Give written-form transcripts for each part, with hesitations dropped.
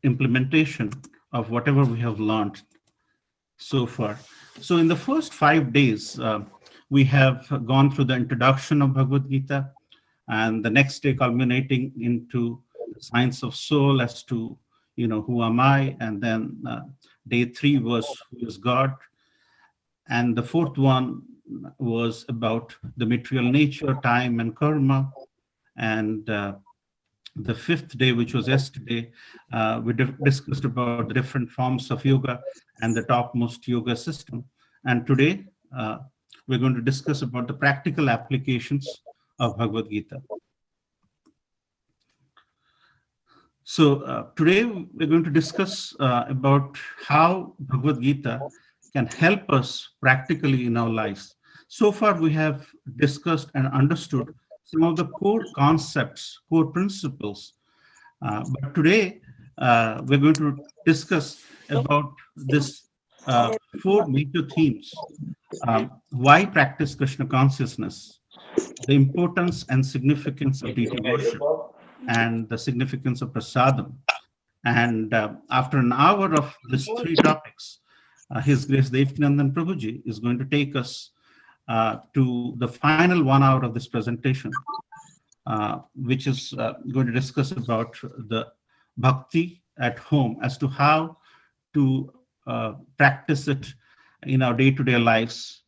implementation of whatever we have learned so far. So in the first 5 days, we have gone through the introduction of Bhagavad Gita, and the next day culminating into the science of soul as to, who am I? And then day 3 was who is God? And the fourth one was about the material nature, time, and karma. And the fifth day, which was yesterday, we discussed about the different forms of yoga and the topmost yoga system. And today, we're going to discuss about the practical applications of Bhagavad Gita. So today, we're going to discuss about how Bhagavad Gita can help us practically in our lives. So far, we have discussed and understood some of the core concepts, core principles. But today, we're going to discuss about this 4 major themes. Why practice Krishna consciousness, the importance and significance of deity worship, and the significance of Prashadam. And after an hour of these 3 topics, His Grace Devkinandan Prabhuji is going to take us to the final 1 hour of this presentation, which is going to discuss about the bhakti at home as to how to practice it in our day-to-day lives.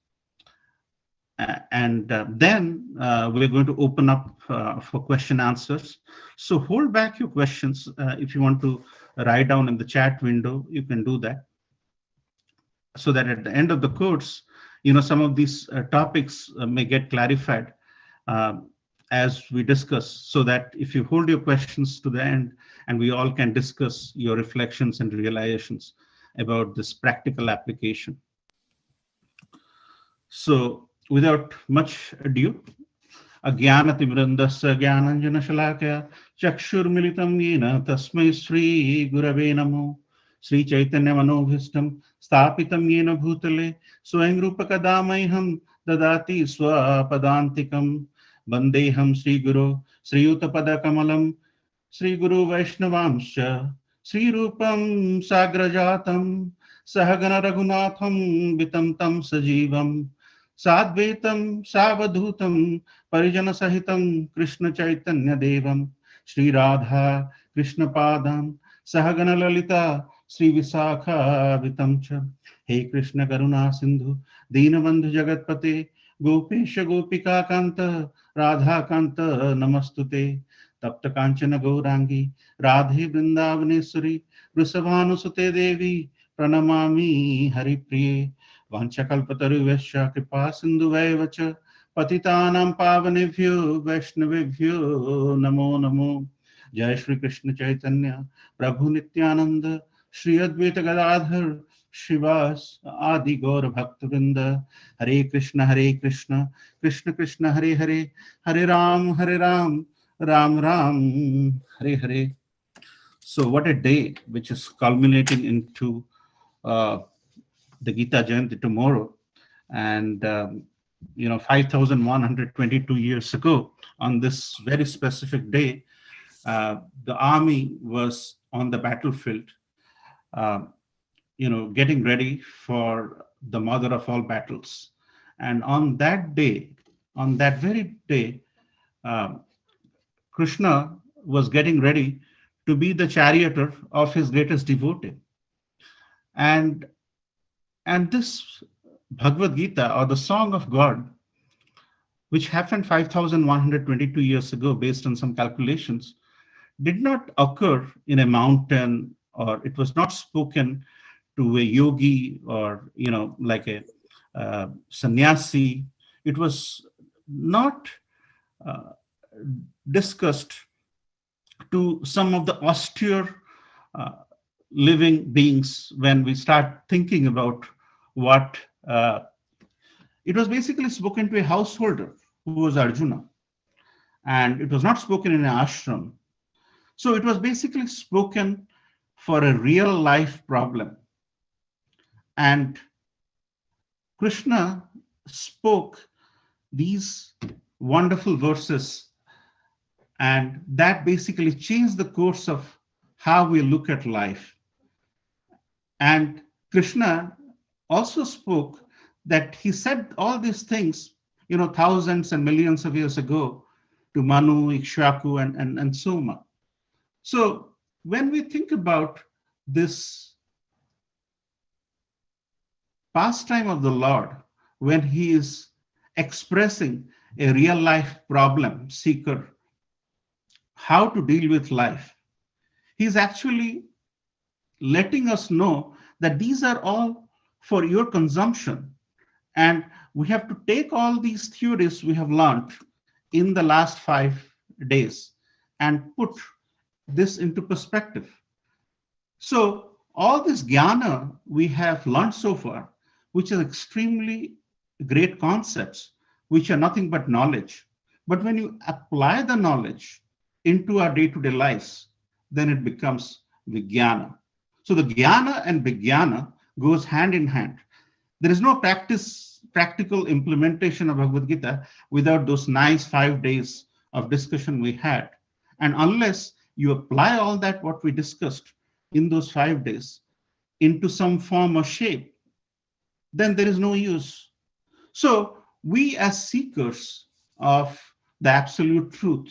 And then we're going to open up for question answers. So hold back your questions. If you want to write down in the chat window, you can do that. So that at the end of the course, some of these topics may get clarified as we discuss, so that if you hold your questions to the end, and we all can discuss your reflections and realizations about this practical application. So without much ado, Ajnanatimrandasya Jnananjana Shalakaya Chakshurmilitam Yena Tasmai Sri Gurave Namo Sri Chaitanya Manobhishtam Sthapitam Yena Bhutale Swayam Rupakadamayham Dadati Swapadantikam Bandeham Sri Guru Sri Uttapada Kamalam Sri Guru Vaishnavamscha Sri Rupam Sagrajatam Sahagana Raghunatham Vitam Tam Sajivam Sadvaitam Savadhutam Parijana Sahitam Krishna Chaitanya Devam Sri Radha Krishna Padam Sahagana Lalita Sri Visakha Vitamcha. Hey Krishna Karuna Sindhu Deenabandhu Jagatpate Gopesha Gopika Kanta Radha Kanta Namastute Tapta Kanchana Gaurangi Radhe Vrindavaneshwari Vrisabhanusute Devi Pranamami Hari Priye Vanchakalpataruvesha Kripa Sindhuvaiva cha Patitanam Pavanebhyo Vaishnavebhyo Namo Namo. Jai Shri Krishna Chaitanya Prabhu Nityananda Shri Advaita Gadadhar Shivas Adi Gaur Bhaktivinoda. Hare Krishna Krishna Krishna Hare Hare Hare Ram Ram Ram Hare Hare. So what a day, which is culminating into the Gita Jayanti tomorrow. And 5,122 years ago, on this very specific day, the army was on the battlefield, getting ready for the mother of all battles. And on that day, on that very day, Krishna was getting ready to be the charioteer of his greatest devotee. And this Bhagavad Gita, or the Song of God, which happened 5,122 years ago based on some calculations, did not occur in a mountain, or it was not spoken to a yogi or, like a sannyasi. It was not discussed to some of the austere living beings. When we start thinking about what it was basically spoken to a householder who was Arjuna, and it was not spoken in an ashram. So it was basically spoken for a real life problem. And Krishna spoke these wonderful verses, and that basically changed the course of how we look at life. And Krishna also spoke that he said all these things, thousands and millions of years ago to Manu, Ikshvaku, and Soma. So when we think about this pastime of the Lord, when he is expressing a real life problem seeker, how to deal with life, he's actually letting us know that these are all for your consumption. And we have to take all these theories we have learned in the last 5 days and put this into perspective. So all this jnana we have learned so far, which is extremely great concepts, which are nothing but knowledge. But when you apply the knowledge into our day-to-day lives, then it becomes vijnana. So the jnana and vijnana goes hand in hand. There is no practical implementation of Bhagavad Gita without those nice 5 days of discussion we had. And unless you apply all that what we discussed in those 5 days into some form or shape, then there is no use. So we as seekers of the absolute truth,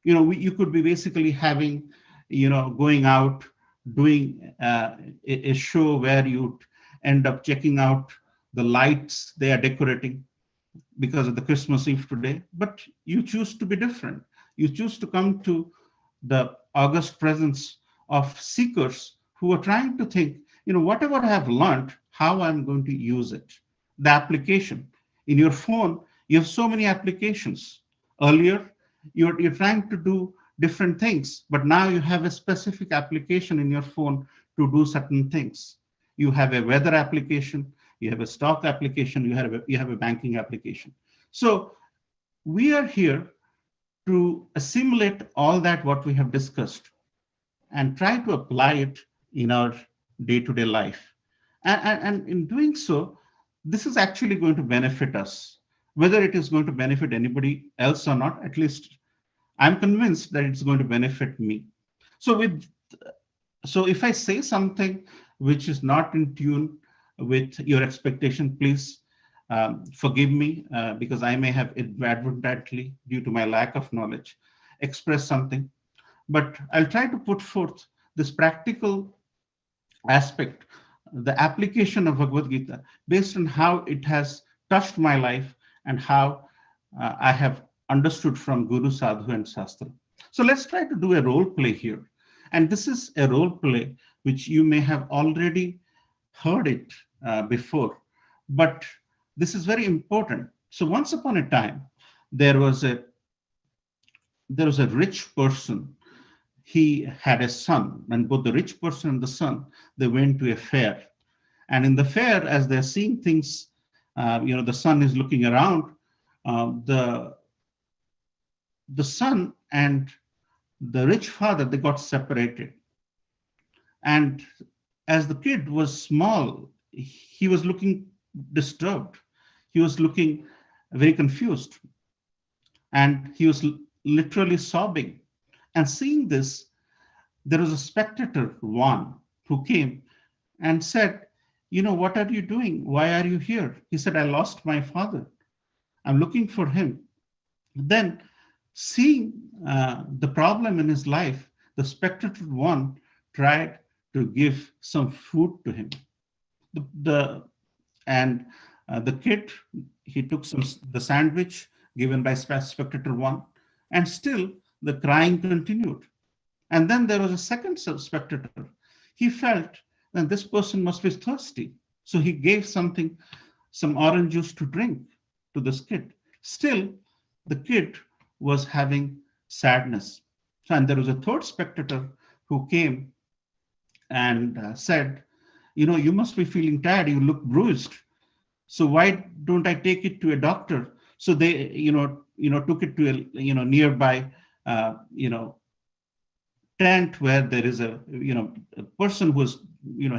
you could be basically having, going out, doing a show where you end up checking out the lights they are decorating because of the Christmas Eve today, but you choose to be different. You choose to come to the august presence of seekers who are trying to think, whatever I have learned, how I'm going to use it. The application. In your phone, you have so many applications. Earlier, you're trying to do different things, but now you have a specific application in your phone to do certain things. You have a weather application, you have a stock application, you have a banking application. So we are here to assimilate all that what we have discussed and try to apply it in our day-to-day life. And in doing so, this is actually going to benefit us. Whether it is going to benefit anybody else or not, at least I'm convinced that it's going to benefit me. So if I say something which is not in tune with your expectation, please forgive me because I may have inadvertently, due to my lack of knowledge, expressed something. But I'll try to put forth this practical aspect, the application of Bhagavad Gita, based on how it has touched my life and how I have understood from Guru, Sadhu, and Shastra. So let's try to do a role play here. And this is a role play which you may have already heard it before, but this is very important. So once upon a time, there was a rich person. He had a son, and both the rich person and the son, they went to a fair. And in the fair, as they're seeing things, the son is looking around, the son and the rich father, they got separated. And as the kid was small, he was looking disturbed. He was looking very confused. And he was literally sobbing. And seeing this, there was a spectator, one, who came and said, what are you doing? Why are you here? He said, I lost my father. I'm looking for him. Then, seeing the problem in his life, the spectator one tried to give some food to him. The kid, he took the sandwich given by spectator one, and still the crying continued. And then there was a second spectator. He felt that this person must be thirsty. So he gave some orange juice to drink to this kid. Still, the kid was having sadness. And there was a third spectator who came and said, you must be feeling tired. You look bruised. So why don't I take it to a doctor? So they, took it to a, nearby, tent where there is a person who is,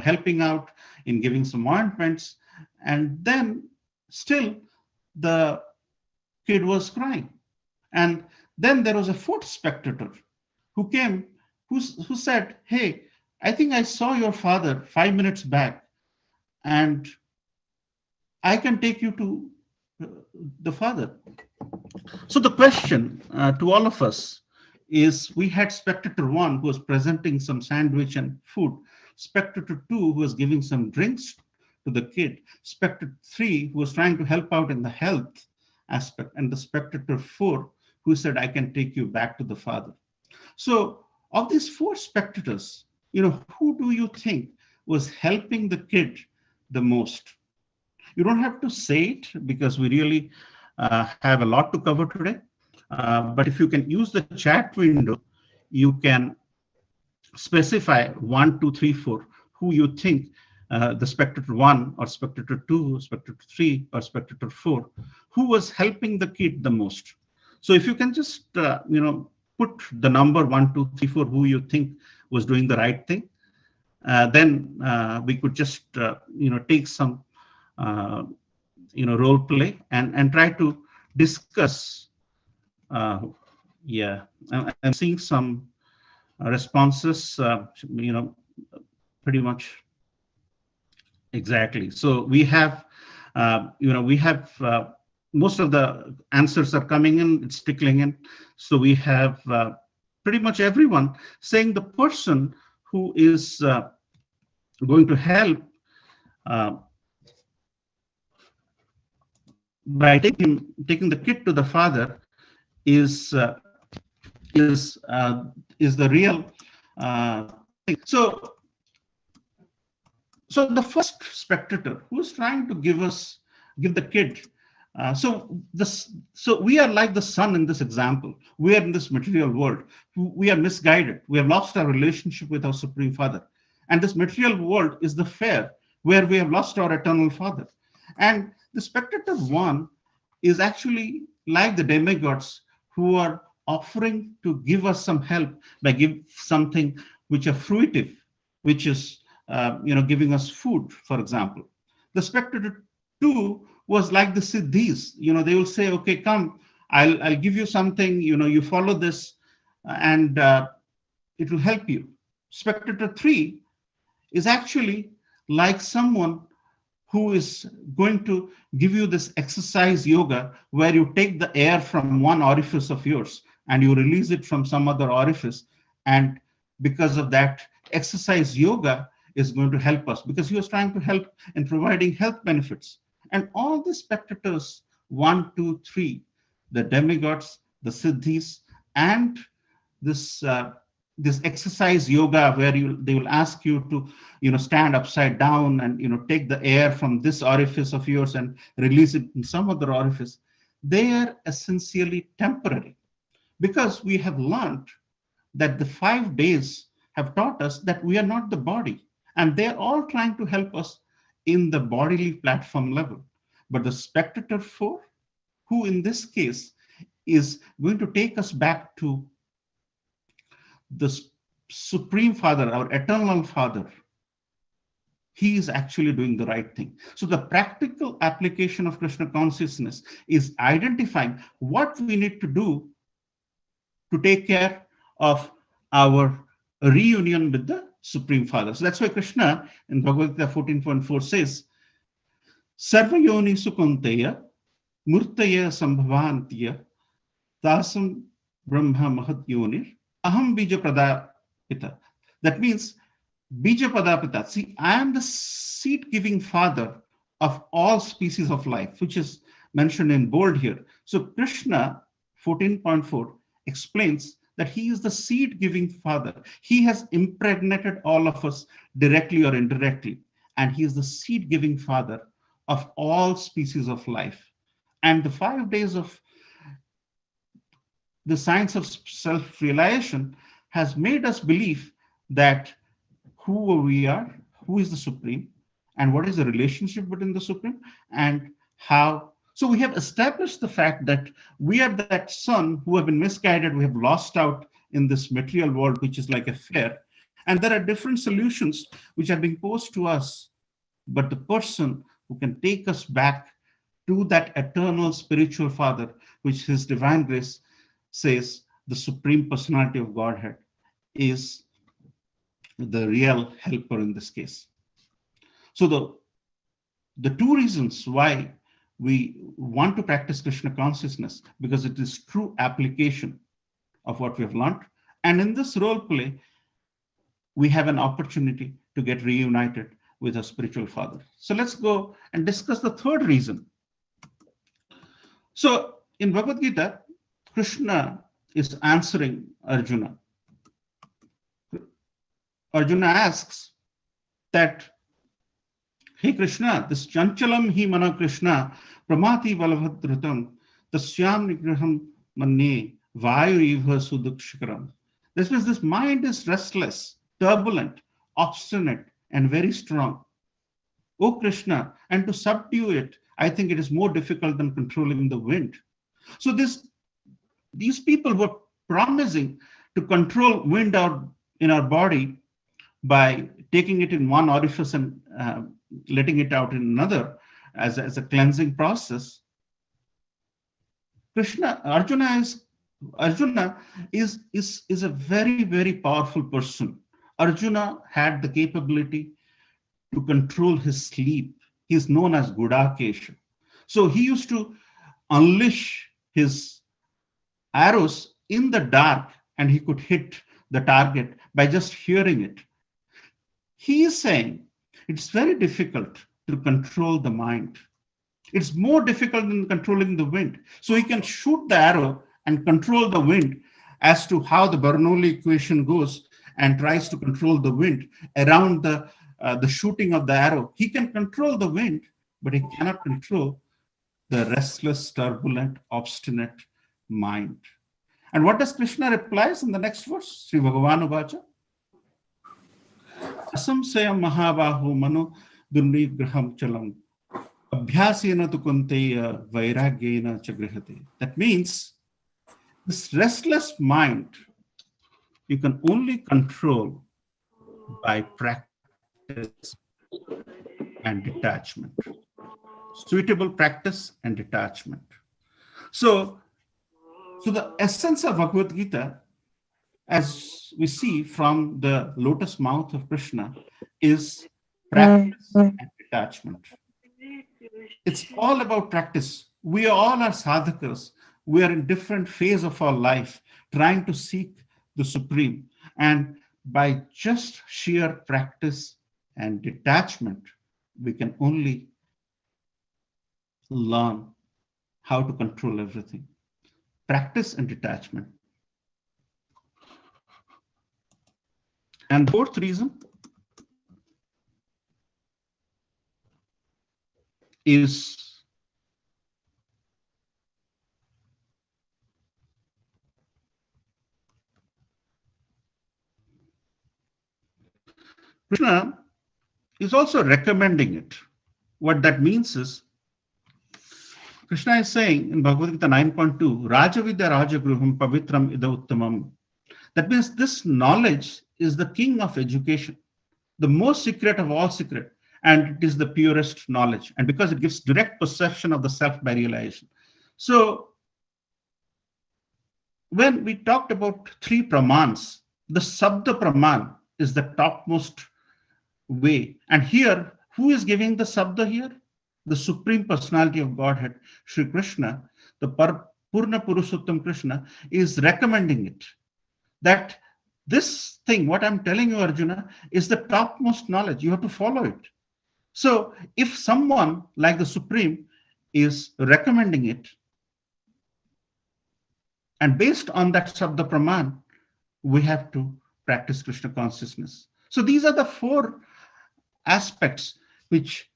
helping out in giving some ointments. And then still the kid was crying. And then there was a fourth spectator who came who said, hey, I think I saw your father 5 minutes back, and I can take you to uh, the father. So the question to all of us is, we had spectator one who was presenting some sandwich and food, spectator two who was giving some drinks to the kid, spectator three who was trying to help out in the health aspect, and the spectator four who said, I can take you back to the father. So of these four spectators, who do you think was helping the kid the most? You don't have to say it, because we really have a lot to cover today. But if you can use the chat window, you can specify 1, 2, 3, 4 who you think, the spectator one or spectator two, spectator three or spectator four, who was helping the kid the most. So if you can just put the number 1, 2, 3, 4 who you think was doing the right thing, then we could just take some role play and try to discuss. uh, yeah, I'm seeing some responses, pretty much exactly. So we have most of the answers are coming in, it's trickling in. So we have pretty much everyone saying the person who is going to help uh, by taking the kid to the father is is uh, is the real thing. So the first spectator who is trying to give the kid. So we are like the sun in this example. We are in this material world. We are misguided. We have lost our relationship with our Supreme Father. And this material world is the fair where we have lost our eternal Father. And the spectator one is actually like the demigods who are offering to give us some help by give something which are fruitive, which is giving us food, for example. The spectator two was like the siddhis. They will say, okay, come, I'll give you something, you follow this, and it will help you. Spectator three is actually like someone who is going to give you this exercise yoga where you take the air from one orifice of yours and you release it from some other orifice. And because of that, exercise yoga is going to help us, because he was trying to help in providing health benefits. And all the spectators, 1, 2, 3, the demigods, the siddhis, and this this exercise yoga where they will ask you to stand upside down and take the air from this orifice of yours and release it in some other orifice. They are essentially temporary, because we have learned that the 5 days have taught us that we are not the body, and they're all trying to help us in the bodily platform level. But the spectator four, who in this case is going to take us back to the Supreme Father, our eternal Father, he is actually doing the right thing. So the practical application of Krishna consciousness is identifying what we need to do to take care of our reunion with the Supreme Father. So that's why Krishna in Bhagavad-Gita 14.4 says, Sarva yoni sukunteya murtaya sambhavantiya tasam brahma mahat yonir aham bija pradapita. That means bija pradapita. See, I am the seed-giving father of all species of life, which is mentioned in bold here. So Krishna 14.4 explains that he is the seed-giving father. He has impregnated all of us directly or indirectly, and he is the seed-giving father of all species of life. And the 5 days of the science of self-realization has made us believe that who we are, who is the Supreme, and what is the relationship between the Supreme, and how. So we have established the fact that we are that son who have been misguided, we have lost out in this material world, which is like a fair, and there are different solutions which are being posed to us. But the person who can take us back to that eternal spiritual Father, which His divine grace says, the Supreme Personality of Godhead, is the real helper in this case. So the two reasons why we want to practice Krishna consciousness, because it is true application of what we have learned. And in this role play, we have an opportunity to get reunited with our spiritual father. So let's go and discuss the third reason. So in Bhagavad Gita, Krishna is answering Arjuna. Arjuna asks that, hey Krishna, this chanchalam hi mana Krishna, pramati valabhadratam, tasyam nigraham manne, vayu iva sudukshikaram. This means this mind is restless, turbulent, obstinate, and very strong. O Krishna, and to subdue it, I think it is more difficult than controlling the wind. So these people were promising to control wind out in our body by taking it in one orifice and letting it out in another as a cleansing process. Arjuna is a very, very powerful person. Arjuna had the capability to control his sleep. He is known as Gudakesha. So he used to unleash his arrows in the dark and he could hit the target by just hearing it. He is saying it's very difficult to control the mind. It's more difficult than controlling the wind. So he can shoot the arrow and control the wind as to how the Bernoulli equation goes and tries to control the wind around the shooting of the arrow. He can control the wind, but he cannot control the restless, turbulent, obstinate mind. And what does Krishna replies in the next verse? Sri Bhagavan Uvacha. Asamsayam mahabahu mano durnigraham chalam abhyasena tu kunteya vairagyena chagrihate. That means this restless mind you can only control by practice and detachment. Suitable practice and detachment. So the essence of Bhagavad Gita, as we see from the lotus mouth of Krishna, is practice and detachment. It's all about practice. We all are sadhakas. We are in different phase of our life, trying to seek the Supreme. And by just sheer practice and detachment, we can only learn how to control everything. Practice and detachment. And the fourth reason is Krishna is also recommending it. What that means is, Krishna is saying in Bhagavad Gita 9.2, Rajavidya Rajagruham Pavitram Ida Uttamam. That means this knowledge is the king of education, the most secret of all secret, and it is the purest knowledge. And because it gives direct perception of the self by realization. So when we talked about three pramans, the Sabda Praman is the topmost way. And here, who is giving the Sabda here? The Supreme Personality of Godhead, Sri Krishna, the Purna Purushottam Krishna, is recommending it. That this thing, what I'm telling you, Arjuna, is the topmost knowledge. You have to follow it. So if someone like the Supreme is recommending it, and based on that Sabda Praman, we have to practice Krishna consciousness. So these are the four aspects which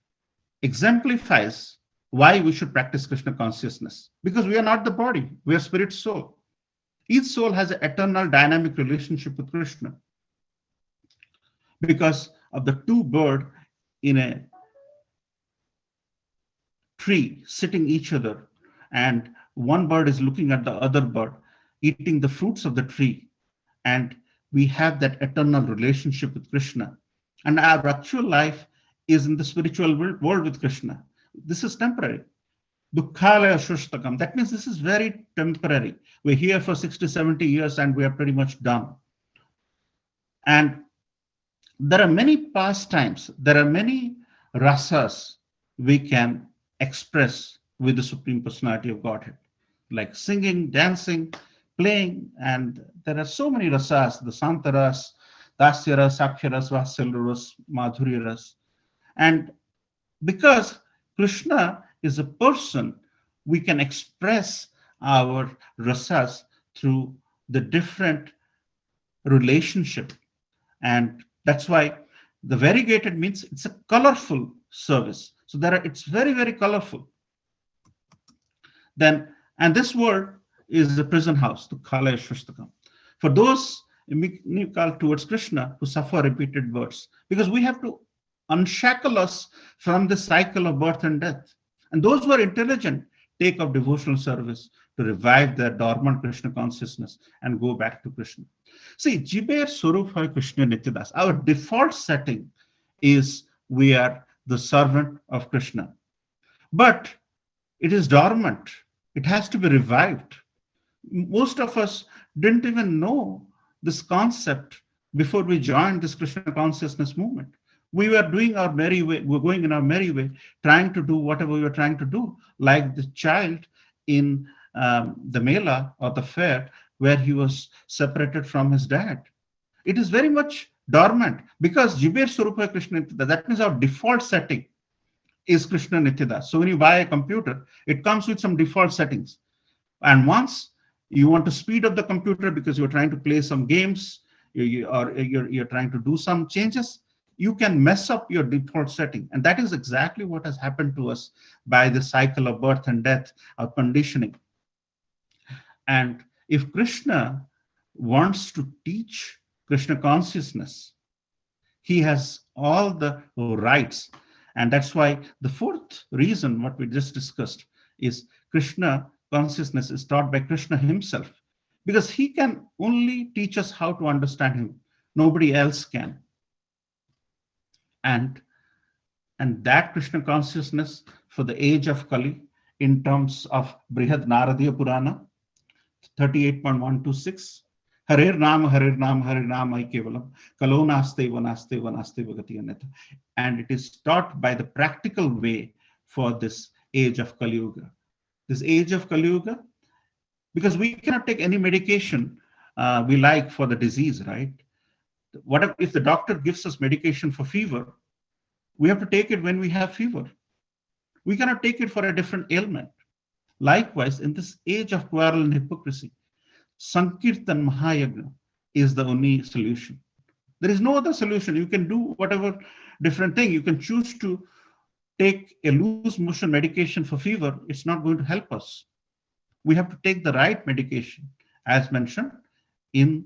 exemplifies why we should practice Krishna consciousness. Because we are not the body, we are spirit soul. Each soul has an eternal dynamic relationship with Krishna. Because of the two birds in a tree sitting each other, and one bird is looking at the other bird, eating the fruits of the tree. And we have that eternal relationship with Krishna. And our actual life is in the spiritual world with Krishna. This is temporary. Dukkhalaya Shushtakam. That means this is very temporary. We're here for 60, 70 years and we are pretty much done. And there are many pastimes, there are many rasas we can express with the Supreme Personality of Godhead, like singing, dancing, playing, and there are so many rasas, the Santaras, Dasyaras, Saksharas, Vatsalyaras, Madhuryaras. And because Krishna is a person, we can express our rasas through the different relationship. And that's why the variegated means it's a colorful service. So it's very, very colorful. Then, and this world is a prison house, to Kala Shustakam. For those inimical towards Krishna who suffer repeated births, because we have to unshackle us from the cycle of birth and death. And those who are intelligent take up devotional service to revive their dormant Krishna consciousness and go back to Krishna. See, Jiber Swarup Hai Krishna Nityadas, our default setting is we are the servant of Krishna. But it is dormant. It has to be revived. Most of us didn't even know this concept before we joined this Krishna consciousness movement. We were doing our merry way, we're going in our merry way, trying to do whatever we were trying to do, like the child in the Mela or the fair where he was separated from his dad. It is very much dormant because Jiber Swarupa Krishna Nityadas, that means our default setting is Krishna Nityadas. So when you buy a computer, it comes with some default settings. And once you want to speed up the computer because you're trying to play some games, or you're trying to do some changes, you can mess up your default setting. And that is exactly what has happened to us by the cycle of birth and death, of conditioning. And if Krishna wants to teach Krishna consciousness, he has all the rights. And that's why the fourth reason, what we just discussed, is Krishna consciousness is taught by Krishna himself, because he can only teach us how to understand him. Nobody else can. And that Krishna consciousness for the age of Kali, in terms of Brihad Naradiya Purana, 38.126, Harer Nam, Harer Nam, Harer Nam, I Kevalam, Kalo Naste, Vanaste, Vanaste, Vagati Aneta. And it is taught by the practical way for this age of Kali Yuga. This age of Kali Yuga, because we cannot take any medication we like for the disease, right? What if the doctor gives us medication for fever? We have to take it when we have fever. We cannot take it for a different ailment. Likewise, in this age of quarrel and hypocrisy, Sankirtan Mahayagna is the only solution. There is no other solution. You can do whatever different thing. You can choose to take a loose motion medication for fever. It's not going to help us. We have to take the right medication, as mentioned in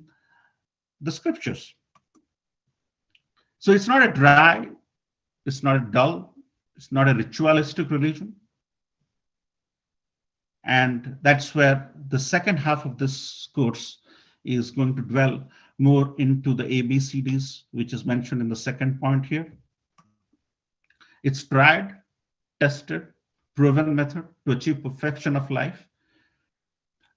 the scriptures. So it's not a dry, it's not a dull, it's not a ritualistic religion. And that's where the second half of this course is going to dwell more into the ABCDs, which is mentioned in the second point here. It's tried, tested, proven method to achieve perfection of life.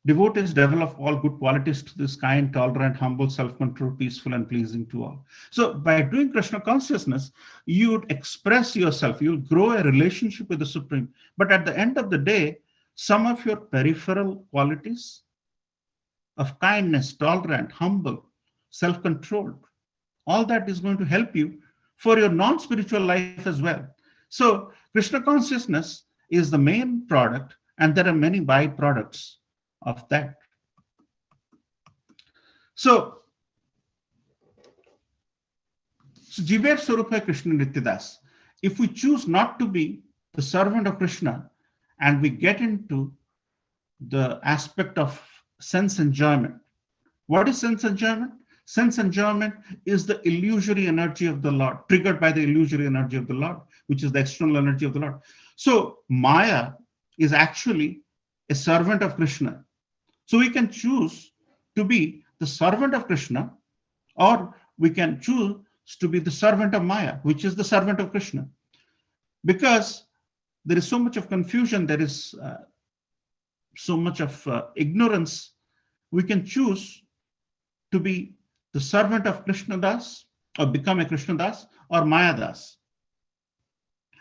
Devotees develop all good qualities to this kind, tolerant, humble, self-control, peaceful, and pleasing to all. So by doing Krishna consciousness, you would express yourself, you'll grow a relationship with the Supreme. But at the end of the day, some of your peripheral qualities of kindness, tolerant, humble, self-controlled, all that is going to help you for your non-spiritual life as well. So Krishna consciousness is the main product, and there are many byproducts of that. So Jiver Swarupa Krishna Nityadas, if we choose not to be the servant of Krishna and we get into the aspect of sense enjoyment, what is sense enjoyment? Sense enjoyment is the illusory energy of the Lord, triggered by the illusory energy of the Lord, which is the external energy of the Lord. So Maya is actually a servant of Krishna. So we can choose to be the servant of Krishna, or we can choose to be the servant of Maya, which is the servant of Krishna. Because there is so much of confusion, there is so much of ignorance, we can choose to be the servant of Krishna Das, or become a Krishna Das, or Maya Das.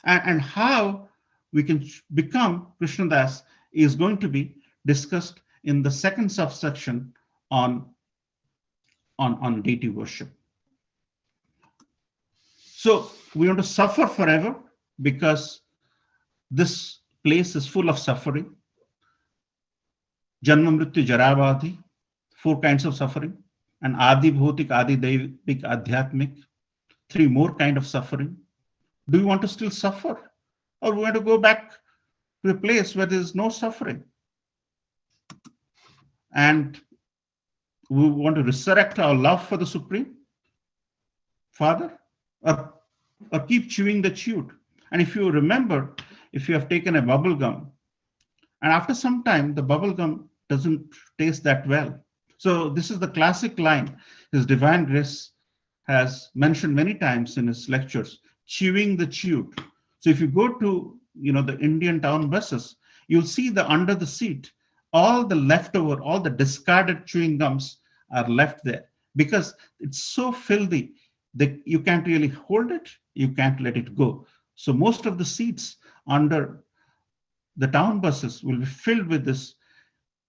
And how we can become Krishna Das is going to be discussed in the second subsection on deity worship. So we want to suffer forever because this place is full of suffering. Janma Mrityu Jarabadhi, 4 kinds of suffering, and Adi Bhautik, Adi Daivik, Adhyatmik, 3 more kind of suffering. Do you want to still suffer? Or we want to go back to a place where there is no suffering? And we want to resurrect our love for the Supreme Father, or keep chewing the chewed. And if you remember, if you have taken a bubble gum, and after some time, the bubble gum doesn't taste that well. So this is the classic line His Divine Grace has mentioned many times in his lectures, chewing the chewed. So if you go to the Indian town buses, you'll see the under the seat, all the leftover, all the discarded chewing gums are left there because it's so filthy that you can't really hold it, you can't let it go. So most of the seats under the town buses will be filled with this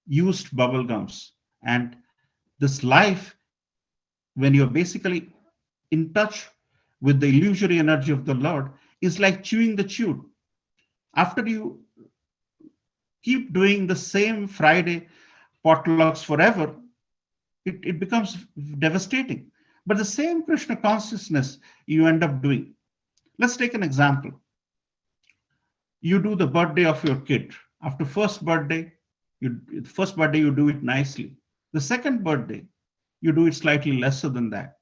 used bubble gums. And this life, when you're basically in touch with the illusory energy of the Lord, is like chewing the chewed. After you keep doing the same Friday potlucks forever, it becomes devastating. But the same Krishna consciousness you end up doing. Let's take an example. You do the birthday of your kid. After first birthday, you do it nicely. The second birthday, you do it slightly lesser than that.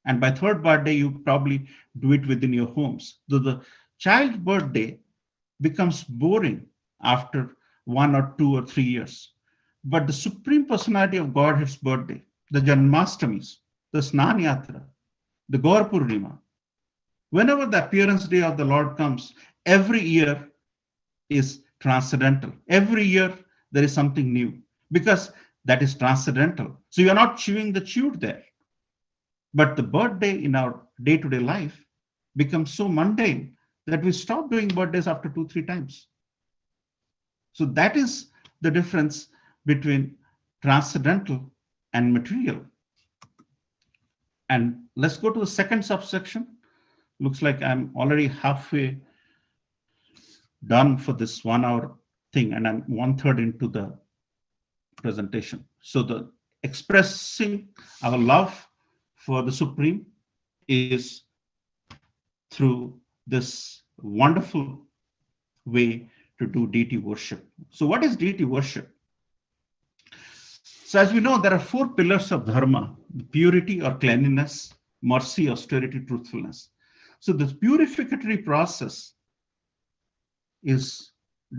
And by third birthday, you probably do it within your homes. So the child birthday becomes boring after 1 or 2 or 3 years. But the Supreme Personality of Godhead's birthday, the Janmastamis, the Snanyatra, the Gaur Purnima, whenever the appearance day of the Lord comes, every year is transcendental. Every year there is something new because that is transcendental. So you're not chewing the chewed there. But the birthday in our day-to-day life becomes so mundane that we stop doing birthdays after 2-3 times. So that is the difference between transcendental and material. And let's go to the second subsection. Looks like I'm already halfway done for this 1 hour thing, and I'm 1/3 into the presentation. So the expressing our love for the Supreme is through this wonderful way to do deity worship. So what is deity worship? So as we know, there are 4 pillars of dharma: purity or cleanliness, mercy, austerity, truthfulness. So this purificatory process is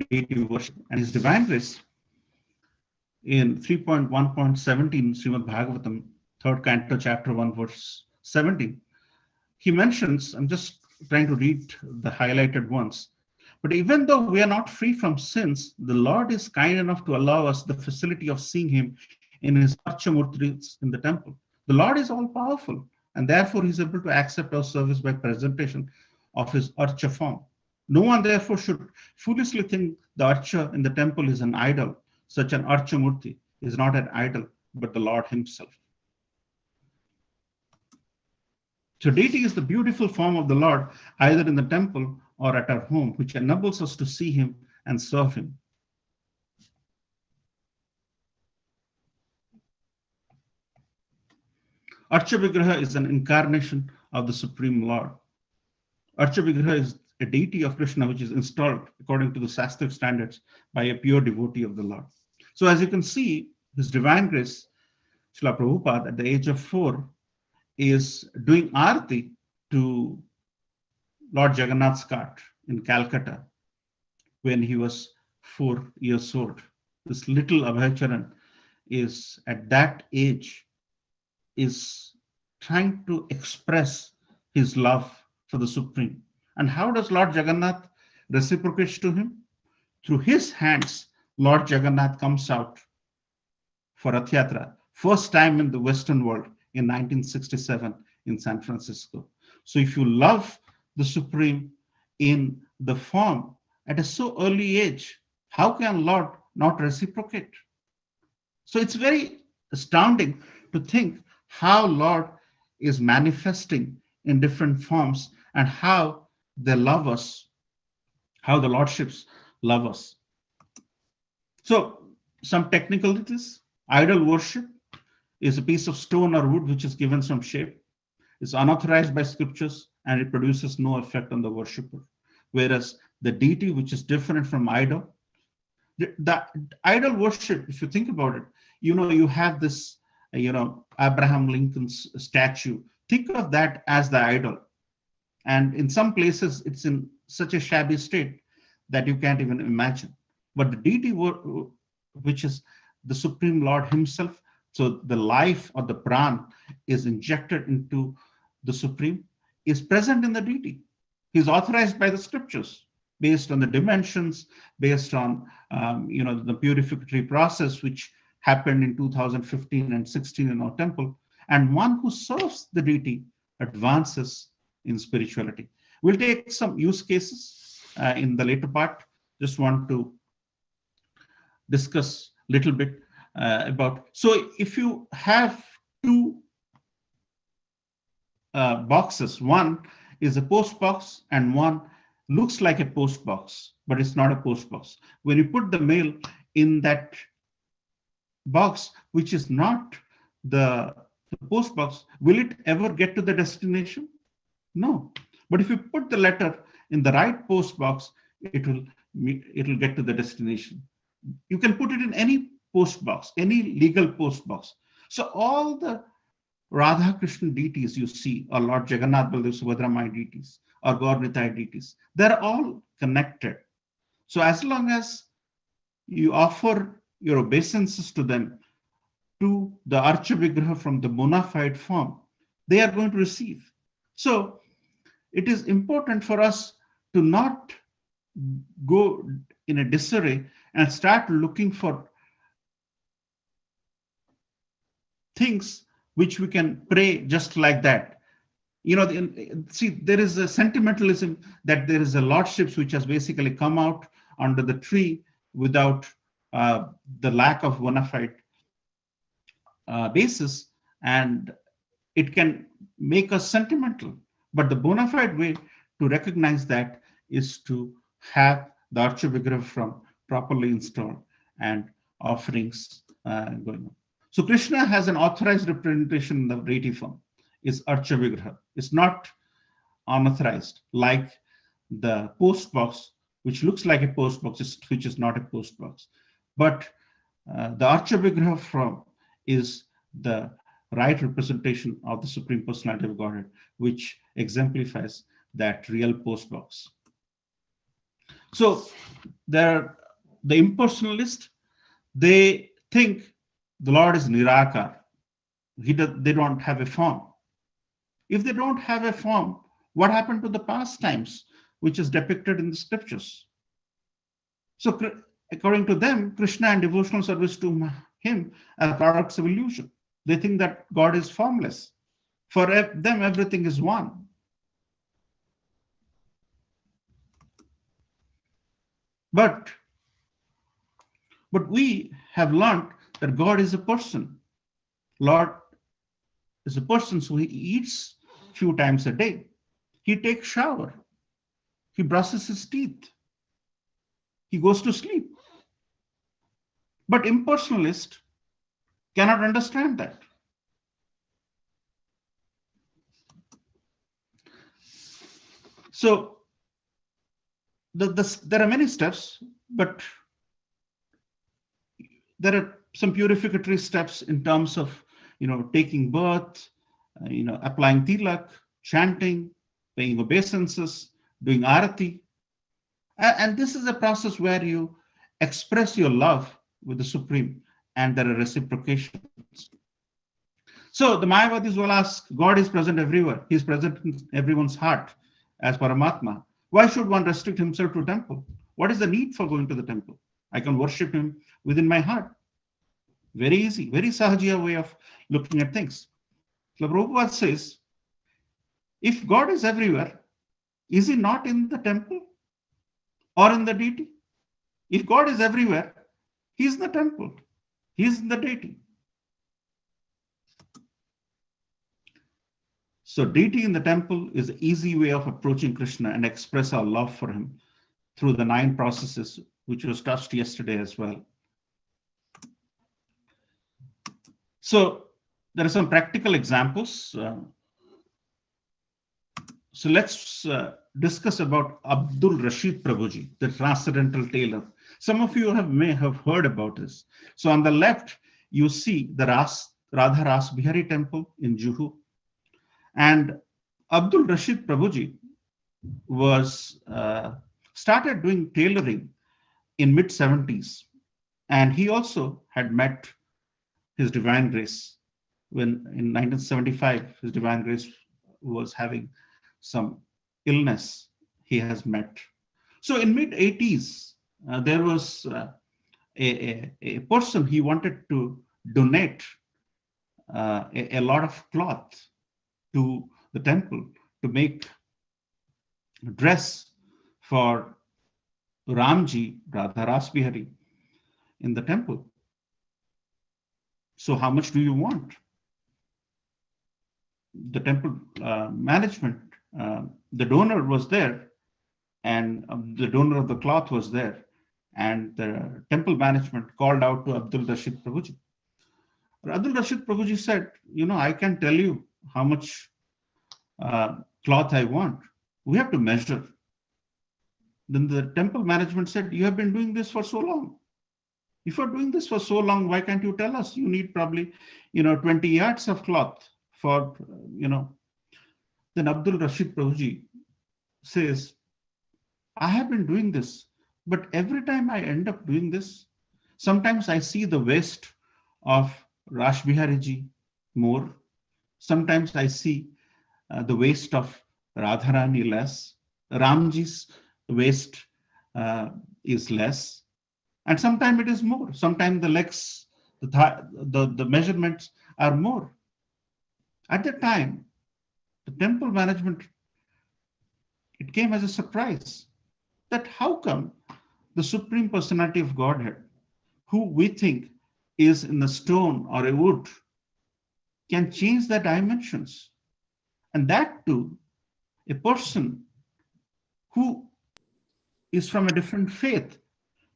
deity worship. And His Divine Grace in 3.1.17 Srimad Bhagavatam, 3rd Canto, Chapter 1, verse 17, he mentions, I'm just trying to read the highlighted ones, but even though we are not free from sins, the Lord is kind enough to allow us the facility of seeing Him in His Archamurtis in the temple. The Lord is all powerful, and therefore He's able to accept our service by presentation of His Archa form. No one therefore should foolishly think the Archa in the temple is an idol. Such an Archamurti is not an idol, but the Lord Himself. So deity is the beautiful form of the Lord, either in the temple or at our home, which enables us to see Him and serve Him. Archa Vigraha is an incarnation of the Supreme Lord. Archa Vigraha is a deity of Krishna which is installed according to the Shastric standards by a pure devotee of the Lord. So as you can see, His Divine Grace, Srila Prabhupada, at the age of 4, is doing Aarti to Lord Jagannath's cart in Calcutta when he was 4 years old. This little Abhaycharan is at that age is trying to express his love for the Supreme. And how does Lord Jagannath reciprocate to him? Through his hands, Lord Jagannath comes out for Rath Yatra, first time in the Western world, in 1967 in San Francisco. So if you love the Supreme in the form at a so early age, how can Lord not reciprocate? So it's very astounding to think how Lord is manifesting in different forms and how they love us, how the Lordships love us. So some technicalities: idol worship is a piece of stone or wood which is given some shape. It's unauthorized by scriptures and it produces no effect on the worshipper. Whereas the deity, which is different from idol, the idol worship, if you think about it, you have this, Abraham Lincoln's statue. Think of that as the idol. And in some places, it's in such a shabby state that you can't even imagine. But the deity, which is the Supreme Lord himself, so the life or the pran is injected into the Supreme, is present in the deity. He's authorized by the scriptures based on the dimensions, based on the purificatory process which happened in 2015 and 16 in our temple. And one who serves the deity advances in spirituality. We'll take some use cases in the later part. Just want to discuss a little bit about. So if you have two boxes, one is a post box and one looks like a post box, but it's not a post box. When you put the mail in that box, which is not the post box, will it ever get to the destination? No. But if you put the letter in the right post box, it'll get to the destination. You can put it in any post box, any legal post box. So all the Radha Krishna deities you see, or Lord Jagannath Baladev Subhadra Maya deities, or Gaur Nitai deities, they're all connected. So as long as you offer your obeisances to them, to the Archa Vigraha from the bona fide form, they are going to receive. So it is important for us to not go in a disarray and start looking for things which we can pray just like that. See, there is a sentimentalism that there is a lordships which has basically come out under the tree without the lack of bona fide basis, and it can make us sentimental. But the bona fide way to recognize that is to have the Archa Vigraha from properly installed and offerings going on. So Krishna has an authorized representation in the deity form. It's Archa Vigraha. It's not unauthorized like the post box, which looks like a post box, which is not a post box. But the Archa Vigraha form is the right representation of the Supreme Personality of Godhead, which exemplifies that real post box. So the impersonalist, they think the Lord is Nirakar. They don't have a form. If they don't have a form, what happened to the pastimes which is depicted in the scriptures? So according to them, Krishna and devotional service to him are products of illusion. They think that God is formless. For them, everything is one. But we have learned that God is a person. Lord is a person, so he eats a few times a day. He takes shower. He brushes his teeth. He goes to sleep. But impersonalist cannot understand that. So there are many steps, but there are some purificatory steps in terms of taking birth, applying tilak, chanting, paying obeisances, doing arati. And this is a process where you express your love with the Supreme, and there are reciprocations. So the Mayavadis will ask, God is present everywhere. He is present in everyone's heart as Paramatma. Why should one restrict himself to a temple? What is the need for going to the temple? I can worship him within my heart. Very easy, very sahajiya way of looking at things. So Prabhupada says, if God is everywhere, is he not in the temple or in the deity? If God is everywhere, he is in the temple, he is in the deity. So deity in the temple is an easy way of approaching Krishna and express our love for him through the 9 processes, which was touched yesterday as well. So there are some practical examples. So let's discuss about Abdul Rashid Prabhuji, the Transcendental tailor. Some of you may have heard about this. So on the left, you see the Radha Ras Bihari temple in Juhu. And Abdul Rashid Prabhuji was started doing tailoring in mid-70s. And he also had met His Divine Grace when in 1975, His Divine Grace was having some illness he has met. So in mid-80s, there was a person he wanted to donate a lot of cloth to the temple to make a dress for Ramji, Radha Ras Bihari in the temple. So how much do you want? The temple management, the donor was there, and the donor of the cloth was there, and the temple management called out to Abdul Rashid Prabhuji. Abdul Rashid Prabhuji said, I can tell you how much cloth I want. We have to measure. Then the temple management said, you have been doing this for so long. If you're doing this for so long, why can't you tell us? You need probably, 20 yards of cloth for, Then Abdul Rashid Prabhuji says, I have been doing this, but every time I end up doing this, sometimes I see the waist of Rash Bihari ji more. Sometimes I see the waist of Radharani less. Ramji's waist is less. And sometimes it is more. Sometimes the legs, the measurements are more. At that time, the temple management, it came as a surprise that how come the Supreme Personality of Godhead, who we think is in the stone or a wood, can change the dimensions. And that too, a person who is from a different faith,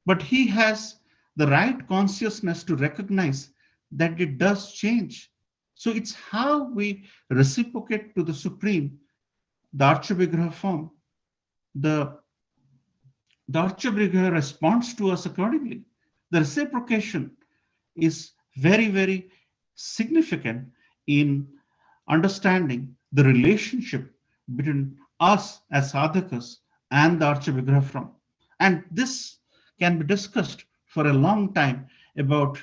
but he has the right consciousness to recognize that it does change. So it's how we reciprocate to the Supreme, the Archavigraha form. The Archavigraha responds to us accordingly. The reciprocation is very, very significant in understanding the relationship between us as sadhakas and the Archavigraha form. And this can be discussed for a long time about,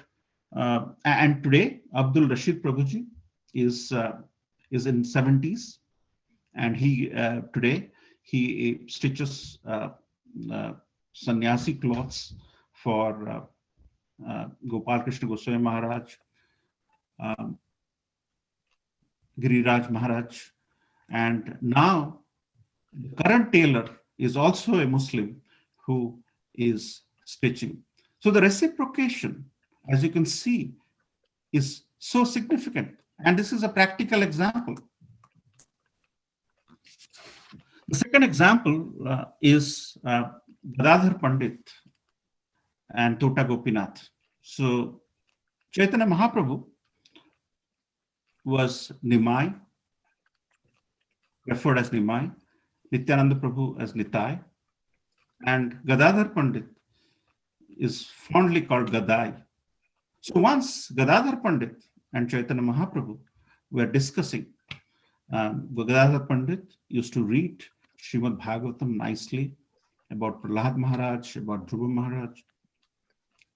and today Abdul Rashid Prabhuji is in 70s, and he today he stitches sannyasi cloths for Gopal Krishna Goswami Maharaj, Giriraj Maharaj, and now the current tailor is also a Muslim who is stitching. So the reciprocation, as you can see, is so significant. And this is a practical example. The second example is Gadadhar Pandit and Tota Gopinath. So Chaitanya Mahaprabhu was Nimai, referred as Nimai, Nityananda Prabhu as Nitai, and Gadadhar Pandit is fondly called Gadai. So once Gadadhar Pandit and Chaitanya Mahaprabhu were discussing, Gadadhar Pandit used to read Srimad Bhagavatam nicely about Prahlad Maharaj, about Dhruva Maharaj,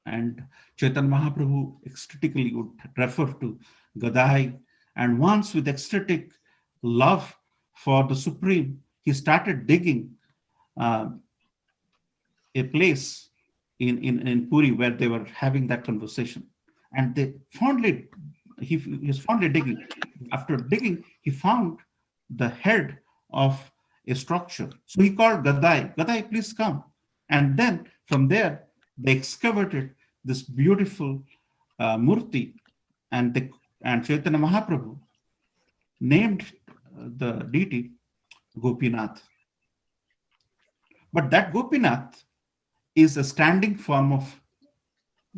and Chaitanya Mahaprabhu ecstatically would refer to Gadai. And once with ecstatic love for the Supreme, he started digging a place in Puri where they were having that conversation. And they fondly he was fondly digging. After digging, he found the head of a structure. So he called Gadai, Gadai, please come. And then from there, they excavated this beautiful murti, and Chaitanya Mahaprabhu named the deity Gopinath. But that Gopinath is a standing form of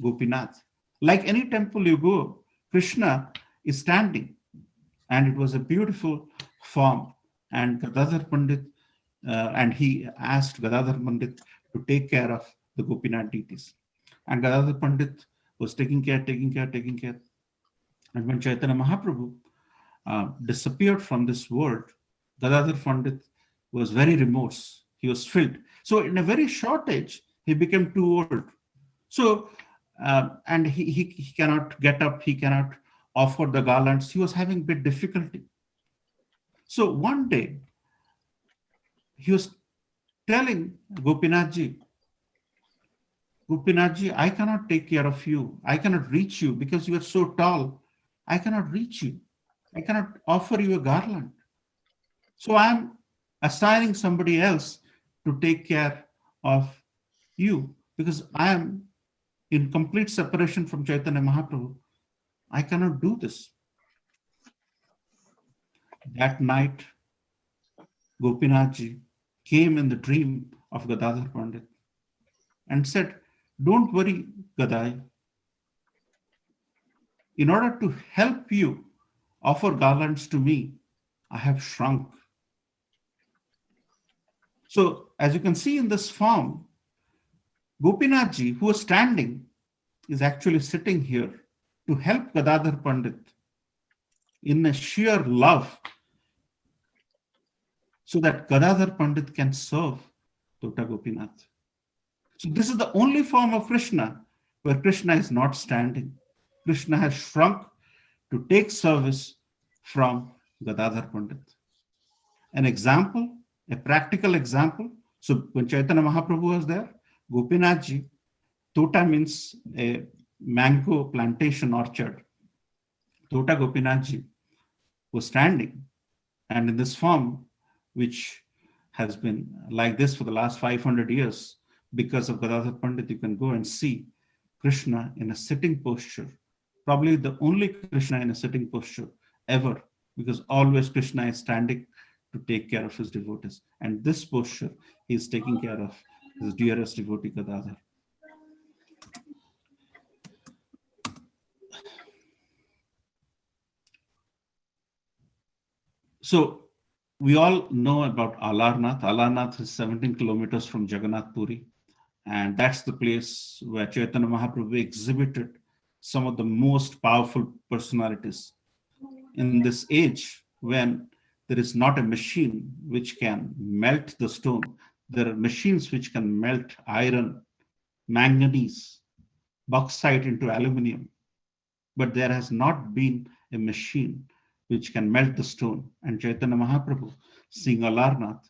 Gopinath. Like any temple you go, Krishna is standing, and it was a beautiful form. And Gadadhar Pandit, and he asked Gadadhar Pandit to take care of the Gopinath deities. And Gadadhar Pandit was taking care, taking care, taking care. And when Chaitanya Mahaprabhu disappeared from this world, Gadadhar Pandit was very remorse. He was filled. So in a very short age, he became too old. So, and he cannot get up, he cannot offer the garlands. He was having bit difficulty. So one day, he was telling Gopinathji, Gopinathji, I cannot take care of you. I cannot reach you because you are so tall. I cannot reach you. I cannot offer you a garland. So I am assigning somebody else to take care of you because I am in complete separation from Chaitanya Mahaprabhu. I cannot do this. That night, Gopinathji came in the dream of Gadadhar Pandit and said, don't worry, Gadai. In order to help you offer garlands to me, I have shrunk. So as you can see in this form, Gopinathji, who was standing, is actually sitting here to help Gadadhar Pandit in a sheer love so that Gadadhar Pandit can serve Tota Gopinath. So this is the only form of Krishna where Krishna is not standing. Krishna has shrunk to take service from Gadadhar Pandit. An example, a practical example. So when Chaitanya Mahaprabhu was there, Gopinathji, Tota means a mango plantation orchard. Tota Gopinathji was standing, and in this form, which has been like this for the last 500 years, because of Gadadhar Pandit, you can go and see Krishna in a sitting posture, probably the only Krishna in a sitting posture ever, because always Krishna is standing to take care of his devotees. And this posture, he is taking care of his dearest devotee, Gadadhar. So we all know about Alarnath. Alarnath is 17 kilometers from Jagannath Puri. And that's the place where Chaitanya Mahaprabhu exhibited some of the most powerful personalities. In this age, when there is not a machine which can melt the stone, there are machines which can melt iron, manganese, bauxite into aluminum. But there has not been a machine which can melt the stone. And Chaitanya Mahaprabhu, seeing Alarnath,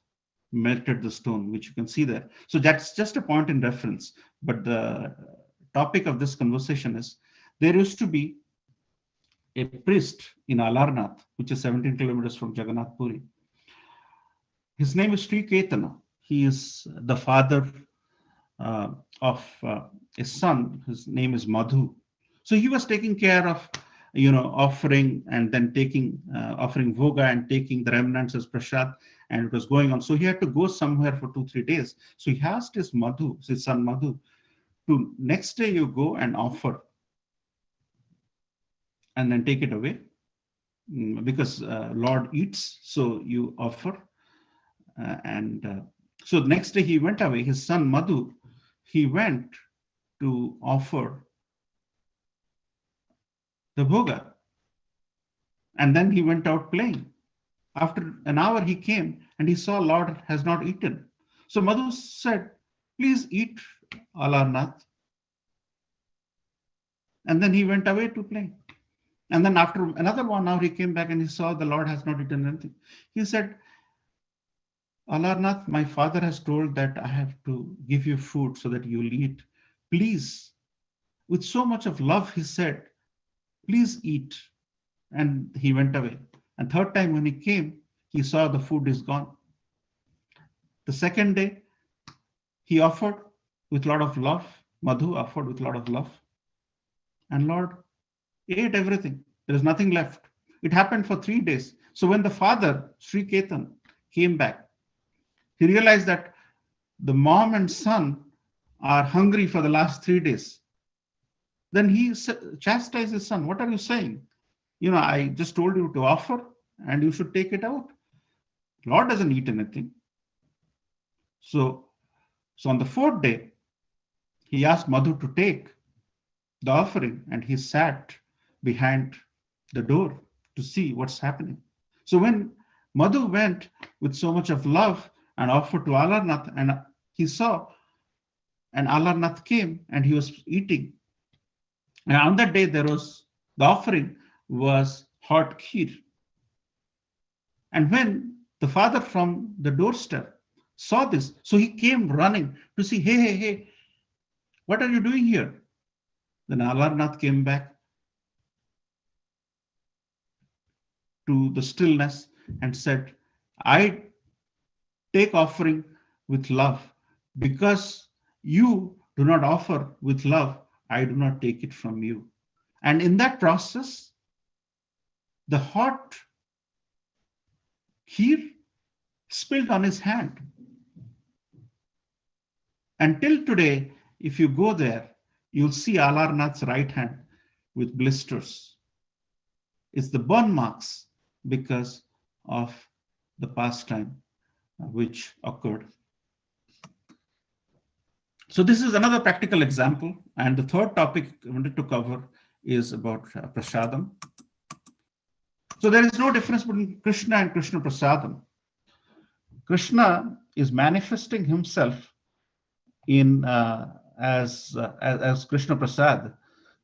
melted the stone, which you can see there. So that's just a point in reference. But the topic of this conversation is there used to be a priest in Alarnath, which is 17 kilometers from Jagannath Puri. His name is Sri Ketana. He is the father of a son. His name is Madhu. So he was taking care of, offering and then taking, offering Voga and taking the remnants as Prashad, and it was going on. So he had to go somewhere for 2-3 days. So he asked his son Madhu, to next day you go and offer and then take it away because Lord eats, so you offer. So the next day he went away. His son Madhu, he went to offer the Bhoga. And then he went out playing. After an hour he came and he saw Lord has not eaten. So Madhu said, please eat, Alarnath. And then he went away to play. And then after another 1 hour, he came back and he saw the Lord has not eaten anything. He said, Alarnath, my father has told that I have to give you food so that you'll eat. Please, with so much of love, he said, please eat. and he went away. And third time when he came, he saw the food is gone. The second day, he offered with a lot of love. Madhu offered with a lot of love. And Lord ate everything. There is nothing left. It happened for 3 days. So when the father, Sri Ketan, came back, he realized that the mom and son are hungry for the last 3 days. Then he chastised his son. What are you saying? I just told you to offer and you should take it out. Lord doesn't eat anything. So on the fourth day, he asked Madhu to take the offering and he sat behind the door to see what's happening. So when Madhu went with so much of love and offered to Alarnath, and he saw, and Alarnath came and he was eating. And on that day, the offering was hot kheer. And when the father from the doorstep saw this, so he came running to see, hey, what are you doing here? Then Alarnath came back to the stillness and said, I take offering with love. Because you do not offer with love, I do not take it from you. And in that process, the hot kheer spilled on his hand. Until today, if you go there, you'll see Alarnath's right hand with blisters. It's the burn marks because of the pastime which occurred. So this is another practical example. And the third topic I wanted to cover is about Prashadam. So there is no difference between Krishna and Krishna Prasadam. Krishna is manifesting himself in as Krishna Prasad.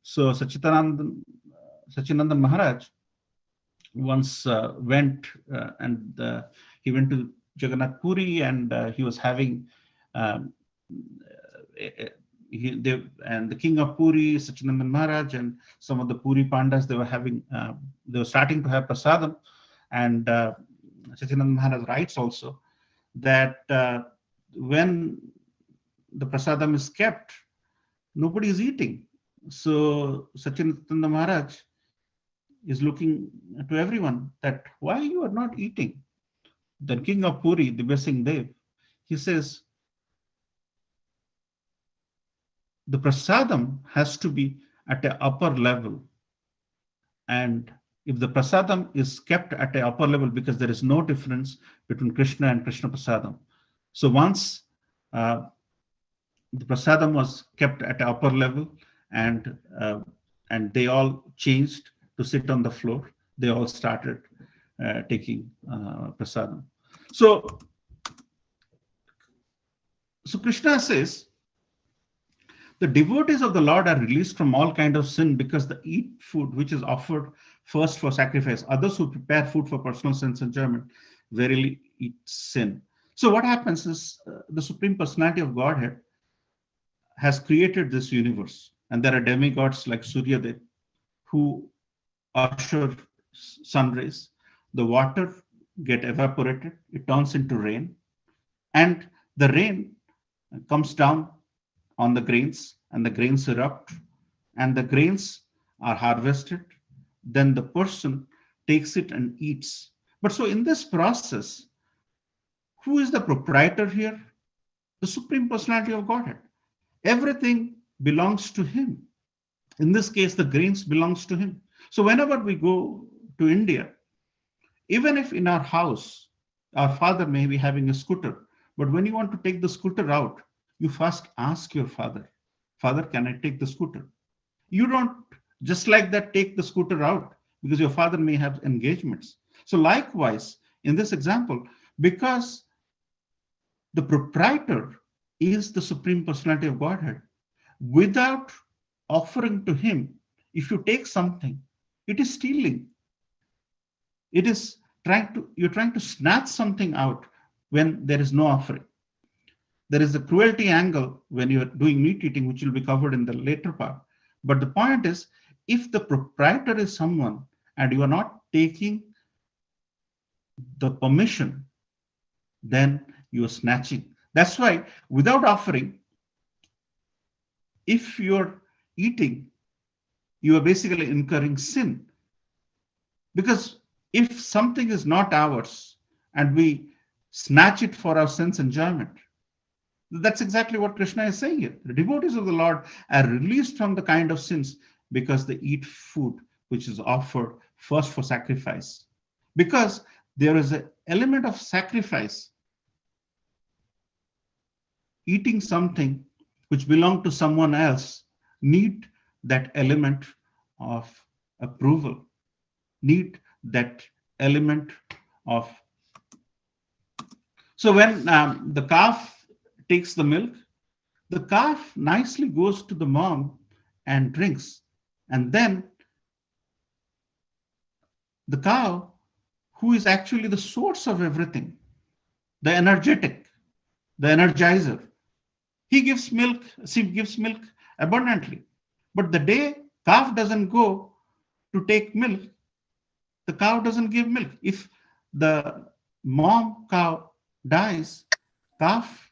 So Sachinandan Maharaj once went and he went to Jagannath Puri and he was having and the king of Puri, Sachinandan Maharaj, and some of the Puri Pandas, they were starting to have prasadam. And Sachinandan Maharaj writes also that when the prasadam is kept, nobody is eating. So Sachinananda Maharaj is looking to everyone that why you are not eating. The king of Puri, Dibya Singh Dev, he says, the prasadam has to be at an upper level. And if the prasadam is kept at an upper level, because there is no difference between Krishna and Krishna prasadam. So once the prasadam was kept at an upper level and they all changed to sit on the floor, they all started taking prasadam. So Krishna says, the devotees of the Lord are released from all kind of sin because they eat food which is offered first for sacrifice. Others who prepare food for personal sense enjoyment verily eat sin. So what happens is the Supreme Personality of Godhead has created this universe, and there are demigods like Suryadev who usher sun rays. The water get evaporated, it turns into rain, and the rain comes down on the grains, and the grains erupt, and the grains are harvested. Then the person takes it and eats. But so in this process, who is the proprietor here? The Supreme Personality of Godhead. Everything belongs to him. In this case, the grains belongs to him. So whenever we go to India, even if in our house, our father may be having a scooter, but when you want to take the scooter out, you first ask your father, Father, can I take the scooter? You don't just like that take the scooter out because your father may have engagements. So likewise, in this example, because the proprietor is the Supreme Personality of Godhead, without offering to him, if you take something, it is stealing. It is you're trying to snatch something out when there is no offering. There is a cruelty angle when you're doing meat eating, which will be covered in the later part. But the point is, if the proprietor is someone and you are not taking the permission, then you are snatching. That's why without offering, if you're eating, you are basically incurring sin. Because if something is not ours and we snatch it for our sense enjoyment, that's exactly what Krishna is saying here. The devotees of the Lord are released from the kind of sins because they eat food which is offered first for sacrifice. Because there is an element of sacrifice. Eating something which belongs to someone else need that element of approval, need that element of. So when the calf takes the milk, the calf nicely goes to the mom and drinks. And then the cow, who is actually the source of everything, the energetic, the energizer, she gives milk abundantly. But the day calf doesn't go to take milk, the cow doesn't give milk. If the mom cow dies, calf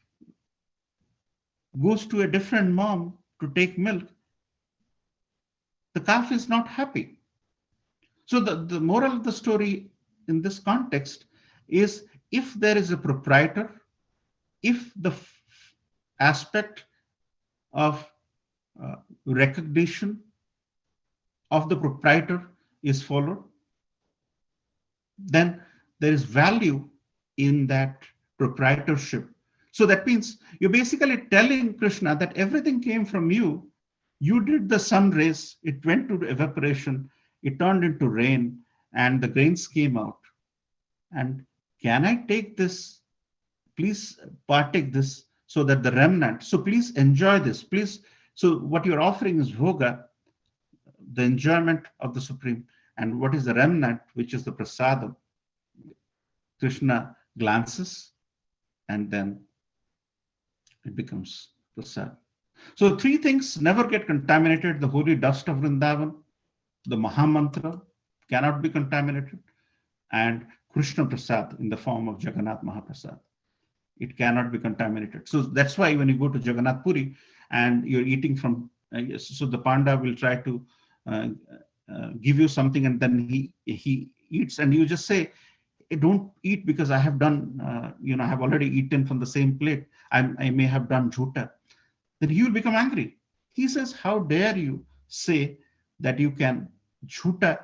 goes to a different mom to take milk, the calf is not happy. So the moral of the story in this context is, if there is a proprietor, if the aspect of recognition of the proprietor is followed, then there is value in that proprietorship. So that means you're basically telling Krishna that everything came from you. You did the sun rays, it went to evaporation, it turned into rain, and the grains came out. And can I take this? Please partake this, so that the remnant, so please enjoy this, please. So what you're offering is bhoga, the enjoyment of the Supreme. And what is the remnant, which is the prasadam? Krishna glances, and then it becomes prasad. So three things never get contaminated: the holy dust of Vrindavan, the Mahamantra cannot be contaminated, and Krishna Prasad in the form of Jagannath Mahaprasad. It cannot be contaminated. So that's why when you go to Jagannath Puri and you're eating from, so the Panda will try to give you something, and then he eats, and you just say, don't eat because I have done, I have already eaten from the same plate. I may have done jhuta. Then he will become angry. He says, how dare you say that you can jhuta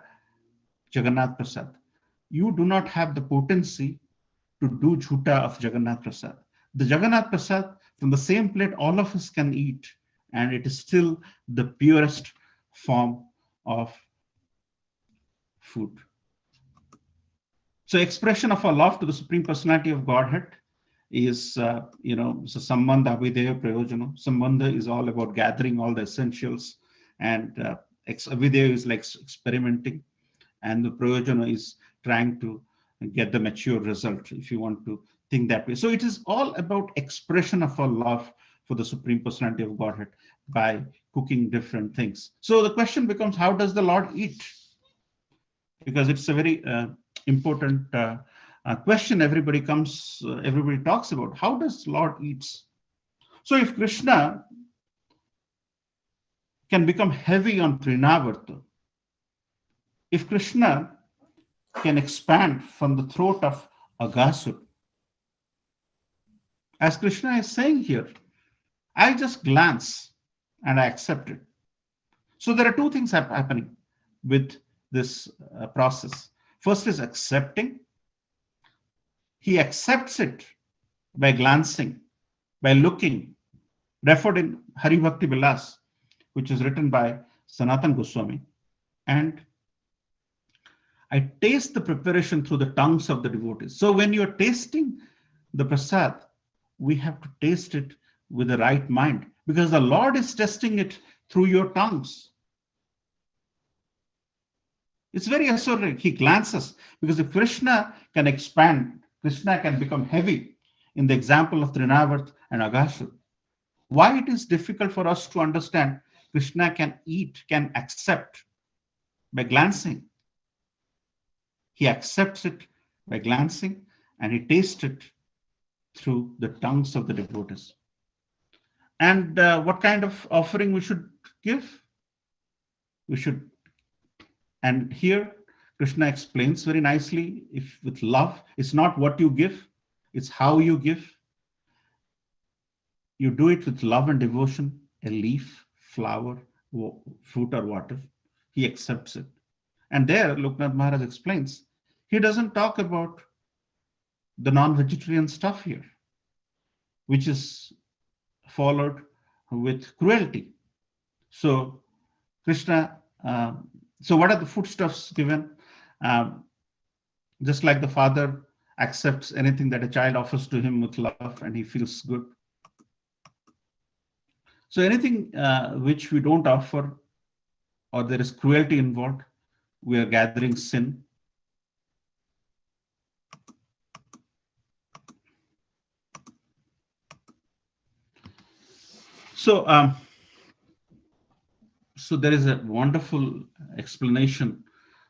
Jagannath Prasad? You do not have the potency to do jhuta of Jagannath Prasad. The Jagannath Prasad, from the same plate, all of us can eat, and it is still the purest form of food. So expression of our love to the Supreme Personality of Godhead is, so Sambandha, Avideya, Prayojana. Sambandha is all about gathering all the essentials, and Avideya is like experimenting, and the Prayojana is trying to get the mature result, if you want to think that way. So it is all about expression of our love for the Supreme Personality of Godhead by cooking different things. So the question becomes, how does the Lord eat? Because it's a very important question everybody talks about. How does Lord eats? So if Krishna can become heavy on Trinavarta, if Krishna can expand from the throat of Aghasur, as Krishna is saying here, I just glance and I accept it. So there are two things happening with this process. First is accepting. He accepts it by glancing, by looking, referred in Hari Bhakti Vilas, which is written by Sanatan Goswami. And I taste the preparation through the tongues of the devotees. So when you're tasting the prasad, we have to taste it with the right mind, because the Lord is testing it through your tongues. It's very assuring. He glances, because if Krishna can expand, Krishna can become heavy in the example of Trinavarta and Aghasur. Why it is difficult for us to understand Krishna can eat, can accept by glancing? He accepts it by glancing, and he tastes it through the tongues of the devotees. And what kind of offering we should give? We should, and here Krishna explains very nicely, if with love, it's not what you give, it's how you give. You do it with love and devotion, a leaf, flower, fruit, or water. He accepts it. And there, Loknath Maharaj explains, he doesn't talk about the non-vegetarian stuff here, which is followed with cruelty. So Krishna, so what are the foodstuffs given? Just like the father accepts anything that a child offers to him with love and he feels good. So anything which we don't offer or there is cruelty involved, we are gathering sin. So, so there is a wonderful explanation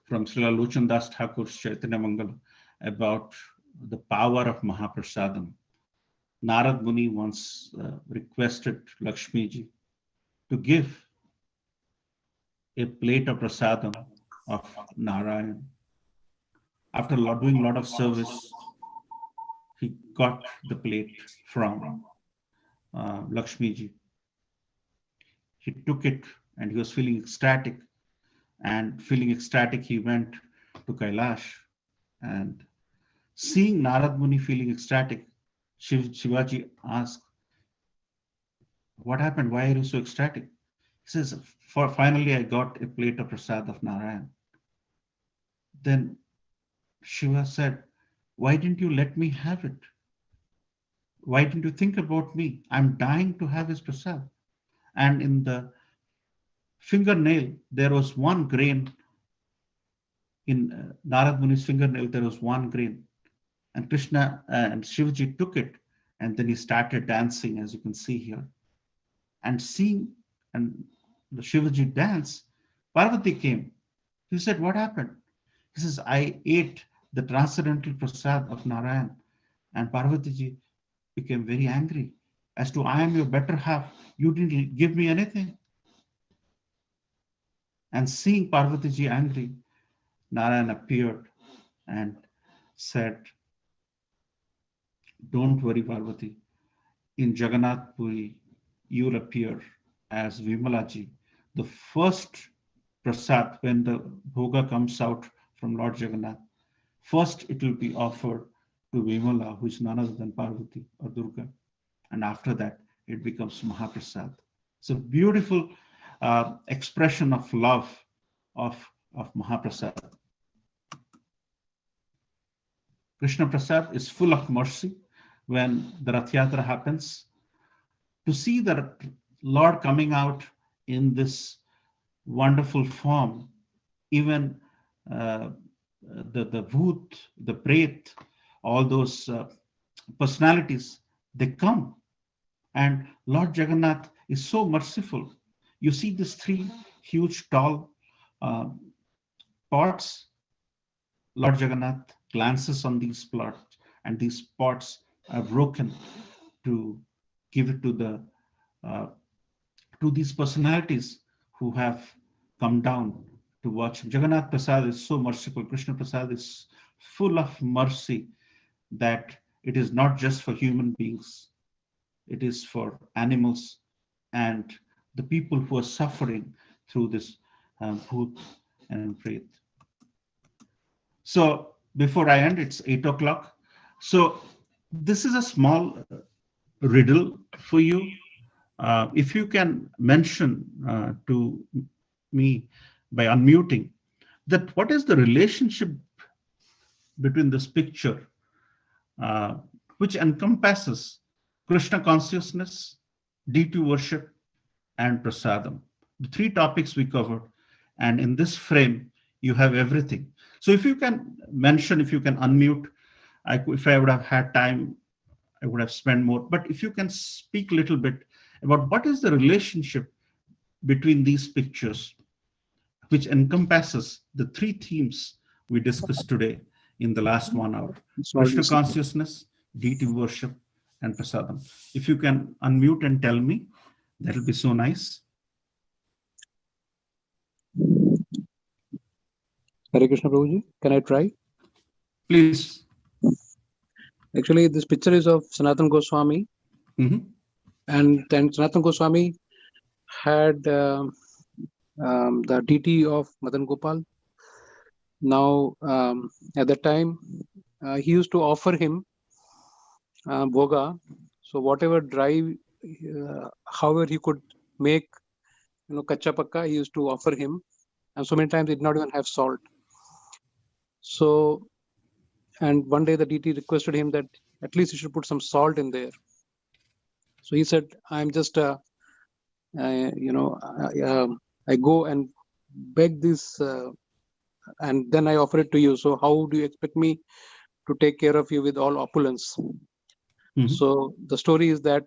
from Srila Lochan Das Thakur's Chaitanya Mangal about the power of Mahaprasadam. Narad Muni once requested Lakshmi ji to give a plate of prasadam of Narayan. After doing a lot of service, he got the plate from Lakshmi ji. He took it and he was feeling ecstatic. And feeling ecstatic, he went to Kailash. And seeing Narad Muni feeling ecstatic, Shivaji asked, what happened? Why are you so ecstatic? He says, finally I got a plate of prasad of Narayan. Then Shiva said, why didn't you let me have it? Why didn't you think about me? I'm dying to have his prasad. And in the fingernail, there was one grain. In Narad Muni's fingernail, there was one grain. And Krishna and Shivaji took it, and then he started dancing, as you can see here. And seeing and the Shivaji dance, Parvati came. He said, what happened? He says, I ate the transcendental prasad of Narayan. And Parvati ji became very angry as to, I am your better half. You didn't give me anything. And seeing Parvati ji angry, Narayan appeared and said, don't worry, Parvati. In Jagannath Puri, you'll appear as Vimalaji. The first prasad, when the bhoga comes out from Lord Jagannath, first it will be offered to Vimala, who is none other than Parvati or Durga. And after that, it becomes Mahaprasad. It's a beautiful expression of love of Mahaprasad. Krishna Prasad is full of mercy. When the Rath Yatra happens, to see the Lord coming out in this wonderful form, even the Bhoot, the Pret, all those personalities, they come. And Lord Jagannath is so merciful. You see these three huge, tall pots. Lord Jagannath glances on these plots, and these pots are broken to give it to the to these personalities who have come down to watch him. Jagannath Prasad is so merciful. Krishna Prasad is full of mercy that it is not just for human beings. It is for animals and the people who are suffering through this bhoot and pret. So before I end, it's 8 o'clock. So this is a small riddle for you. If you can mention to me by unmuting that what is the relationship between this picture which encompasses Krishna consciousness, deity worship, and prasadam. The three topics we covered, and in this frame you have everything. So if you can mention, if you can unmute, if I would have had time, I would have spent more. But if you can speak a little bit about what is the relationship between these pictures, which encompasses the three themes we discussed today in the last 1 hour. It's not Krishna easy. consciousness, deity worship, and prasadam. If you can unmute and tell me, that will be so nice. Hare Krishna Prabhuji, can I try? Please. Actually, this picture is of Sanatana Goswami, and then Sanatana Goswami had the deity of Madan Gopal. Now, at that time, he used to offer him bhoga. So whatever dry, however he could make, kacha pakka, he used to offer him, and so many times he did not even have salt. So, and one day the deity requested him that at least he should put some salt in there. So he said, I'm just, I go and beg this, and then I offer it to you. So how do you expect me to take care of you with all opulence? So the story is that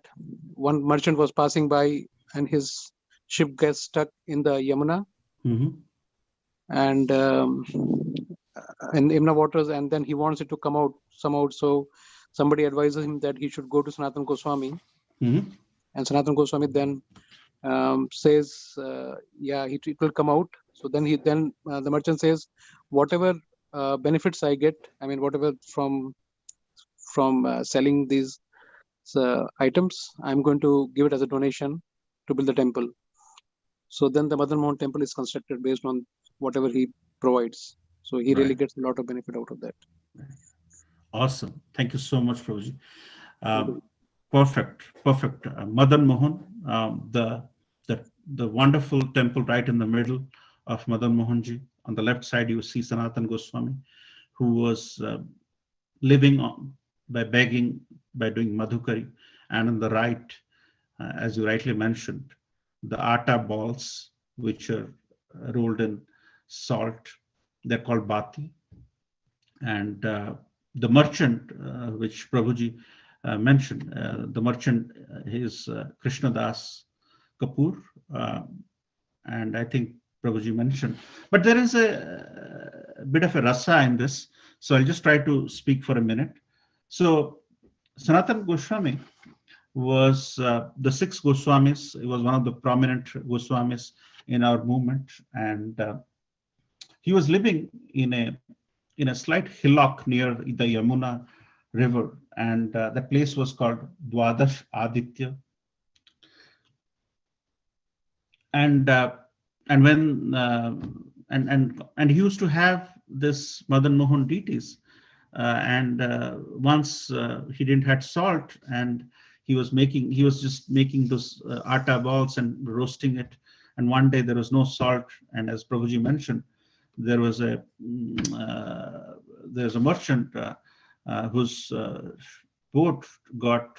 one merchant was passing by and his ship gets stuck in the Yamuna and in Yamuna waters, and then he wants it to come out somehow. So somebody advises him that he should go to Sanatana Goswami, and Sanatana Goswami then says, it will come out. So then the merchant says, whatever benefits I get, I mean, whatever from selling these items, I'm going to give it as a donation to build the temple. So then the Madan Mohan temple is constructed based on whatever he provides. So he really gets a lot of benefit out of that. Awesome. Thank you so much, Prabhuji. Perfect. Madan Mohan, the wonderful temple right in the middle of Madan Mohanji. On the left side, you see Sanatana Goswami, who was living by begging, by doing madhukari. And on the right, as you rightly mentioned, the atta balls, which are rolled in salt, they're called bati. And the merchant, which Prabhuji mentioned, the merchant is Krishna Das Kapoor, and I think Prabhuji mentioned. But there is a bit of a rasa in this, so I'll just try to speak for a minute. So Sanatana Goswami was the six Goswamis. He was one of the prominent Goswamis in our movement, and he was living in a slight hillock near the Yamuna river, and the place was called Dwadash Aditya. And when he used to have this Madan Mohan deities, and once he didn't had salt, and he was just making those atta balls and roasting it. And one day there was no salt, and as Prabhuji mentioned, there's a merchant whose boat got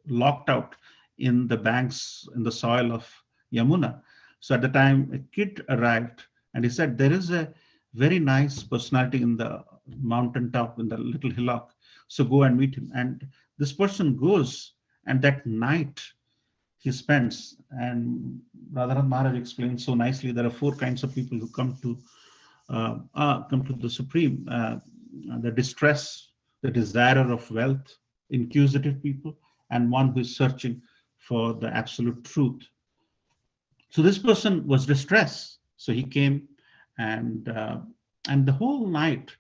locked out in the banks, in the soil of Yamuna. So at the time, a kid arrived, and he said, there is a very nice personality in the mountaintop, in the little hillock, so go and meet him. And this person goes, and that night he spends, and Radhanath Maharaj explains so nicely, there are four kinds of people who come to the Supreme: the distress, the desirer of wealth, inquisitive people, and one who is searching for the absolute truth. So this person was distressed, so he came, and the whole night,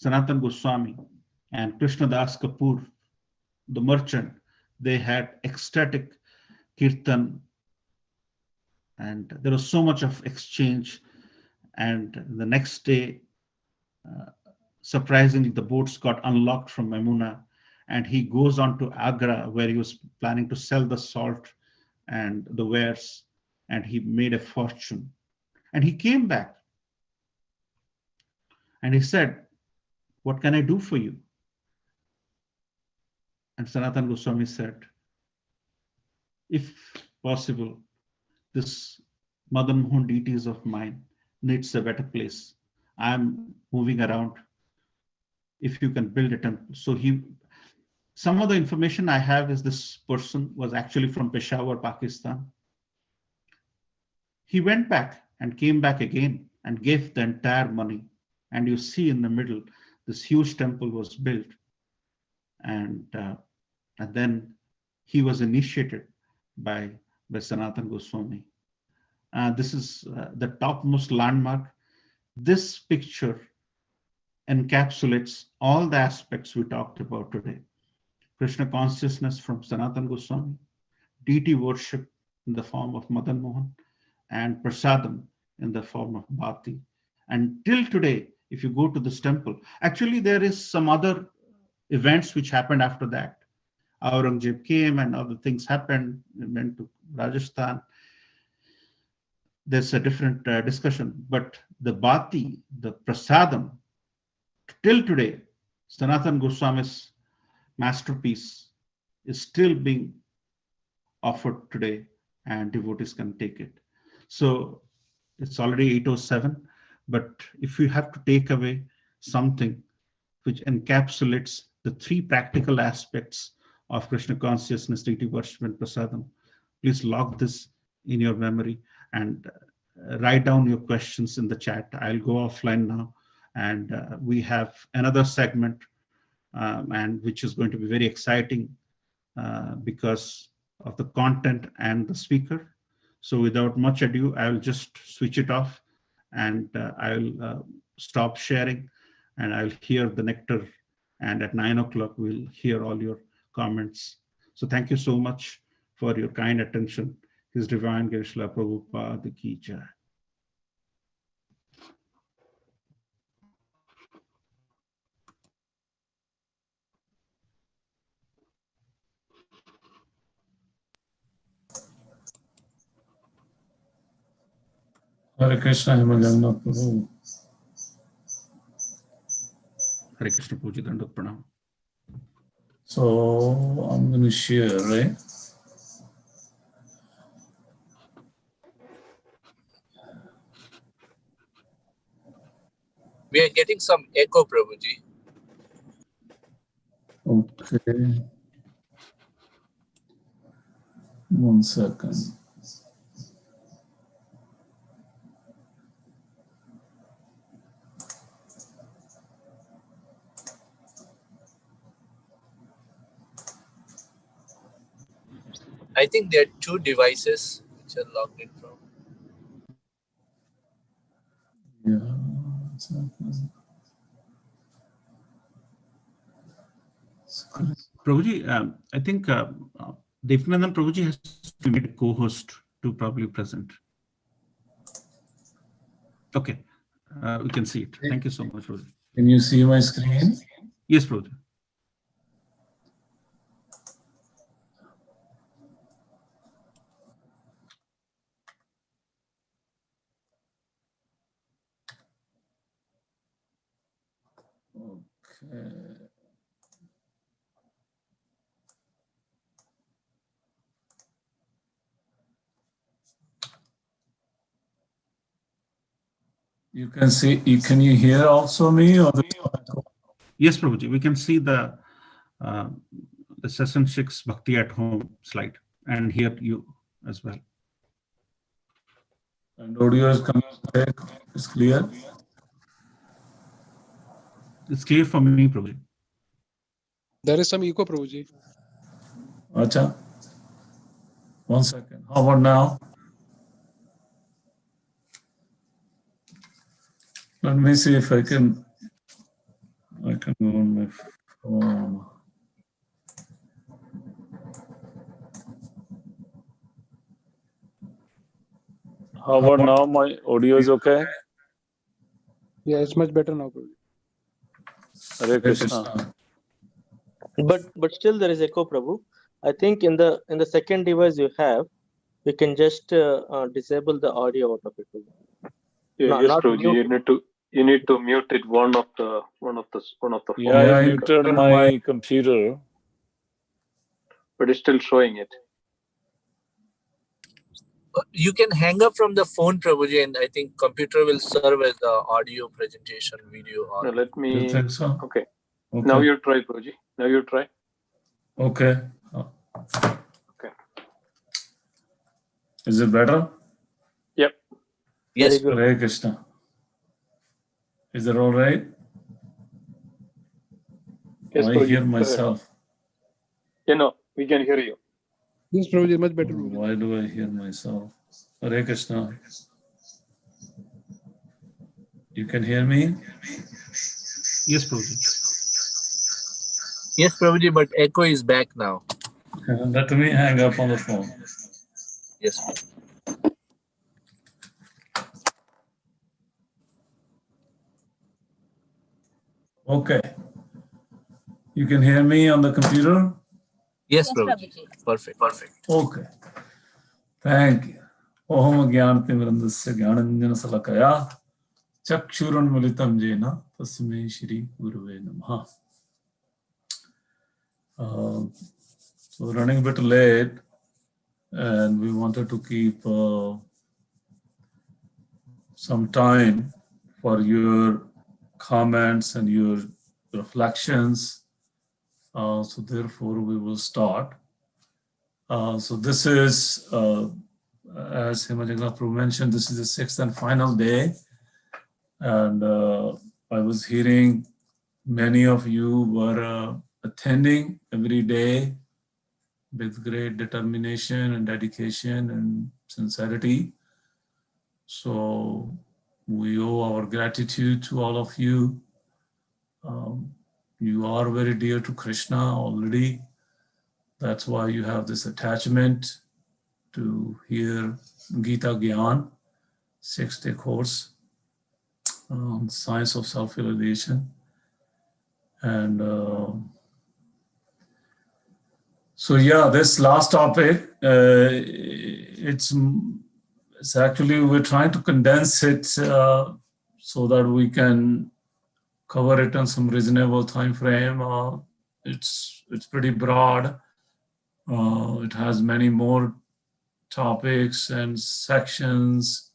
Sanatana Goswami and Krishna Das Kapoor, the merchant, they had ecstatic kirtan, and there was so much of exchange. And the next day, surprisingly, the boats got unlocked from Yamuna, and he goes on to Agra, where he was planning to sell the salt and the wares, and he made a fortune. And he came back, and he said, what can I do for you? And Sanatana Goswami said, if possible, this Madan Mohan deities of mine needs a better place. I'm moving around. If you can build a temple. So some of the information I have is this person was actually from Peshawar, Pakistan. He went back and came back again and gave the entire money And you see in the middle, this huge temple was built. And then he was initiated by Sanatana Goswami. This is the topmost landmark. This picture encapsulates all the aspects we talked about today. Krishna consciousness from Sanatana Goswami, deity worship in the form of Madan Mohan, and Prashadam in the form of Bhati. And till today, if you go to this temple, actually there is some other events which happened after that. Aurangzeb came and other things happened. We went to Rajasthan. There's a different discussion, but the Bhati, the Prasadam, till today, Sanatana Goswami's masterpiece is still being offered today, and devotees can take it. So it's already 8:07, but if you have to take away something which encapsulates the three practical aspects of Krishna consciousness, deity worship, and prasadam, please log this in your memory and write down your questions in the chat. I'll go offline now, and we have another segment, and which is going to be very exciting because of the content and the speaker. So without much ado, I'll just switch it off, and I'll stop sharing, and I'll hear the nectar. And at 9 o'clock, we'll hear all your comments. So thank you so much for your kind attention. His Divine Gershla Prabhupada Ki Jai. Hare Krishna, Himalayan Prabhu. Hare Krishna, Puji Dandat Pranam. So I'm going to share, right? We are getting some echo, Prabhuji. Okay. 1 second. I think there are two devices which are logged in from. Yeah. 1 second. Prabhuji, I think Devanandan Prabhuji has to be a co-host to probably present. Okay, we can see it. Thank you so much, Prabhuji. Can you see my screen? Yes, Prabhuji. Okay. You can see, can you hear also me? Or Yes, Prabhuji, we can see the session 6 Bhakti at Home slide and hear you as well. And audio is coming back. It's clear? It's clear for me, Prabhuji. There is some echo, Prabhuji. Acha. 1 second. How about now? Let me see if I can go on my phone. How about now? My audio is okay? Yeah, it's much better now, Prabhuji. Hare Krishna. But still there is echo, Prabhu. I think in the second device you have, you can just disable the audio out of it. Yeah, yes, Prabhuji. You need to mute it one of the phone. Yeah, I muted my computer. But it's still showing it. You can hang up from the phone, Prabhuji, and I think computer will serve as the audio presentation, video. No, let me. You think so? Okay. Now you try, Prabhuji. Now you try. Okay. Okay. Is it better? Yep. Yes. Hare Krishna. Is that all right? Yes, I Prabhuji. hear myself. We can hear you. Yes, Prabhuji, much better. Why do I hear myself? Hare Krishna. You can hear me? Yes, Prabhuji. Yes, Prabhuji, but echo is back now. Let me hang up on the phone. Yes. Okay. You can hear me on the computer? Yes, Prabhuji. Perfect. Okay. Thank you. Om Gyanatimirandasya Gyananjana Salakaya Chakshurunmilitam Jena Tasmai Shri Guruve Namaha. So we're running a bit late and we wanted to keep some time for your comments and your reflections. So therefore we will start. So this is, as Himajagnath Prabhu mentioned, this is the 6th and final day. And I was hearing many of you were attending every day with great determination and dedication and sincerity. So we owe our gratitude to all of you. You are very dear to Krishna already. That's why you have this attachment to hear Gita Gyan, 6-day course on science of self-realization. And so yeah, this last topic, it's actually, we're trying to condense it so that we can cover it in some reasonable time frame. It's pretty broad. It has many more topics and sections,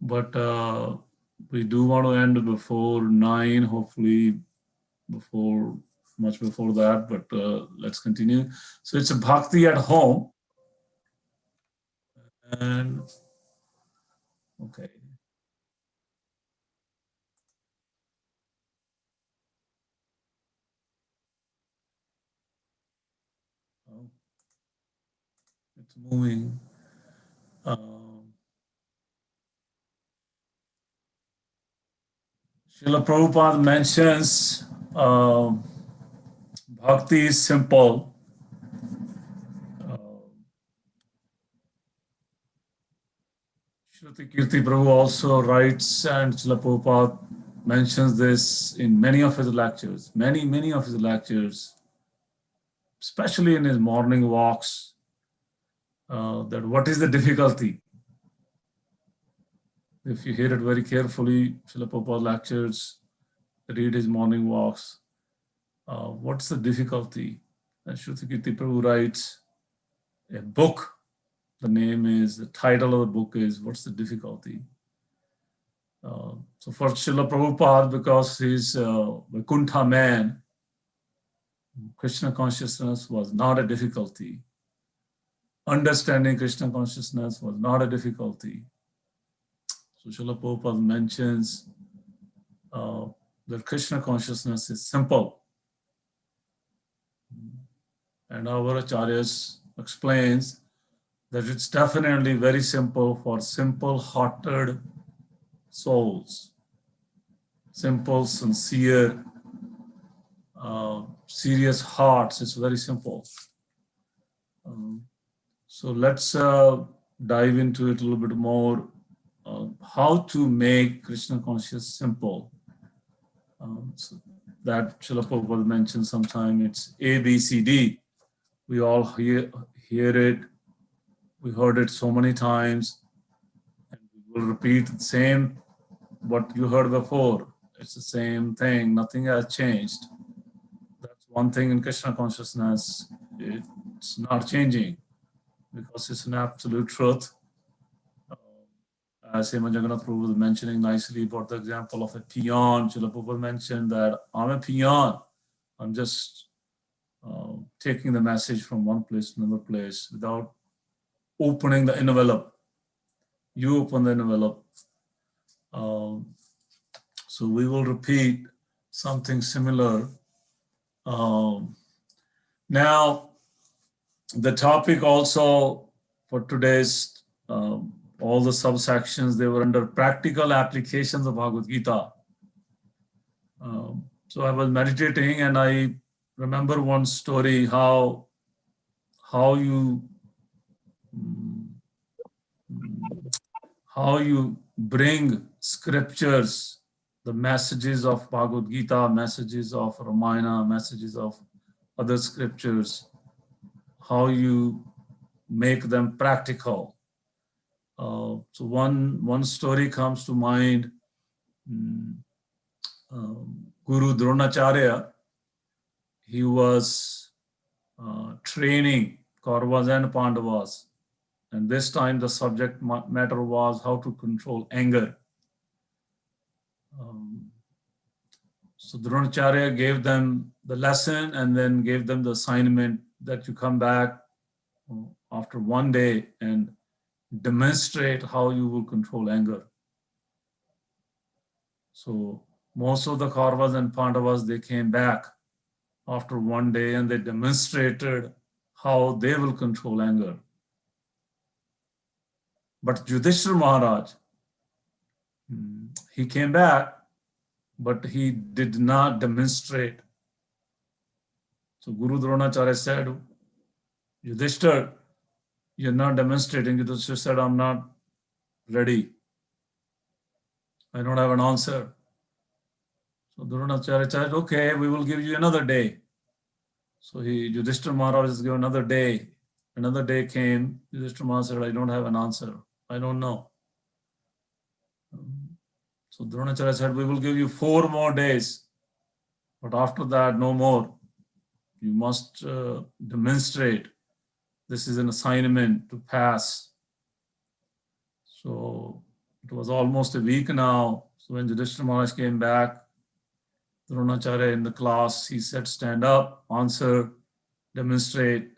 but we do want to end before 9, hopefully much before that, but let's continue. So it's a bhakti at home. And okay. It's moving. Srila Prabhupada mentions bhakti is simple. Shruti Kirti Prabhu also writes, and Srila Prabhupada mentions this in many of his lectures, many of his lectures, especially in his morning walks, that what is the difficulty? If you hear it very carefully, Srila Prabhupada lectures, read his morning walks, what's the difficulty? And Shruti Kirti Prabhu writes a book. The title of the book is What's the Difficulty? So for Srila Prabhupada, because he's a Vaikuntha man, Krishna consciousness was not a difficulty. Understanding Krishna consciousness was not a difficulty. So Srila Prabhupada mentions that Krishna consciousness is simple. And our Acharyas explains that it's definitely very simple for simple-hearted souls, simple, sincere, serious hearts. It's very simple. So let's dive into it a little bit more. How to make Krishna conscious simple. So that Srila Prabhupada mentioned sometime. It's A, B, C, D. We all hear it. We heard it so many times. And we will repeat the same what you heard before. It's the same thing. Nothing has changed. That's one thing in Krishna consciousness. It's not changing because it's an absolute truth. As Himajagnath Prabhu was mentioning nicely about the example of a peon, Srila Prabhupada mentioned that I'm a peon. I'm just taking the message from one place to another place without opening the envelope. You open the envelope. So So we will repeat something similar. Now, the topic also for today's, all the subsections, they were under practical applications of Bhagavad-Gita. So I was meditating and I remember one story, how you bring scriptures, the messages of Bhagavad-Gita, messages of Ramayana, messages of other scriptures, how you make them practical. So one story comes to mind. Guru Dronacharya, he was training Kauravas and Pandavas, and this time the subject matter was how to control anger. So Dronacharya gave them the lesson and then gave them the assignment that you come back after one day and demonstrate how you will control anger. So most of the Kauravas and Pandavas, they came back after one day and they demonstrated how they will control anger. But Yudhishthira Maharaj, he came back, but he did not demonstrate. So Guru Dronacharya said, Yudhishthira, you're not demonstrating. Yudhishthira said, I'm not ready. I don't have an answer. So Dronacharya said, okay, we will give you another day. So Yudhishthira Maharaj is given another day. Another day came. Yudhishthira Maharaj said, I don't have an answer. I don't know. So Dronacharya said, we will give you 4 more days. But after that, no more. You must demonstrate. This is an assignment to pass. So it was almost a week now. So when Yudhishthira Maharaj came back, Dronacharya in the class, he said, stand up, answer, demonstrate.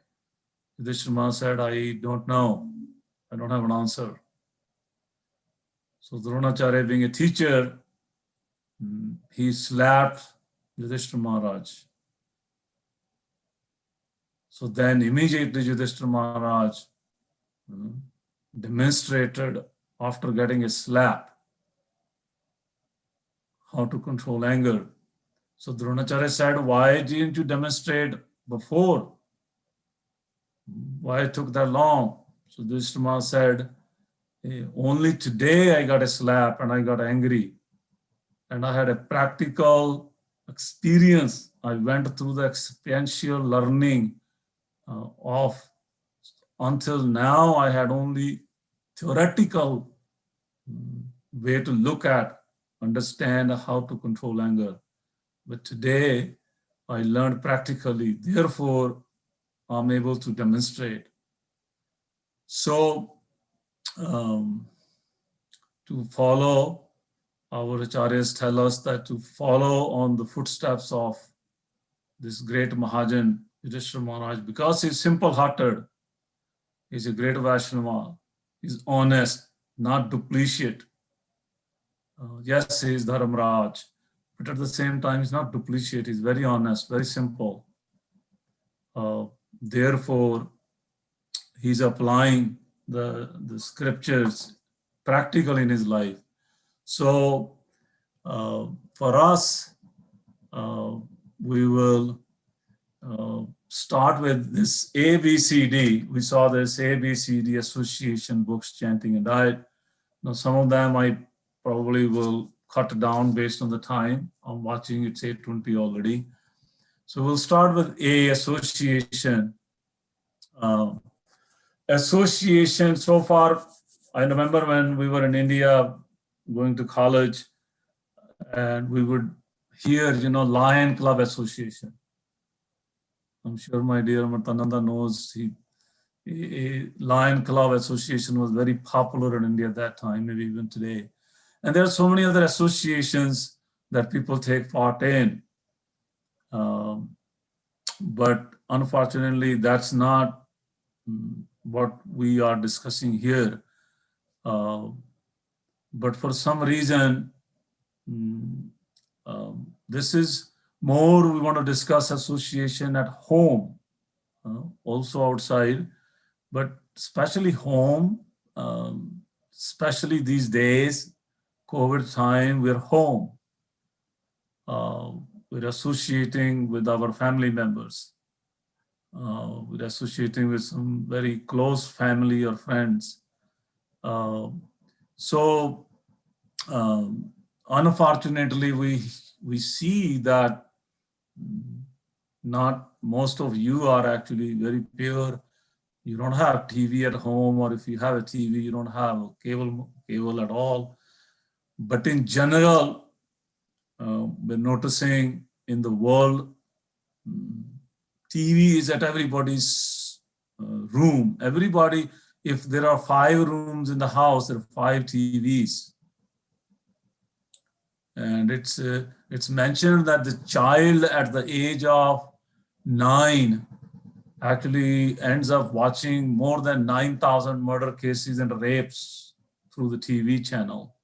Yudhishthira Maharaj said, I don't know. I don't have an answer. So Dronacharya, being a teacher, he slapped Yudhishthira Maharaj. So then immediately Yudhishthira Maharaj demonstrated, after getting a slap, how to control anger. So Dronacharya said, why didn't you demonstrate before? Why it took that long? So Yudhishthira Maharaj said, hey, only today I got a slap and I got angry. And I had a practical experience. I went through the experiential learning of, until now I had only theoretical way to look at, understand how to control anger. But today I learned practically, therefore I'm able to demonstrate. So to follow, our acharyas tell us that to follow on the footsteps of this great Mahajan, Yudhishthira Maharaj, because he's simple-hearted, he's a great Vaishnava, he's honest, not duplicate. Yes, he is Dharamraj, but at the same time, he's not duplicate, he's very honest, very simple. Therefore, he's applying the scriptures practically in his life. So, for us, we will start with this ABCD. We saw this ABCD association, books, chanting, and diet. Now, some of them I probably will cut down based on the time. I'm watching, it's 8:20 already. So we'll start with A, association. Association, so far, I remember when we were in India going to college, and we would hear, Lion Club Association. I'm sure my dear Matananda knows a Lion Club Association was very popular in India at that time, maybe even today. And there are so many other associations that people take part in. But unfortunately, that's not what we are discussing here. But for some reason, This is more, we want to discuss association at home, also outside, but especially home, especially these days, COVID time, we're home. We're associating with our family members. We're associating with some very close family or friends. Unfortunately, we see that not most of you are actually very pure. You don't have TV at home, or if you have a TV, you don't have cable at all. But in general, we're noticing in the world, TV is at everybody's room. Everybody, if there are 5 rooms in the house, there are 5 TVs. And it's mentioned that the child at the age of 9 actually ends up watching more than 9,000 murder cases and rapes through the TV channel.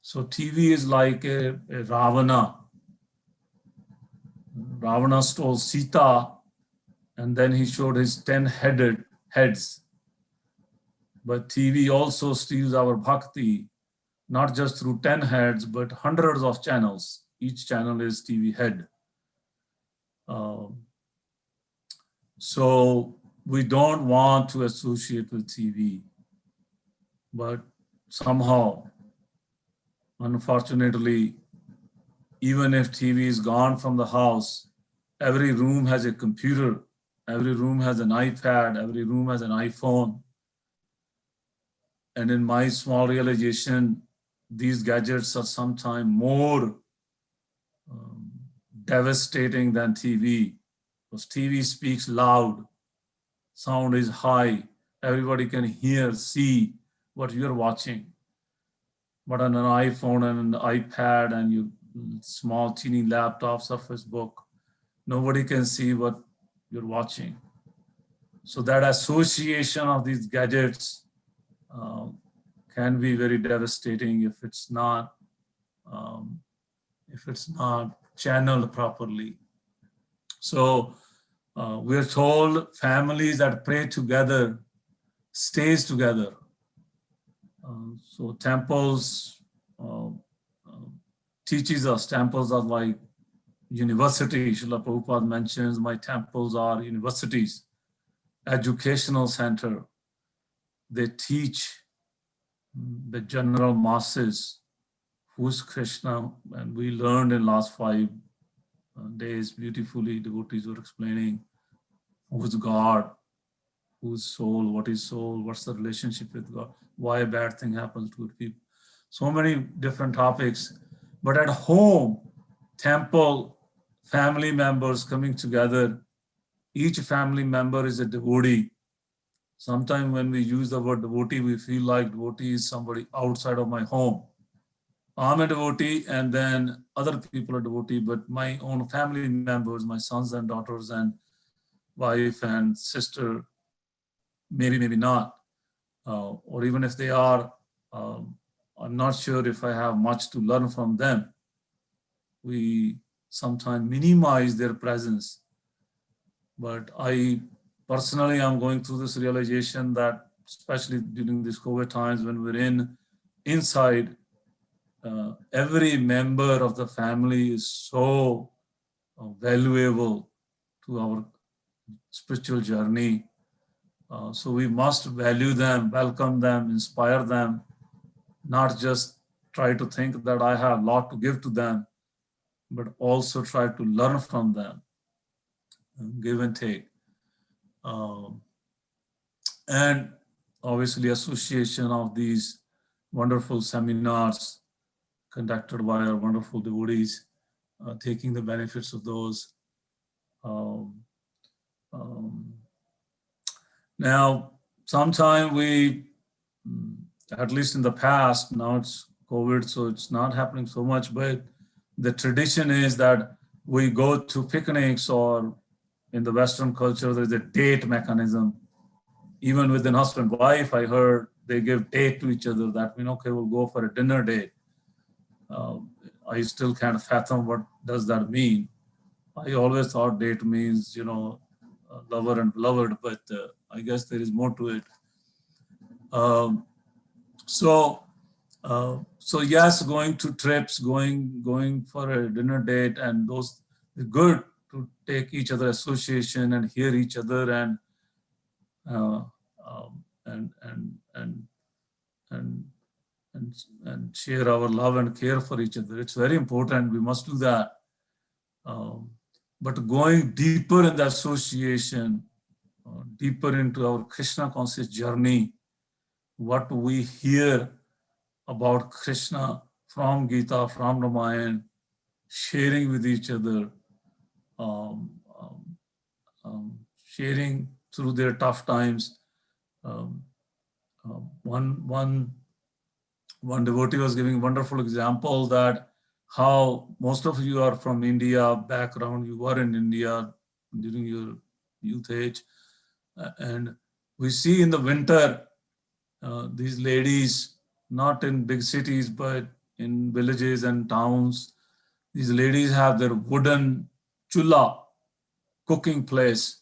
So TV is like a Ravana. Ravana stole Sita, and then he showed his 10 heads. But TV also steals our bhakti, not just through 10 heads, but hundreds of channels. Each channel is TV head. So we don't want to associate with TV, but somehow, unfortunately, even if TV is gone from the house, every room has a computer, every room has an iPad, every room has an iPhone. And in my small realization, these gadgets are sometimes more devastating than TV, because TV speaks loud, sound is high, everybody can hear, see what you're watching. But on an iPhone and an iPad and your small teeny laptop, Surface Book, nobody can see what you're watching. So that association of these gadgets can be very devastating if it's not channeled properly. So we're told families that pray together stays together. So temples teaches us, temples are like universities. Srila Prabhupada mentions my temples are universities, educational center. They teach the general masses who's Krishna, and we learned in last 5 days beautifully, devotees were explaining who's God, who's soul, what's the relationship with God, why a bad thing happens to good people. So many different topics. But at home, temple, family members coming together, each family member is a devotee. Sometimes when we use the word devotee, we feel like devotee is somebody outside of my home. I'm a devotee, and then other people are devotee, but my own family members, my sons and daughters and wife and sister, maybe not. Or even if they are, I'm not sure if I have much to learn from them. We sometimes minimize their presence. But I personally am going through this realization that, especially during these COVID times when we're inside, every member of the family is so valuable to our spiritual journey. So we must value them, welcome them, inspire them, not just try to think that I have a lot to give to them, but also try to learn from them, give and take. And obviously association of these wonderful seminars conducted by our wonderful devotees, taking the benefits of those. Now, sometime we, at least in the past, now it's COVID, so it's not happening so much, but the tradition is that we go to picnics, or in the Western culture, there's a date mechanism. Even within husband and wife, I heard they give date to each other. That means, okay, we'll go for a dinner date. I still can't fathom what does that mean. I always thought date means, lover and beloved, but I guess there is more to it. So yes, going to trips, going for a dinner date, and those is good to take each other association and hear each other and share our love and care for each other. It's very important. We must do that. But going deeper in the association, deeper into our Krishna conscious journey, what we hear about Krishna from Gita, from Ramayana, sharing with each other, sharing through their tough times. One devotee was giving a wonderful example that how most of you are from India background, you were in India during your youth age, and we see in the winter these ladies, not in big cities, but in villages and towns, these ladies have their wooden chula cooking place.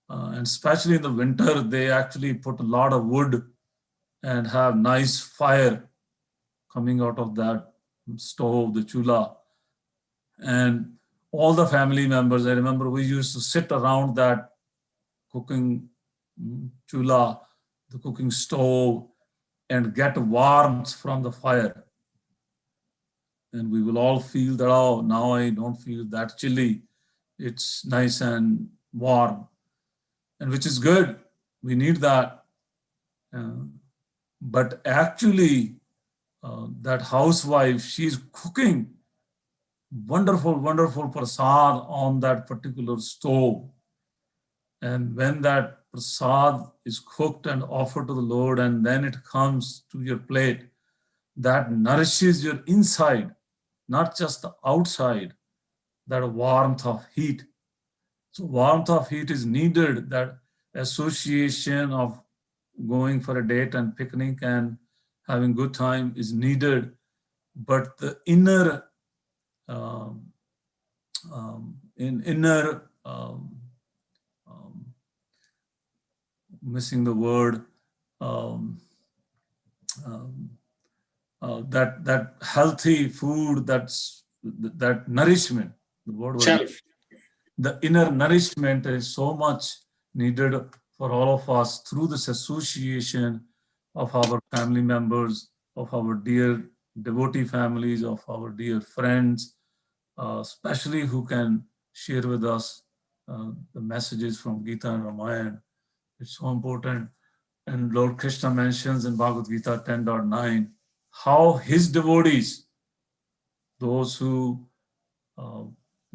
And especially in the winter, they actually put a lot of wood and have nice fire coming out of that stove, the chula. And all the family members, I remember we used to sit around that cooking chula, the cooking stove, and get warmth from the fire. And we will all feel that, oh, now I don't feel that chilly. It's nice and warm, and which is good. We need that. But actually, that housewife, she's cooking wonderful, wonderful prasad on that particular stove. And when that prasad is cooked and offered to the Lord, and then it comes to your plate, that nourishes your inside, not just the outside, that warmth of heat. So warmth of heat is needed, that association of going for a date and picnic and having good time is needed. But the inner, missing the word, that healthy food, that nourishment, the word was, the inner nourishment is so much needed for all of us through this association of our family members, of our dear devotee families, of our dear friends, especially who can share with us the messages from Gita and Ramayana. It's so important. And Lord Krishna mentions in Bhagavad-Gita 10.9 how his devotees, those who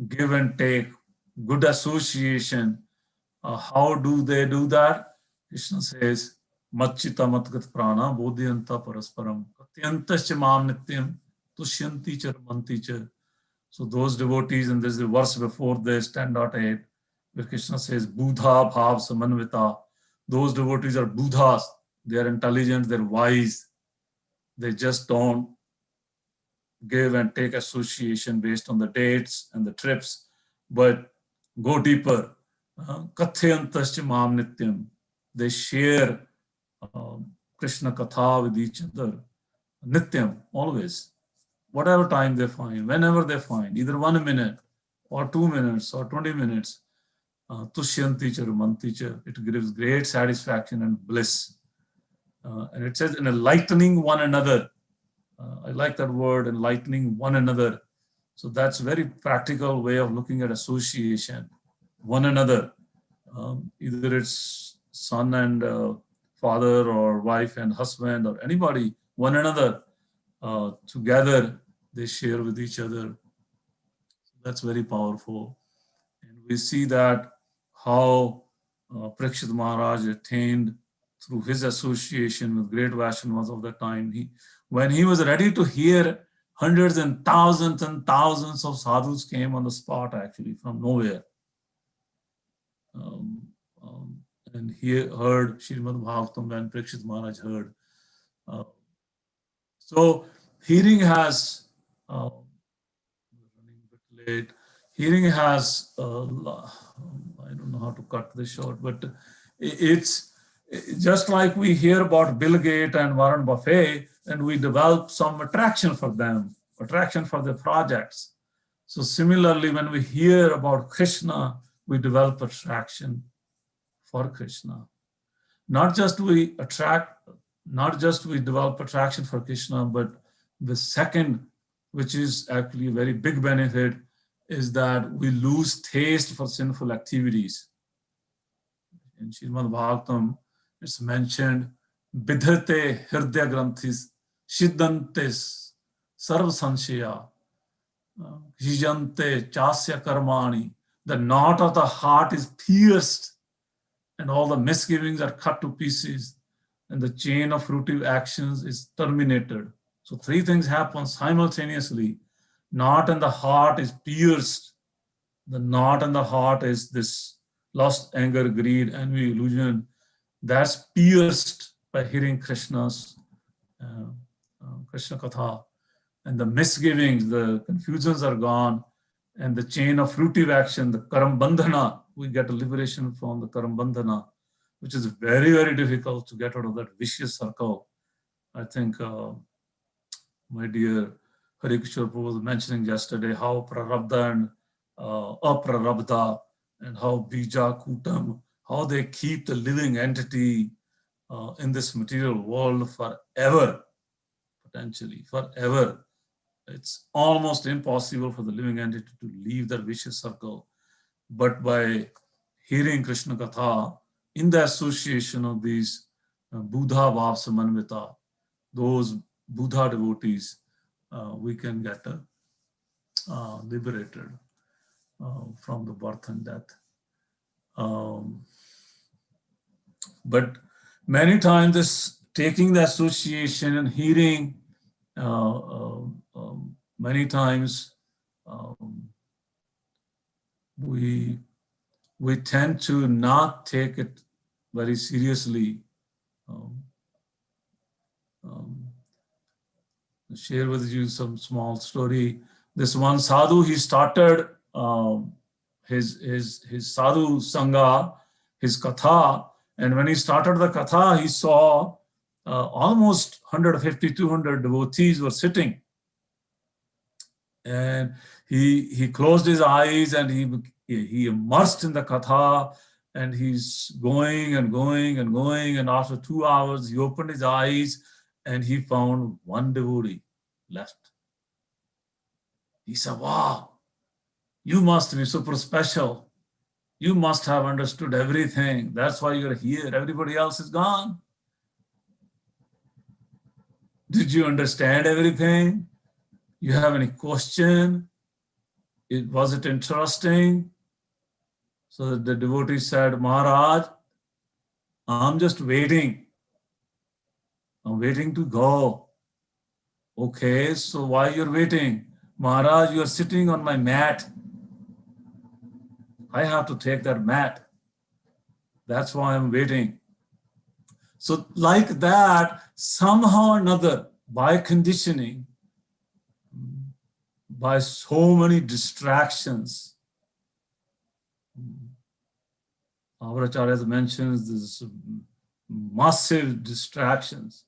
give and take, good association, how do they do that? Krishna says, Machchita matgat prana bodhyanta parasparam katyantascha mam nityam tushyanti cha ramanti cha. So those devotees, and there's the verse before this, 10.8, where Krishna says, Buddha bhav samanvita. Those devotees are Buddhas. They are intelligent, they're wise. They just don't give and take association based on the dates and the trips, but go deeper. Kathayantascha mam nityam. They share Krishna katha with each other. Nityam, always. Whatever time they find, whenever they find, either 1 minute or 2 minutes or 20 minutes. Tushyanti cha ramanti cha. It gives great satisfaction and bliss. And it says, in enlightening one another. I like that word, enlightening one another. So that's a very practical way of looking at association. One another. Either it's son and father, or wife and husband, or anybody, one another. Together they share with each other. That's very powerful. And we see that how Parikshit Maharaj attained through his association with great Vaishnavas of the time. When he was ready to hear, hundreds and thousands of sadhus came on the spot, actually, from nowhere. And he heard Srimad Bhagavatam when Parikshit Maharaj heard. So hearing has We're running a bit late. Hearing has, I don't know how to cut this short, but it's just like we hear about Bill Gates and Warren Buffett, and we develop some attraction for them, attraction for the projects. So similarly, when we hear about Krishna, we develop attraction for Krishna. Not just we develop attraction for Krishna, but the second, which is actually a very big benefit, is that we lose taste for sinful activities. In Srimad Bhagavatam, it's mentioned, Bidhate Hirdya Granthis, Siddhantes, Sarva Sanshaya, Jijante Chasya Karmani. The knot of the heart is pierced, and all the misgivings are cut to pieces, and the chain of fruitive actions is terminated. So three things happen simultaneously. Knot in the heart is pierced. The knot in the heart is this lust, anger, greed, envy, illusion. That's pierced by hearing Krishna's Krishna Katha. And the misgivings, the confusions are gone, and the chain of fruitive action, the karam bandhana, we get a liberation from the karam bandhana, which is very, very difficult to get out of that vicious circle. I think my dear Hari Kishore Prabhu was mentioning yesterday how prarabdha and aprarabdha and how bija kutam, how they keep the living entity in this material world forever, potentially forever. It's almost impossible for the living entity to leave that vicious circle. But by hearing Krishna Katha, in the association of these Buddha Bhav Samanvita, those Buddha devotees, we can get liberated from the birth and death. But many times this taking the association and hearing, many times we tend to not take it very seriously. Share with you some small story. This one sadhu, he started his sadhu sangha, his katha, and when he started the katha, he saw almost 150, 200 devotees were sitting. And he closed his eyes and he immersed in the katha, and he's going and going and going, and after 2 hours he opened his eyes and he found one devotee left. He said, wow, you must be super special. You must have understood everything. That's why you're here. Everybody else is gone. Did you understand everything? You have any question? Was it interesting? So the devotee said, Maharaj, I'm just waiting. I'm waiting to go. Okay, so why you're waiting? Maharaj, you're sitting on my mat. I have to take that mat. That's why I'm waiting. So like that, somehow or another, by conditioning, by so many distractions, our Acharya mentions this massive distractions,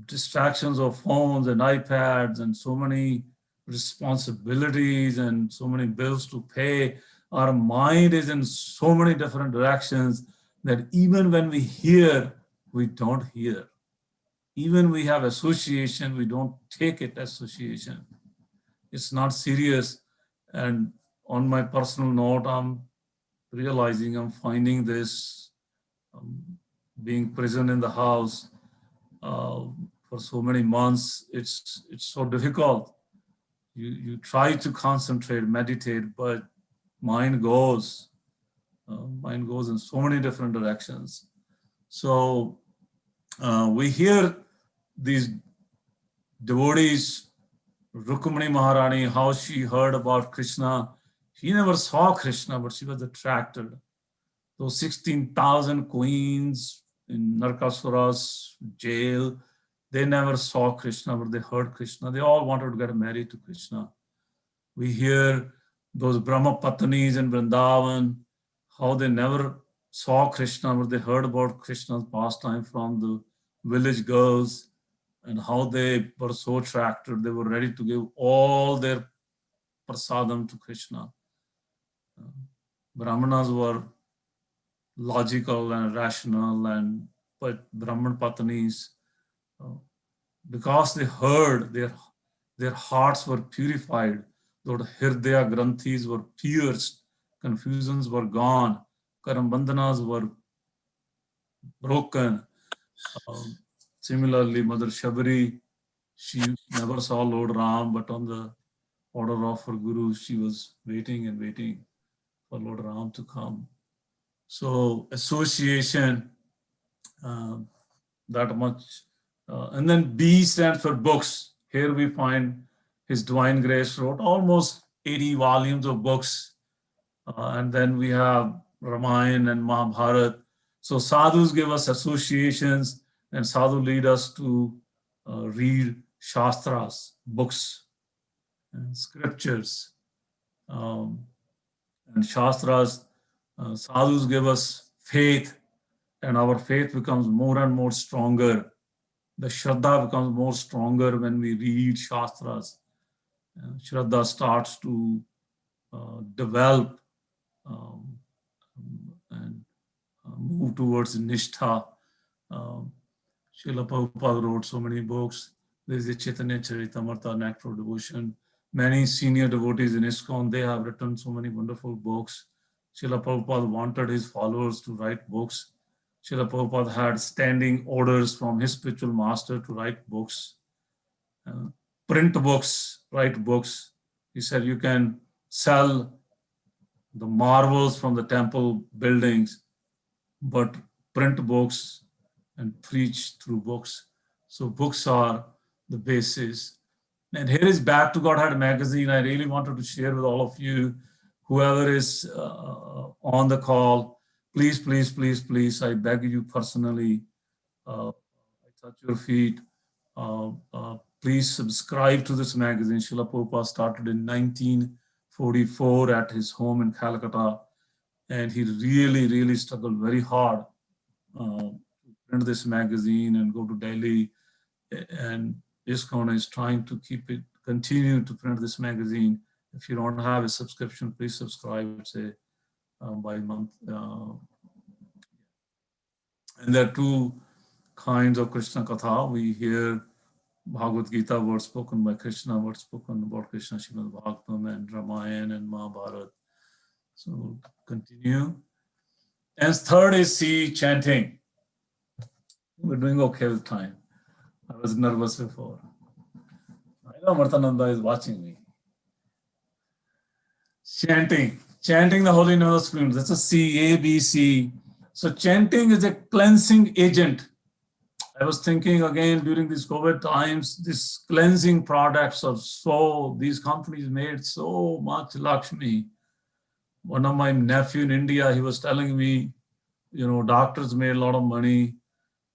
distractions of phones and iPads and so many responsibilities and so many bills to pay. Our mind is in so many different directions that even when we hear, we don't hear. Even we have association, we don't take it association. It's not serious. And on my personal note, I'm realizing I'm finding this being present in the house for so many months. It's so difficult. You try to concentrate, meditate, but mind goes in so many different directions. So we hear these devotees, Rukmani Maharani, how she heard about Krishna. She never saw Krishna, but she was attracted. Those 16,000 queens in Narkasura's jail, They never saw Krishna, but they heard Krishna. They all wanted to get married to Krishna. We hear those Brahma Patanis in Vrindavan, how they never saw Krishna, but they heard about Krishna's pastime from the village girls, and how they were so attracted, they were ready to give all their prasadam to Krishna. Brahmanas were logical and rational, but Brahman Patanis, because they heard, their hearts were purified, their Hirdaya Granthis were pierced, confusions were gone, Karambandhanas were broken. Similarly, Mother Shabari, she never saw Lord Ram, but on the order of her Guru, she was waiting and waiting for Lord Ram to come. So association, that much. And then B stands for books. Here we find His Divine Grace wrote almost 80 volumes of books. And then we have Ramayana and Mahabharata. So sadhus give us associations, and sadhu lead us to read shastras, books, and scriptures. And shastras, sadhus give us faith, and our faith becomes more and more stronger. The Shraddha becomes more stronger when we read shastras. Shraddha starts to develop and move towards Nishtha. Srila Prabhupada wrote so many books. There is the Chaitanya Charitamrita, Nectar of Devotion. Many senior devotees in ISKCON, they have written so many wonderful books. Srila Prabhupada wanted his followers to write books. Srila Prabhupada had standing orders from his spiritual master to write books. Print books, write books. He said you can sell the marvels from the temple buildings, but print books and preach through books. So books are the basis. And here is Back to Godhead magazine. I really wanted to share with all of you, whoever is on the call, please, please, please, please, I beg you personally, I touch your feet. Please subscribe to this magazine. Srila Prabhupada started in 1944 at his home in Calcutta, and he really, really struggled very hard to print this magazine and go to Delhi. And ISKCON is trying to keep it, continue to print this magazine. If you don't have a subscription, please subscribe, say, by month. And there are two kinds of Krishna Katha. We hear Bhagavad-Gita, words spoken by Krishna, words spoken about Krishna, Srimad Bhagavatam, and Ramayana and Mahabharata. So continue. And third is C, chanting. We're doing okay with time. I was nervous before. I know Martananda is watching me. Chanting the holy name of Spirit. That's a C, A, B, C. So chanting is a cleansing agent. I was thinking again during these COVID times, these cleansing products are these companies made so much Lakshmi. One of my nephew in India, he was telling me, doctors made a lot of money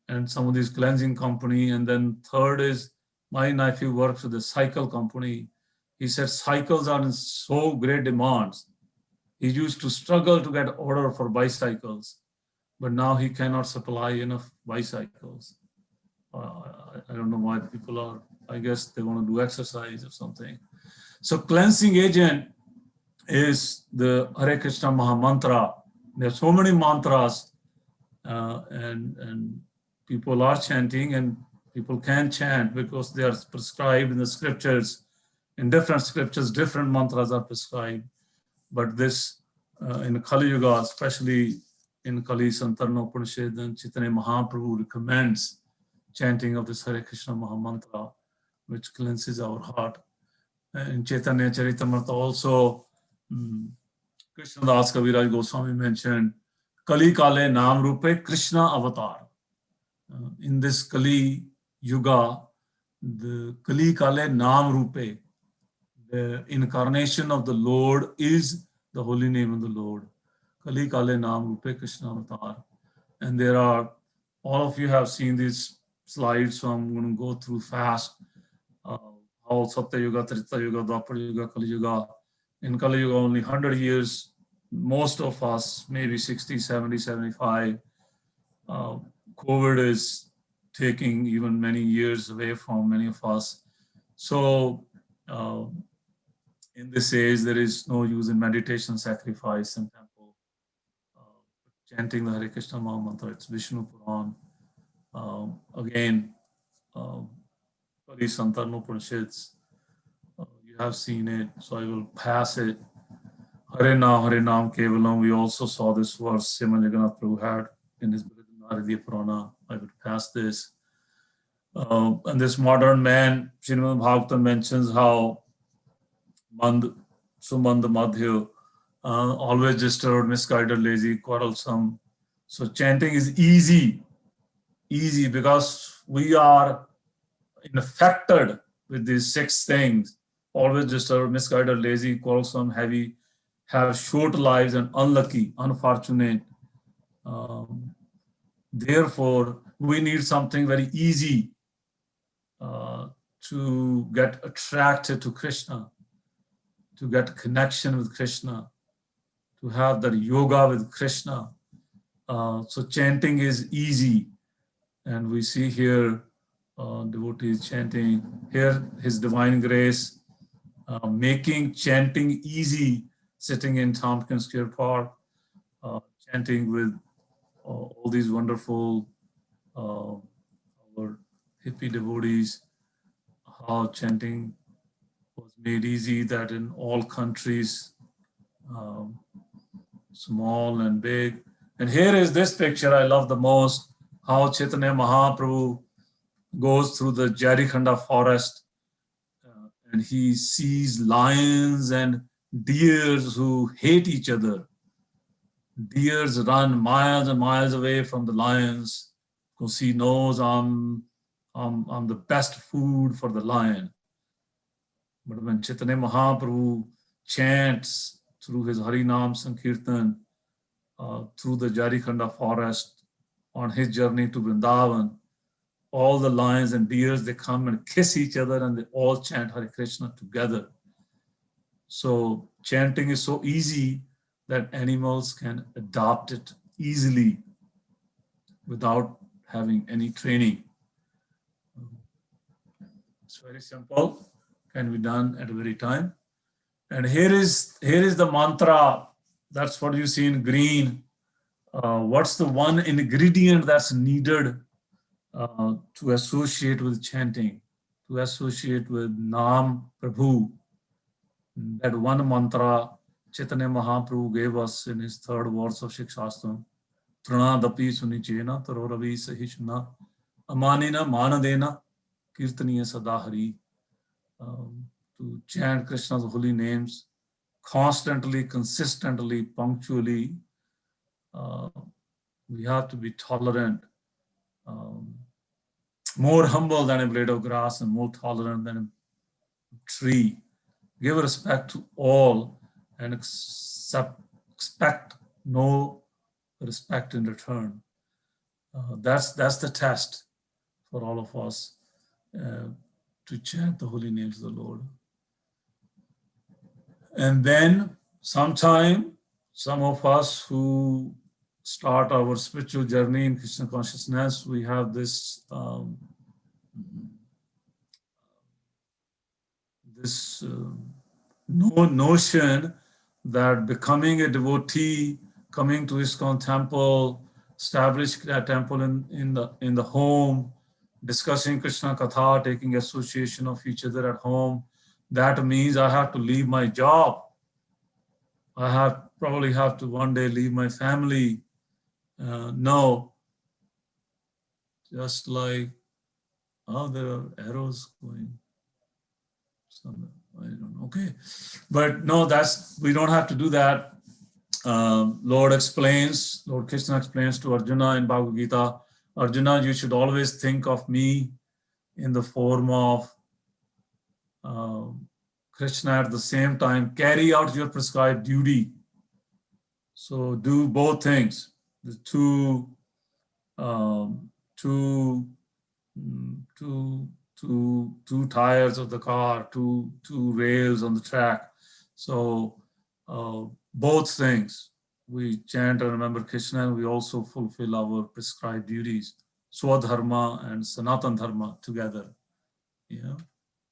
and some of these cleansing company. And then third is my nephew works with a cycle company. He said cycles are in so great demands. He used to struggle to get order for bicycles, but now he cannot supply enough bicycles. I don't know why people are, I guess they want to do exercise or something. So cleansing agent is the Hare Krishna Maha Mantra. There are so many mantras and people are chanting, and people can chant because they are prescribed in the scriptures. In different scriptures, different mantras are prescribed. But this, in Kali Yuga, especially in Kali Santarna Upanishad, and Chaitanya Mahaprabhu recommends chanting of this Hare Krishna Maha Mantra, which cleanses our heart. In Chaitanya Charitamrita also, Krishna Das Kaviraj Goswami mentioned, Kali Kale Naam Rupe Krishna Avatar. In this Kali Yuga, the Kali Kale Naam Rupe, the incarnation of the Lord is the holy name of the Lord. Kali Kale Naam Rupe Krishna Avatar. And there are, all of you have seen these slides, so I'm going to go through fast. How Satya Yuga, Trita Yuga, Dwapar Yuga, Kali Yuga. In Kali Yuga, only 100 years. Most of us, maybe 60, 70, 75. COVID is taking even many years away from many of us. So in this age, there is no use in meditation, sacrifice, and temple. Chanting the Hare Krishna Maha Mantra, it's Vishnu Puran. Again, Pari Santarno Upanishads, you have seen it, so I will pass it. Hare Naam Kevalam, we also saw this verse Sriman Jagannath Prabhu had in his Naradiya Purana. I would pass this. And this modern man, Srimad Bhagavatam mentions how Sumand Madhya, always disturbed, misguided, lazy, quarrelsome. So chanting is easy because we are infected with these 6 things. Always disturbed, misguided, lazy, quarrelsome, heavy, have short lives and unlucky, unfortunate. Therefore, we need something very easy to get attracted to Krishna, to get connection with Krishna, to have that yoga with Krishna. So chanting is easy. And we see here devotees chanting. Here, His Divine Grace, making chanting easy, sitting in Tompkins Square Park, chanting with all these wonderful our hippie devotees, how chanting was made easy, that in all countries, small and big. And here is this picture I love the most, how Chaitanya Mahaprabhu goes through the Jarikhanda forest and he sees lions and deers who hate each other. Deers run miles and miles away from the lions because he knows I'm the best food for the lion. But when Chaitanya Mahaprabhu chants through his Harinam Sankirtan through the Jarikhanda forest on his journey to Vrindavan, all the lions and deers, they come and kiss each other and they all chant Hare Krishna together. So chanting is so easy that animals can adopt it easily without having any training. It's very simple, can be done at a very time. And here is the mantra. That's what you see in green. What's the one ingredient that's needed to associate with chanting, to associate with Naam Prabhu? That one mantra Chaitanya Mahaprabhu gave us in his 3rd verse of Shikshastram. Trinadapi sunichena taroravi sahishna amanina manadena kirtaniya sadahari. To chant Krishna's holy names constantly, consistently, punctually. We have to be tolerant, more humble than a blade of grass and more tolerant than a tree. Give respect to all and expect no respect in return. That's the test for all of us to chant the holy names of the Lord. And then sometime, some of us who start our spiritual journey in Krishna consciousness, we have this notion that becoming a devotee, coming to ISKCON temple, establish that temple in the home, discussing Krishna Katha, taking association of each other at home, that means I have to leave my job. I probably have to one day leave my family. No. Just like, there are arrows going somewhere. I don't know. Okay. But no, we don't have to do that. Lord Krishna explains to Arjuna in Bhagavad-Gita, Arjuna, you should always think of me in the form of Krishna at the same time. Carry out your prescribed duty. So do both things. The two two tires of the car, two rails on the track. So both things. We chant and remember Krishna, and we also fulfill our prescribed duties, Swadharma and Sanatan Dharma together.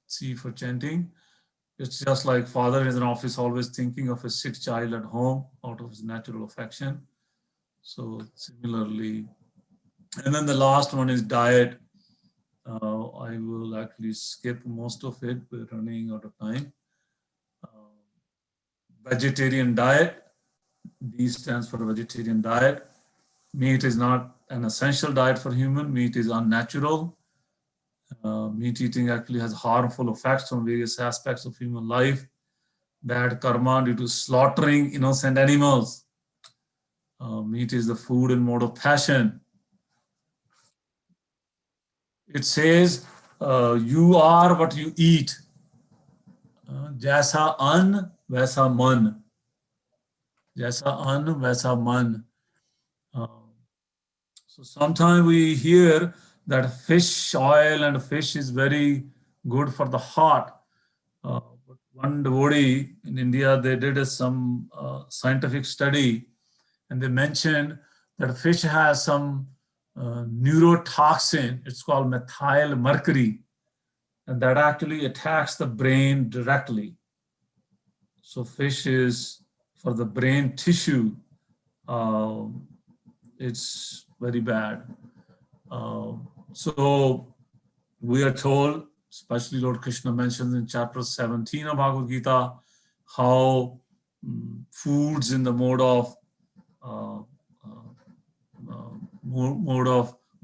See, for chanting, it's just like father is in office always thinking of his sick child at home out of his natural affection. So similarly, and then the last one is diet. I will actually skip most of it. We're running out of time. Vegetarian diet. D stands for vegetarian diet. Meat is not an essential diet for human. Meat is unnatural. Meat eating actually has harmful effects on various aspects of human life. Bad karma due to slaughtering innocent animals. Meat is the food and mode of passion. It says, you are what you eat. Jaisa an, vaisa man. Jaisa an, vaisa man. So sometimes we hear that fish oil and fish is very good for the heart. But one devotee in India, they did some scientific study, and they mentioned that fish has some neurotoxin. It's called methyl mercury, and that actually attacks the brain directly. So fish is for the brain tissue. It's very bad. So we are told, especially Lord Krishna mentions in chapter 17 of Bhagavad-Gita, how foods in the mode of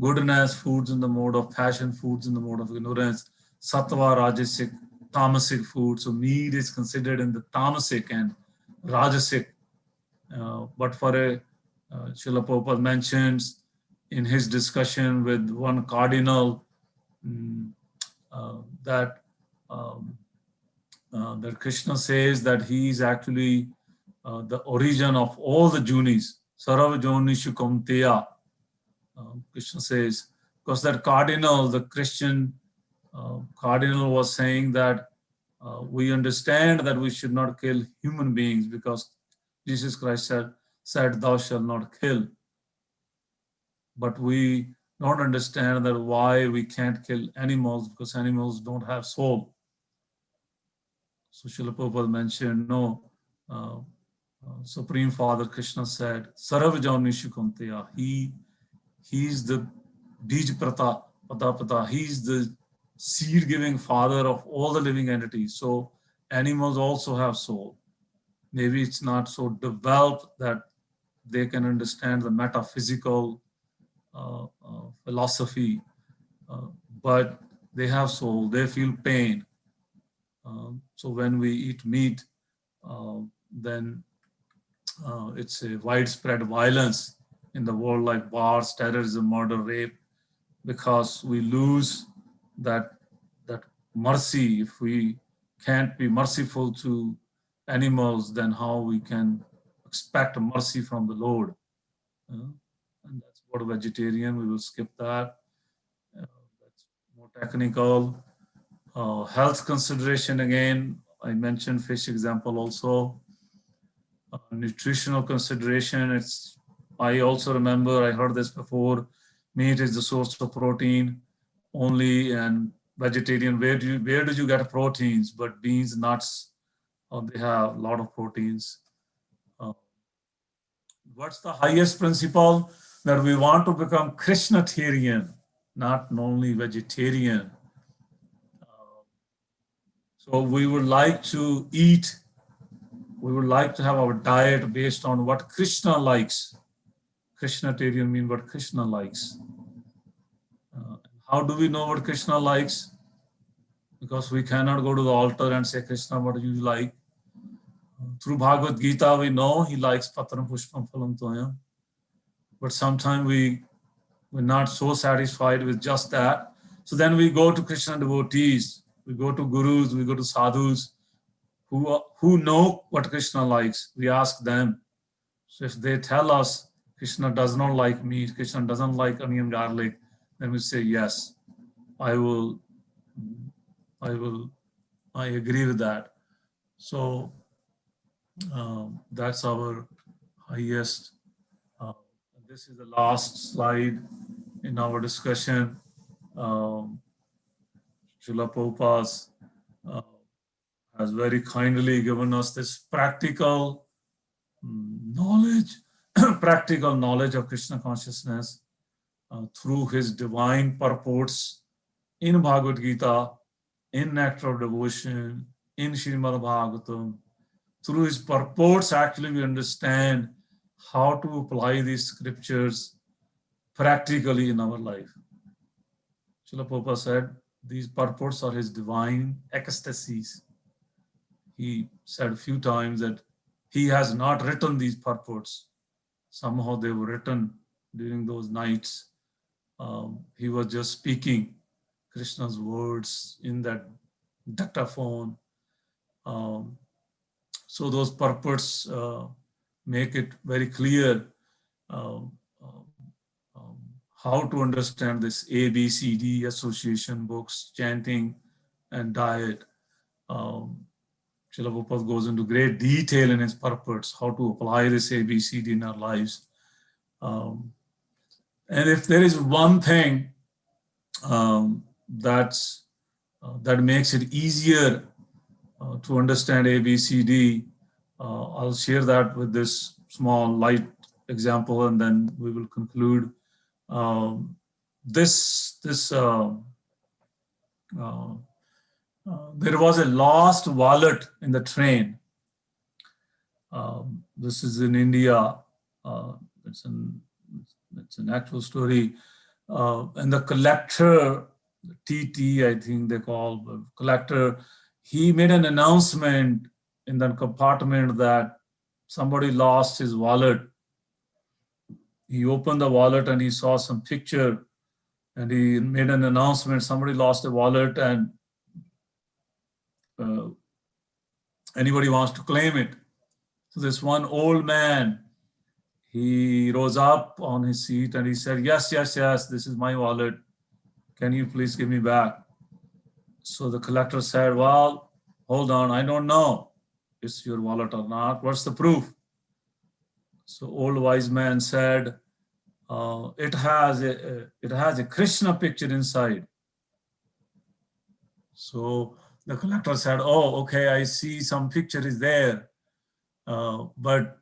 goodness, foods in the mode of passion, foods in the mode of ignorance, sattva, rajasic, tamasic food. So meat is considered in the tamasic and rajasic. But for Srila Prabhupada mentions in his discussion with one cardinal that Krishna says that he is actually the origin of all the jonis. Sarva jonishu kaunteya. Krishna says, because that cardinal, the Christian cardinal was saying that we understand that we should not kill human beings because Jesus Christ said thou shalt not kill. But we don't understand that why we can't kill animals, because animals don't have soul. So Srila Prabhupada mentioned, no, Supreme Father Krishna said, Sarva Jaunishu Kunteya. He's the Bij Prata, Patapata. He's the seed-giving father of all the living entities. So animals also have soul. Maybe it's not so developed that they can understand the metaphysical philosophy, but they have soul, they feel pain. So when we eat meat, then it's a widespread violence in the world, like wars, terrorism, murder, rape, because we lose that mercy. If we can't be merciful to animals, then how we can expect mercy from the Lord? And that's what a vegetarian, we will skip that. That's more technical. Health consideration, again, I mentioned fish example also. Nutritional consideration, I also remember, I heard this before, meat is the source of protein only, and vegetarian, where do you get proteins? But beans, nuts, they have a lot of proteins. What's the highest principle? That we want to become Krishnatarian, not only vegetarian. So we would like to eat, we would like to have our diet based on what Krishna likes. Krishnatarian means what Krishna likes. How do we know what Krishna likes? Because we cannot go to the altar and say, Krishna, what do you like? Through Bhagavad-Gita, we know he likes Patram Pushpam Phalam Toyam. But sometimes we're not so satisfied with just that. So then we go to Krishna devotees, we go to gurus, we go to sadhus who know what Krishna likes. We ask them. So if they tell us Krishna does not like meat, Krishna doesn't like onion garlic, then we say yes. I agree with that. So that's our highest. This is the last slide in our discussion. Srila Prabhupada has very kindly given us this practical knowledge, practical knowledge of Krishna consciousness through his divine purports in Bhagavad-Gita, in Nectar of Devotion, in Srimad Bhagavatam. Through his purports, actually, we understand how to apply these scriptures practically in our life. Srila Prabhupada said these purports are his divine ecstasies. He said a few times that he has not written these purports. Somehow they were written during those nights. He was just speaking Krishna's words in that dictaphone. So those purports make it very clear how to understand this ABCD association books, chanting and diet. Srila Prabhupada goes into great detail in his purports, how to apply this ABCD in our lives. And if there is one thing that makes it easier to understand ABCD, I'll share that with this small light example, and then we will conclude. There was a lost wallet in the train. This is in India. It's an actual story. And the collector, TT, I think they call the collector, he made an announcement in the compartment that somebody lost his wallet. He opened the wallet and he saw some picture, and he made an announcement, somebody lost a wallet and anybody wants to claim it. So this one old man, he rose up on his seat and he said, yes, this is my wallet. Can you please give me back? So the collector said, well, hold on, I don't know if it's your wallet or not. What's the proof? So old wise man said, it has a Krishna picture inside. So the collector said, oh, okay, I see some picture is there, but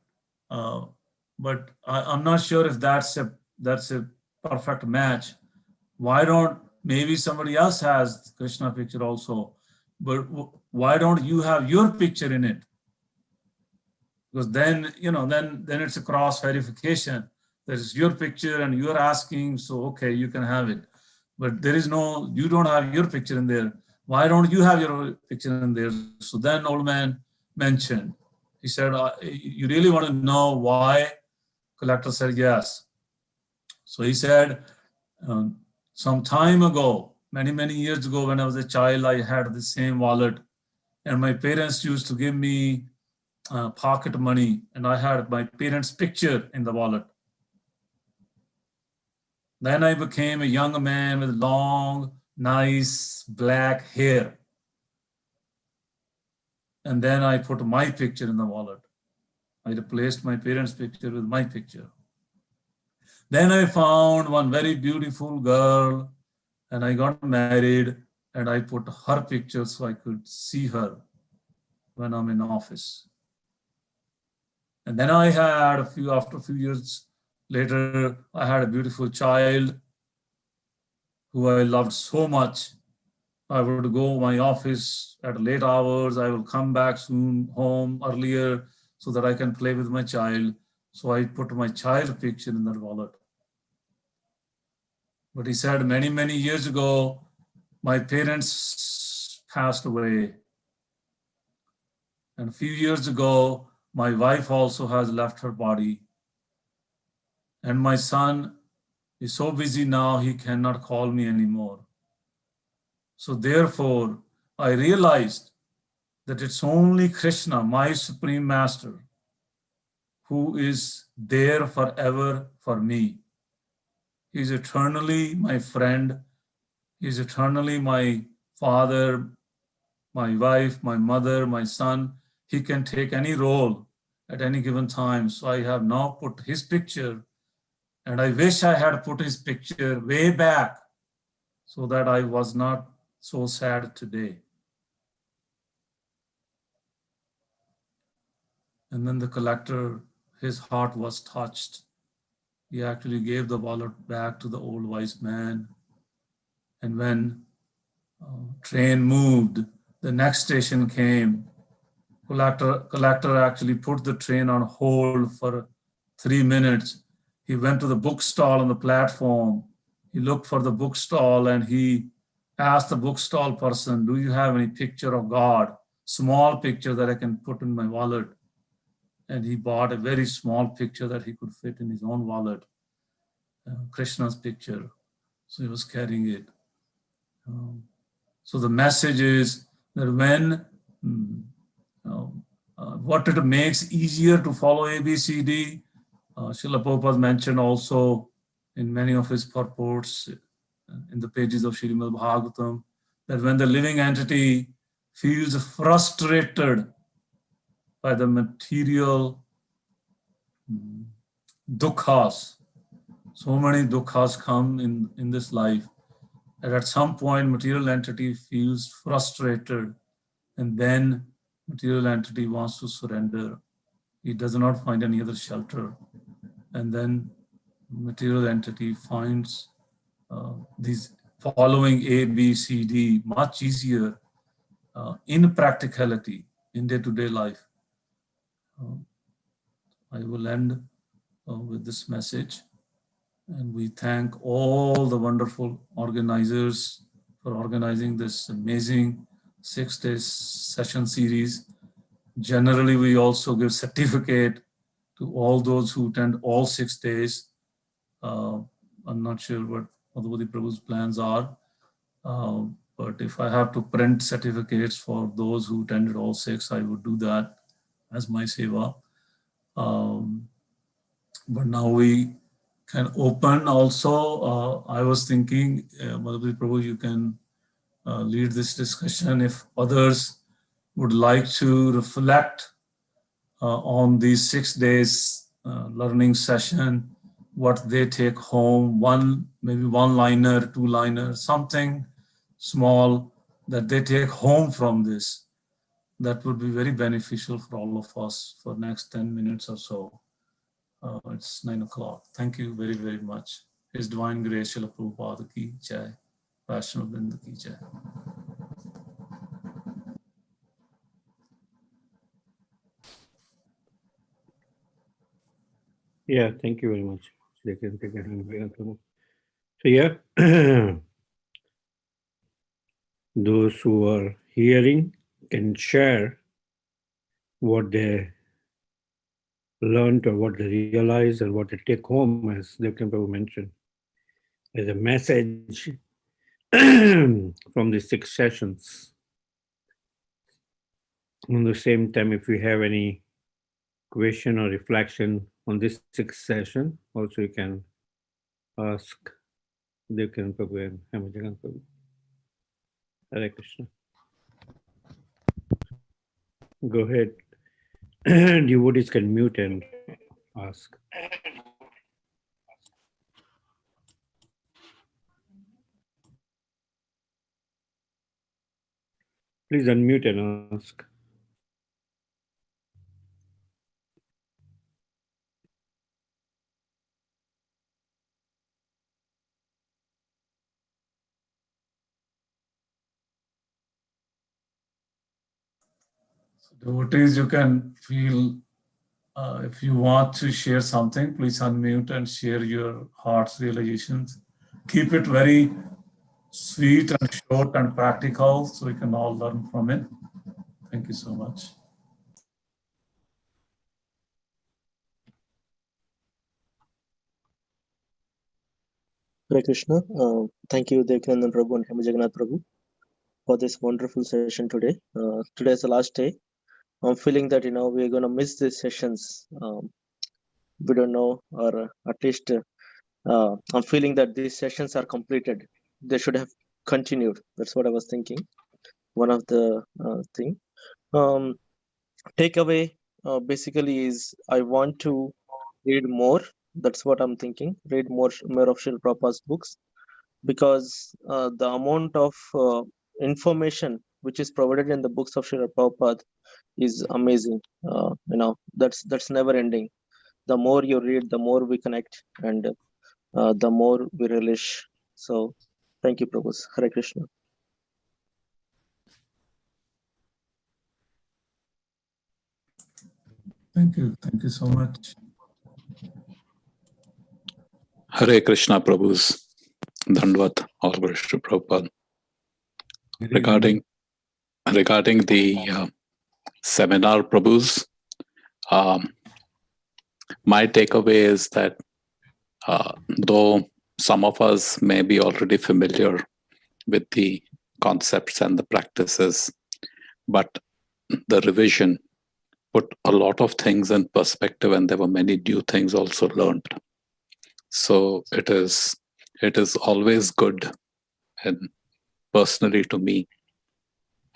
I'm not sure if that's a perfect match. Why don't maybe somebody else has Krishna picture also, but why don't you have your picture in it? Because then it's a cross verification. There's your picture and you're asking, so okay, you can have it. But you don't have your picture in there. Why don't you have your picture in there? So then old man mentioned, he said, you really want to know why? Collector said, yes. So he said, some time ago, many years ago, when I was a child, I had the same wallet, and my parents used to give me pocket money, and I had my parents' picture in the wallet. Then I became a young man with long, nice black hair. And then I put my picture in the wallet. I replaced my parents' picture with my picture. Then I found one very beautiful girl, and I got married, and I put her picture so I could see her when I'm in office. And then I had after a few years later, I had a beautiful child who I loved so much. I would go to my office at late hours. I will come back soon home earlier so that I can play with my child. So I put my child picture in that wallet. But he said many years ago, my parents passed away. And a few years ago, my wife also has left her body. And my son is so busy now, he cannot call me anymore. So therefore, I realized that it's only Krishna, my Supreme Master, who is there forever for me. He's eternally my friend. He's eternally my father, my wife, my mother, my son. He can take any role at any given time. So I have now put his picture, and I wish I had put his picture way back so that I was not so sad today. And then the collector, his heart was touched. He actually gave the wallet back to the old wise man. And when train moved, the next station came. Collector actually put the train on hold for 3 minutes. He went to the bookstall on the platform. He looked for the bookstall and he asked the bookstall person, do you have any picture of God? Small picture that I can put in my wallet. And he bought a very small picture that he could fit in his own wallet, Krishna's picture. So he was carrying it. So the message is that when what it makes easier to follow ABCD, Srila Prabhupada mentioned also in many of his purports in the pages of Srimad Bhagavatam, that when the living entity feels frustrated by the material dukkhas, so many dukkhas come in this life, that at some point material entity feels frustrated, and then material entity wants to surrender. He does not find any other shelter. And then material entity finds these following A, B, C, D much easier in practicality, in day-to-day life. I will end with this message. And we thank all the wonderful organizers for organizing this amazing 6-day session series. Generally, we also give certificate to all those who attend all 6 days. I'm not sure what Madhuvati Prabhu's plans are, but if I have to print certificates for those who attended all 6, I would do that as my seva. But now we can open also. I was thinking, Madhuvati Prabhu, you can lead this discussion if others would like to reflect on these 6 days learning session, what they take home, maybe one-liner, 2-liner, something small that they take home from this. That would be very beneficial for all of us for next 10 minutes or so. It's 9 o'clock. Thank you very, very much. His Divine Grace, Srila Prabhupada ki jai. Vaishnava Vrinda ki jai. Yeah, thank you very much. So yeah, those who are hearing can share what they learned or what they realize and what they take home, as Dr. Prabhu mentioned, as a message from the 6 sessions. At the same time, if you have any question or reflection on this 6th session, also you can ask Dr. Prabhu and Hamajagan Prabhu. Hare Krishna. Go ahead. Devotees can mute and ask. Please unmute and ask. Devotees, you can feel, if you want to share something, please unmute and share your heart's realizations. Keep it very sweet and short and practical so we can all learn from it. Thank you so much. Hare Krishna. Thank you, Dekanandan Prabhu and Hemajagannath Prabhu, for this wonderful session today. Today is the last day. I'm feeling that, we're going to miss these sessions. We don't know, or at least I'm feeling that these sessions are completed. They should have continued. That's what I was thinking. One of the thing. Takeaway basically is I want to read more. That's what I'm thinking. Read more of Srila Prabhupada's books, because the amount of information which is provided in the books of Srila Prabhupada is amazing. That's never ending. The more you read, the more we connect, and the more we relish. So, thank you, Prabhu. Hare Krishna. Thank you. Thank you so much. Hare Krishna, Prabhus. Dandvat, all worship to Prabhupada. Regarding the seminar, Prabhus, my takeaway is that though some of us may be already familiar with the concepts and the practices, but the revision put a lot of things in perspective, and there were many new things also learned. So it is always good, and personally to me,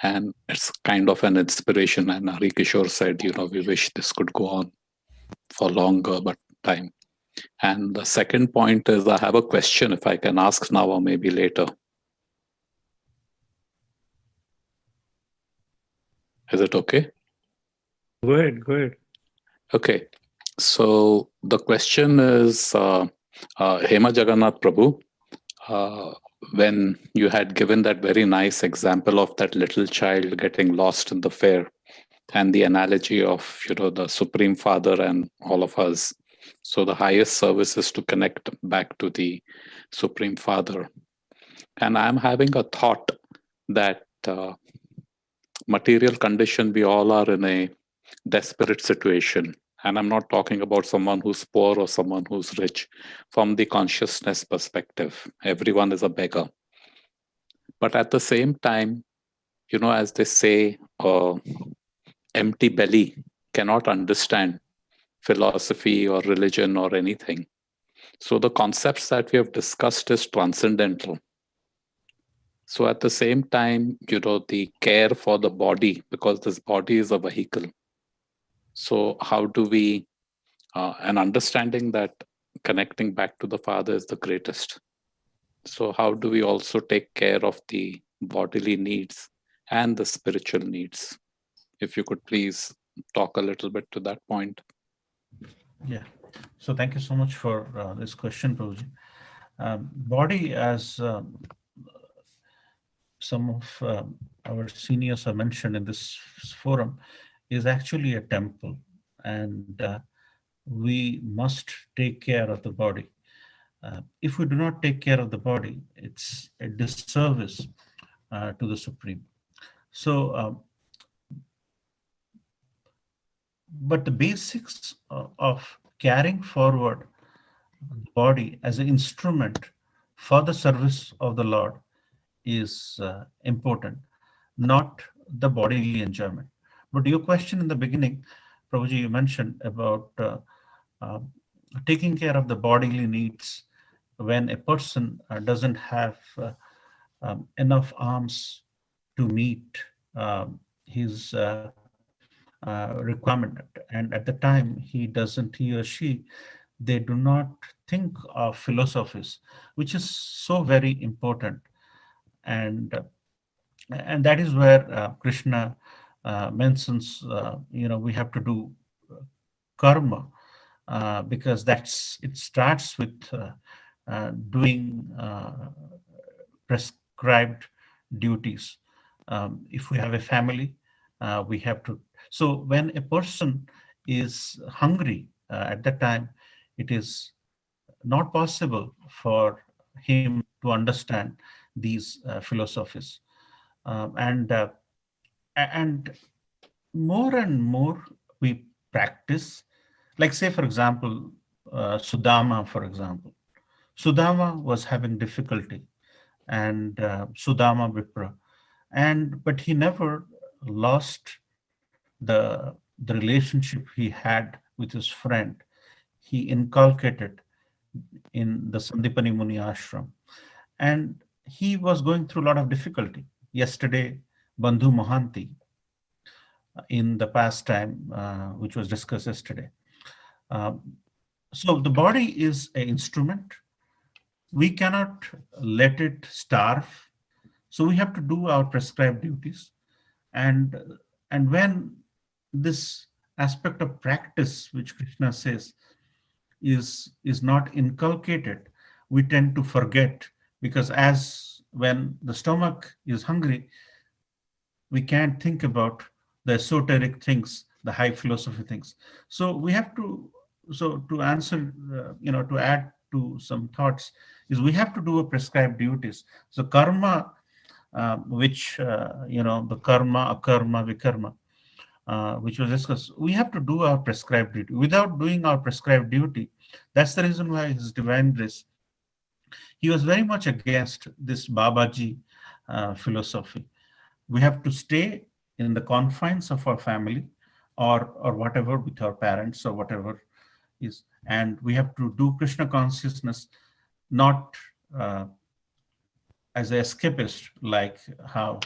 and it's kind of an inspiration. And Hari Kishore said, we wish this could go on for longer, but time. And the second point is, I have a question, if I can ask now or maybe later. Is it okay? Go ahead. Okay. So the question is, Hema Jagannath Prabhu, when you had given that very nice example of that little child getting lost in the fair, and the analogy of the Supreme Father and all of us. So the highest service is to connect back to the Supreme Father. And I'm having a thought that material condition, we all are in a desperate situation. And I'm not talking about someone who's poor or someone who's rich. From the consciousness perspective, everyone is a beggar. But at the same time, as they say, empty belly cannot understand philosophy or religion or anything. So the concepts that we have discussed is transcendental. So at the same time, the care for the body, because this body is a vehicle. So how do we, and understanding that connecting back to the Father is the greatest. So how do we also take care of the bodily needs and the spiritual needs? If you could please talk a little bit to that point. Yeah. So thank you so much for this question, Prabhuji. Body, as some of our seniors have mentioned in this forum, is actually a temple, and we must take care of the body. If we do not take care of the body, it's a disservice to the Supreme. So, but the basics of carrying forward the body as an instrument for the service of the Lord is important, not the bodily enjoyment. But your question in the beginning, Prabhuji, you mentioned about taking care of the bodily needs when a person doesn't have enough arms to meet his requirement, and at the time he or she, they do not think of philosophies, which is so very important. And that is where Krishna mentions, we have to do karma, because it starts with doing prescribed duties. If we have a family, we have to. So when a person is hungry at that time, it is not possible for him to understand these philosophies. And more and more we practice, like say, for example, Sudama, for example. Sudama was having difficulty, and Sudama Vipra, but he never lost the relationship he had with his friend. He inculcated in the Sandipani Muni ashram, and he was going through a lot of difficulty. Yesterday, Bandhu Mohanty, in the past time, which was discussed yesterday. So the body is an instrument. We cannot let it starve. So we have to do our prescribed duties. And when this aspect of practice, which Krishna says, is not inculcated, we tend to forget, because as when the stomach is hungry, we can't think about the esoteric things, the high philosophy things. So we have to, so to answer, to add to some thoughts, is we have to do a prescribed duties. So karma, which, the karma, akarma, vikarma, which was discussed, we have to do our prescribed duty. Without doing our prescribed duty, that's the reason why His Divine Grace, he was very much against this Babaji philosophy. We have to stay in the confines of our family or whatever, with our parents or whatever is, and we have to do Krishna consciousness, not as an escapist, like how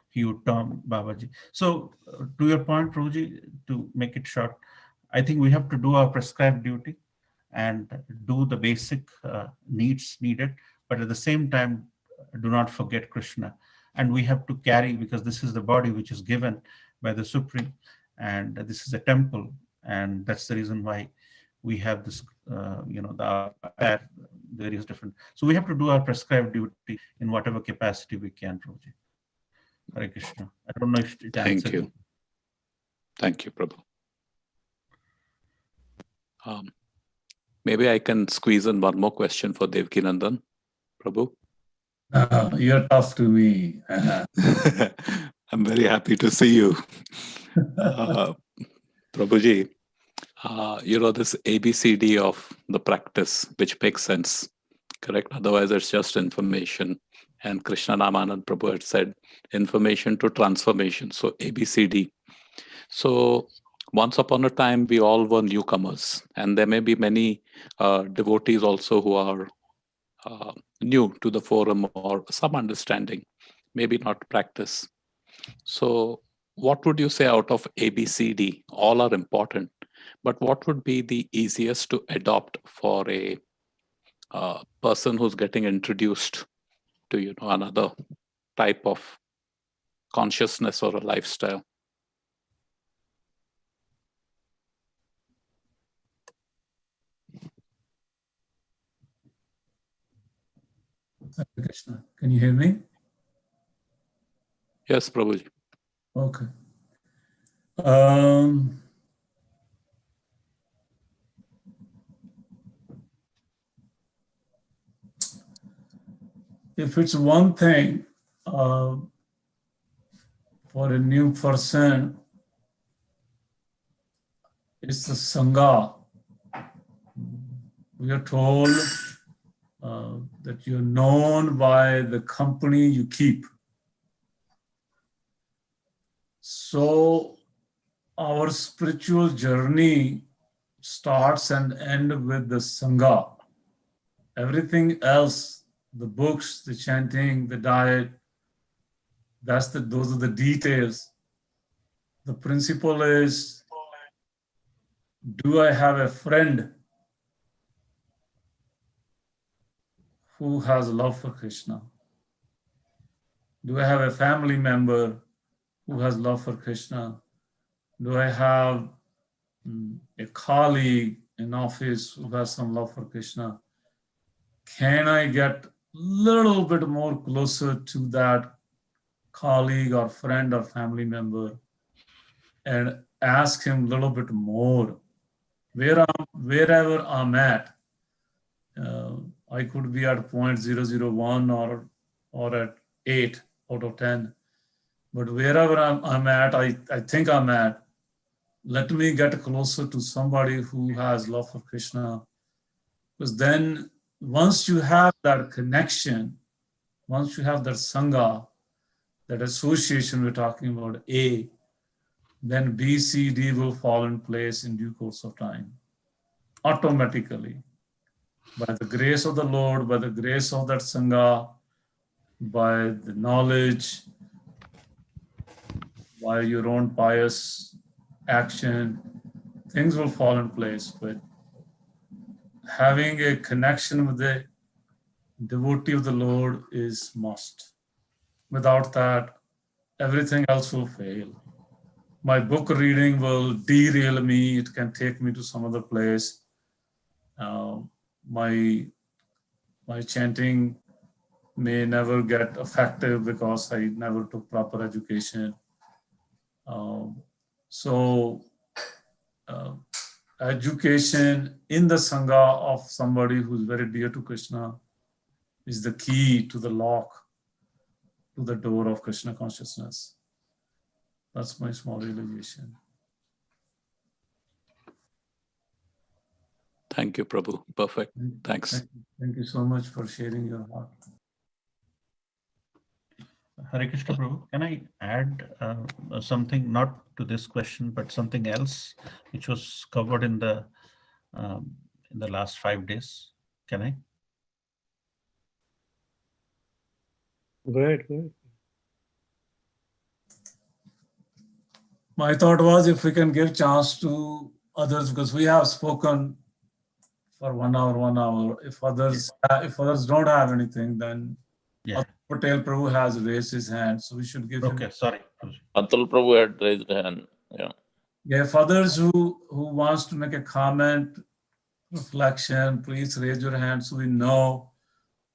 he would term Babaji. So to your point, Prabhuji, to make it short, I think we have to do our prescribed duty and do the basic needs needed, but at the same time, do not forget Krishna. And we have to carry, because this is the body which is given by the Supreme, and this is a temple, and that's the reason why we have this, the various different. So we have to do our prescribed duty in whatever capacity we can, Prabhuji. Hare Krishna. I don't know if it answered. Thank you. Thank you, Prabhu. Maybe I can squeeze in one more question for Devkinandan, Prabhu. You're tough to me. I'm very happy to see you. Prabhuji, this ABCD of the practice, which makes sense, correct? Otherwise, it's just information. And Krishna Ramanand Prabhu had said, information to transformation. So ABCD. So once upon a time, we all were newcomers. And there may be many devotees also who are new to the forum or some understanding, maybe not practice. So what would you say out of ABCD? All are important, but what would be the easiest to adopt for a person who's getting introduced to another type of consciousness or a lifestyle? Krishna, can you hear me? Yes, Prabhuji. Okay. If it's one thing for a new person, it's the Sangha. We are told that you're known by the company you keep. So our spiritual journey starts and ends with the Sangha. Everything else, the books, the chanting, the diet, those are the details. The principle is, do I have a friend who has love for Krishna? Do I have a family member who has love for Krishna? Do I have a colleague in office who has some love for Krishna? Can I get a little bit more closer to that colleague or friend or family member and ask him a little bit more? Wherever I'm at, I could be at 0.001 or at 8 out of 10. But wherever I'm at, I think I'm at, let me get closer to somebody who has love for Krishna. Because then once you have that connection, once you have that Sangha, that association we're talking about, A, then B, C, D will fall in place in due course of time, automatically. By the grace of the Lord, by the grace of that Sangha, by the knowledge, by your own pious action, things will fall in place. But having a connection with the devotee of the Lord is must. Without that, everything else will fail. My book reading will derail me. It can take me to some other place. My chanting may never get effective because I never took proper education. So education in the Sangha of somebody who's very dear to Krishna is the key to the lock to the door of Krishna consciousness. That's my small realization. Thank you, Prabhu. Perfect. Thanks. Thank you so much for sharing your heart. Hare Krishna, Prabhu. Can I add something, not to this question, but something else which was covered in the last 5 days? Can I? Great. My thought was if we can give chance to others, because we have spoken for 1 hour. If others don't have anything, then Patel Prabhu has raised his hand, so we should give him. Okay, sorry. Abdul Prabhu had raised his hand. Yeah, if others who wants to make a comment, reflection, please raise your hand so we know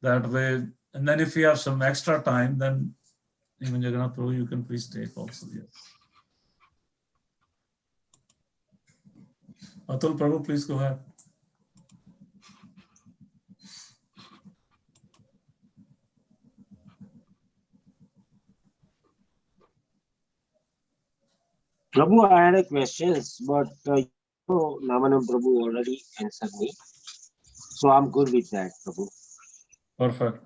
that way. And then if you have some extra time, then even Jagannath Prabhu, you can please take also. Yes. Atul Prabhu, please go ahead. Prabhu, I had a question, but Namanam Prabhu already answered me. So I'm good with that, Prabhu. Perfect.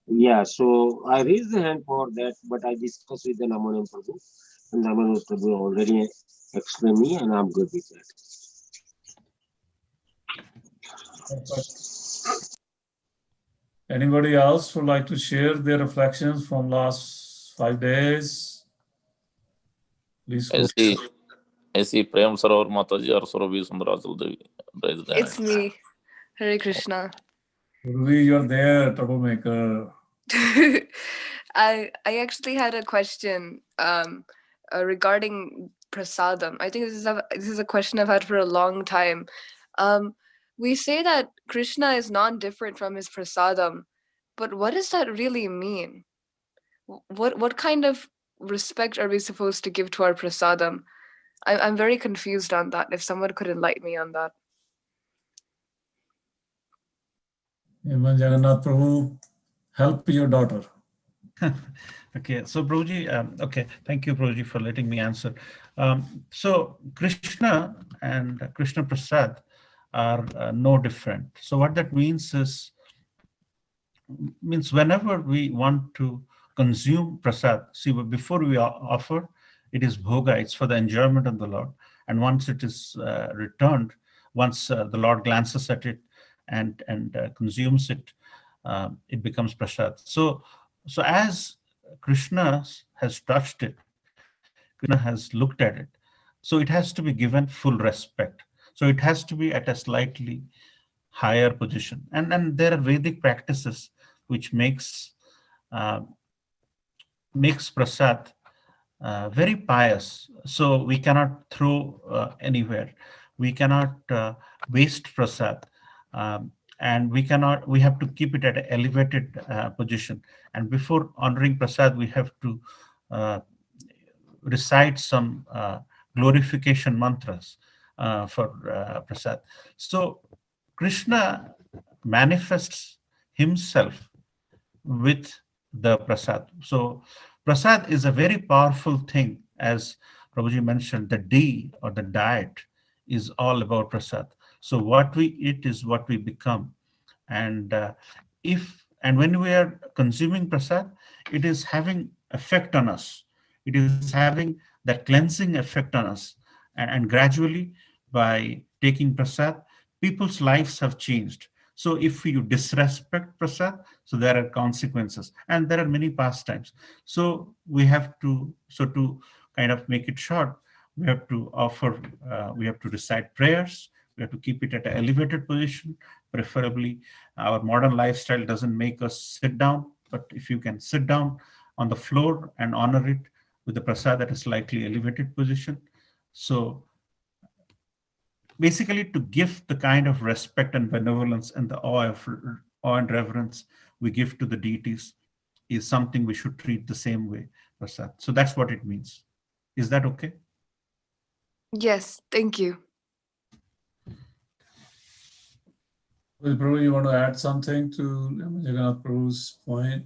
Yeah, so I raised the hand for that, but I discussed with the Namanam Prabhu. And Namanam Prabhu already explained me, and I'm good with that. Perfect. Anybody else would like to share their reflections from last 5 days? Please. I see Prem Sarovar Mataji or Surabhi Sundarajal Devi. It's me. Hare Krishna. You're there, troublemaker. I actually had a question regarding prasadam. I think this is a question I've had for a long time. We say that Krishna is non-different from his prasadam, but what does that really mean? What kind of respect are we supposed to give to our prasadam? I'm very confused on that. If someone could enlighten me on that. Even Jagannath Prabhu, help your daughter. Okay, so Prabhuji, okay, thank you, Prabhuji, for letting me answer. So Krishna and Krishna Prasad are no different. So what that means is, whenever we want to consume prasad, see, before we offer, it is bhoga, it's for the enjoyment of the Lord. And once it is returned, once the Lord glances at it and consumes it, it becomes prasad. So as Krishna has touched it, Krishna has looked at it, so it has to be given full respect. So it has to be at a slightly higher position. And there are Vedic practices which makes prasad very pious. So we cannot throw anywhere. We cannot waste prasad. And we have to keep it at an elevated position. And before honoring prasad, we have to recite some glorification mantras for prasad. So Krishna manifests himself with the prasad. So prasad is a very powerful thing. As Prabhuji mentioned, the D or the diet is all about prasad. So what we eat is what we become. And when we are consuming prasad, it is having effect on us. It is having that cleansing effect on us. And gradually, by taking prasad, people's lives have changed. So if you disrespect prasad, so there are consequences, and there are many pastimes. So we have to, so to kind of make it short, we have to offer, we have to recite prayers, we have to keep it at an elevated position, preferably. Our modern lifestyle doesn't make us sit down, but if you can sit down on the floor and honor it with the prasad at a slightly elevated position. So basically, to give the kind of respect and benevolence and the awe and reverence we give to the deities is something we should treat the same way, prasad. So that's what it means. Is that okay? Yes, thank you. Well, Prabhu, you want to add something to Jagannath Prabhu's point?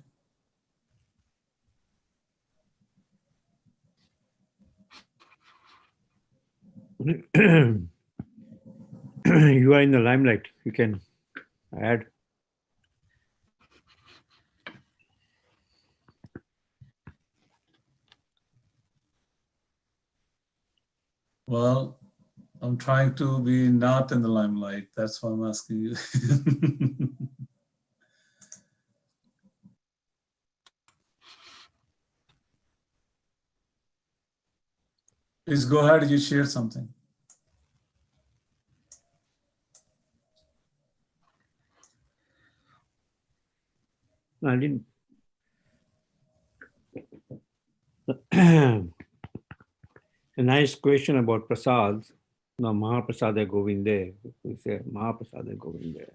You are in the limelight. You can add. Well, I'm trying to be not in the limelight. That's why I'm asking you. Please go ahead. You share something. I didn't. A nice question about prasad. Now, Mahaprasada Govinde. We say Mahaprasada Govinde.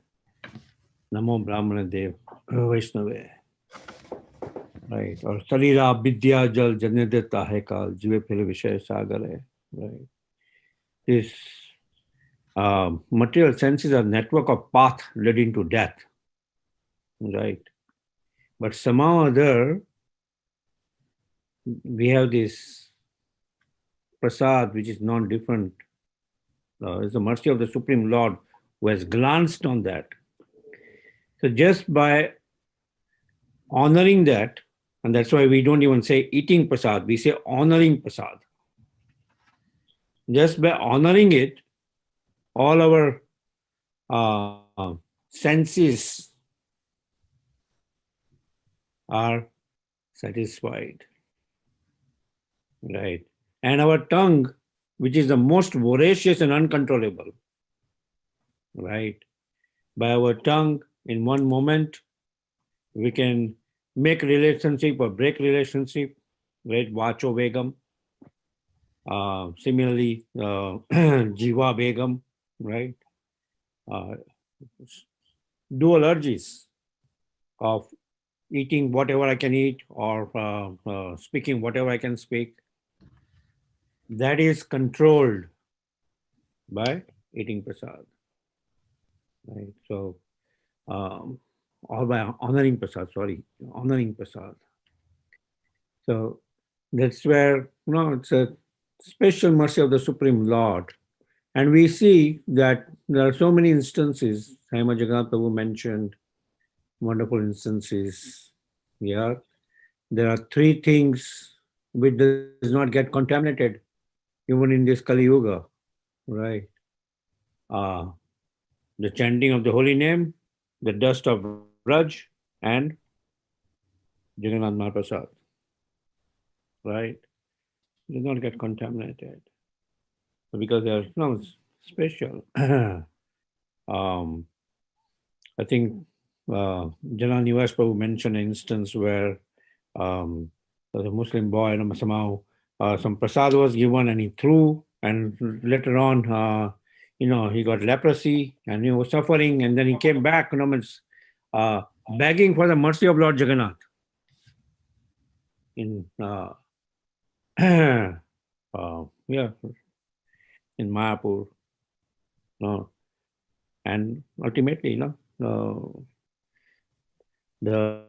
Namo Brahmana Dev Vaishnave. Right. Or Salira Vidya Jal Janedeta Hekal Jive Phil Vishaya Sagare. Right. This material senses are network of path leading to death. Right. But somehow or other, we have this prasad which is non-different. It's the mercy of the Supreme Lord who has glanced on that. So just by honoring that, and that's why we don't even say eating prasad, we say honoring prasad. Just by honoring it, all our senses are satisfied. Right. And our tongue, which is the most voracious and uncontrollable, right? By our tongue, in one moment, we can make relationship or break relationship, right? Vacho Begam. Similarly, Jiva Begam, right? Dual urges of eating whatever I can eat or speaking whatever I can speak. That is controlled by eating prasad, right? So, or by honoring prasad, honoring prasad. So that's where, it's a special mercy of the Supreme Lord. And we see that there are so many instances, Saima Jagannath Prabhu mentioned, wonderful instances. Yeah, there are three things which does not get contaminated, even in this Kali Yuga, right? The chanting of the holy name, the dust of Raj, and Jagannath Mahaprasad, right? Does not get contaminated because they are special. I think Jalan US Prabhu mentioned an instance where there was a Muslim boy, somehow some prasad was given and he threw, and later on, he got leprosy and he was suffering, and then he came back, begging for the mercy of Lord Jagannath in in Mayapur. And ultimately, the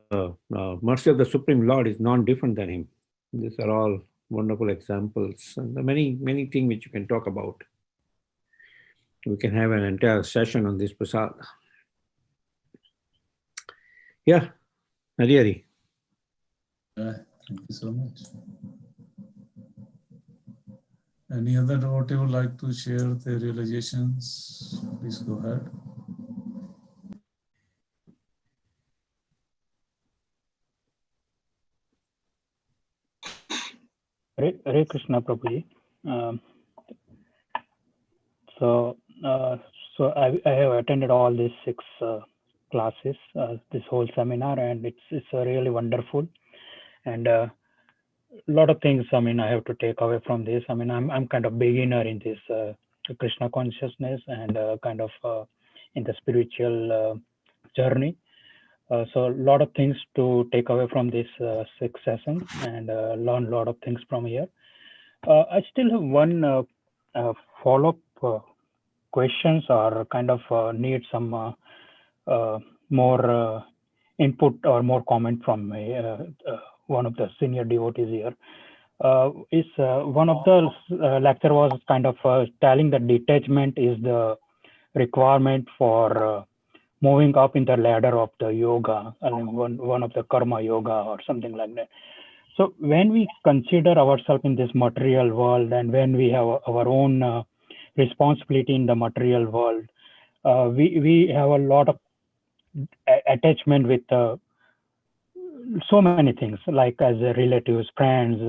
mercy of the Supreme Lord is non-different than him. These are all wonderful examples, and there are many things which you can talk about. We can have an entire session on this prasad. Yeah, Hari. Thank you so much. Any other devotee would like to share their realizations? Please go ahead. Hare Krishna, Prabhuji. So I have attended all these 6 classes, this whole seminar, and it's really wonderful. And a lot of things, I mean, I have to take away from this. I mean, I'm kind of beginner in this Krishna consciousness and kind of in the spiritual journey. So a lot of things to take away from this 6 sessions and learn a lot of things from here. I still have one follow-up questions or kind of need some more input or more comment from one of the senior devotees here. One of the lecture was kind of telling that detachment is the requirement for moving up in the ladder of the yoga, I mean, one of the karma yoga or something like that. So when we consider ourselves in this material world and when we have our own responsibility in the material world, we have a lot of attachment with so many things, like as relatives, friends,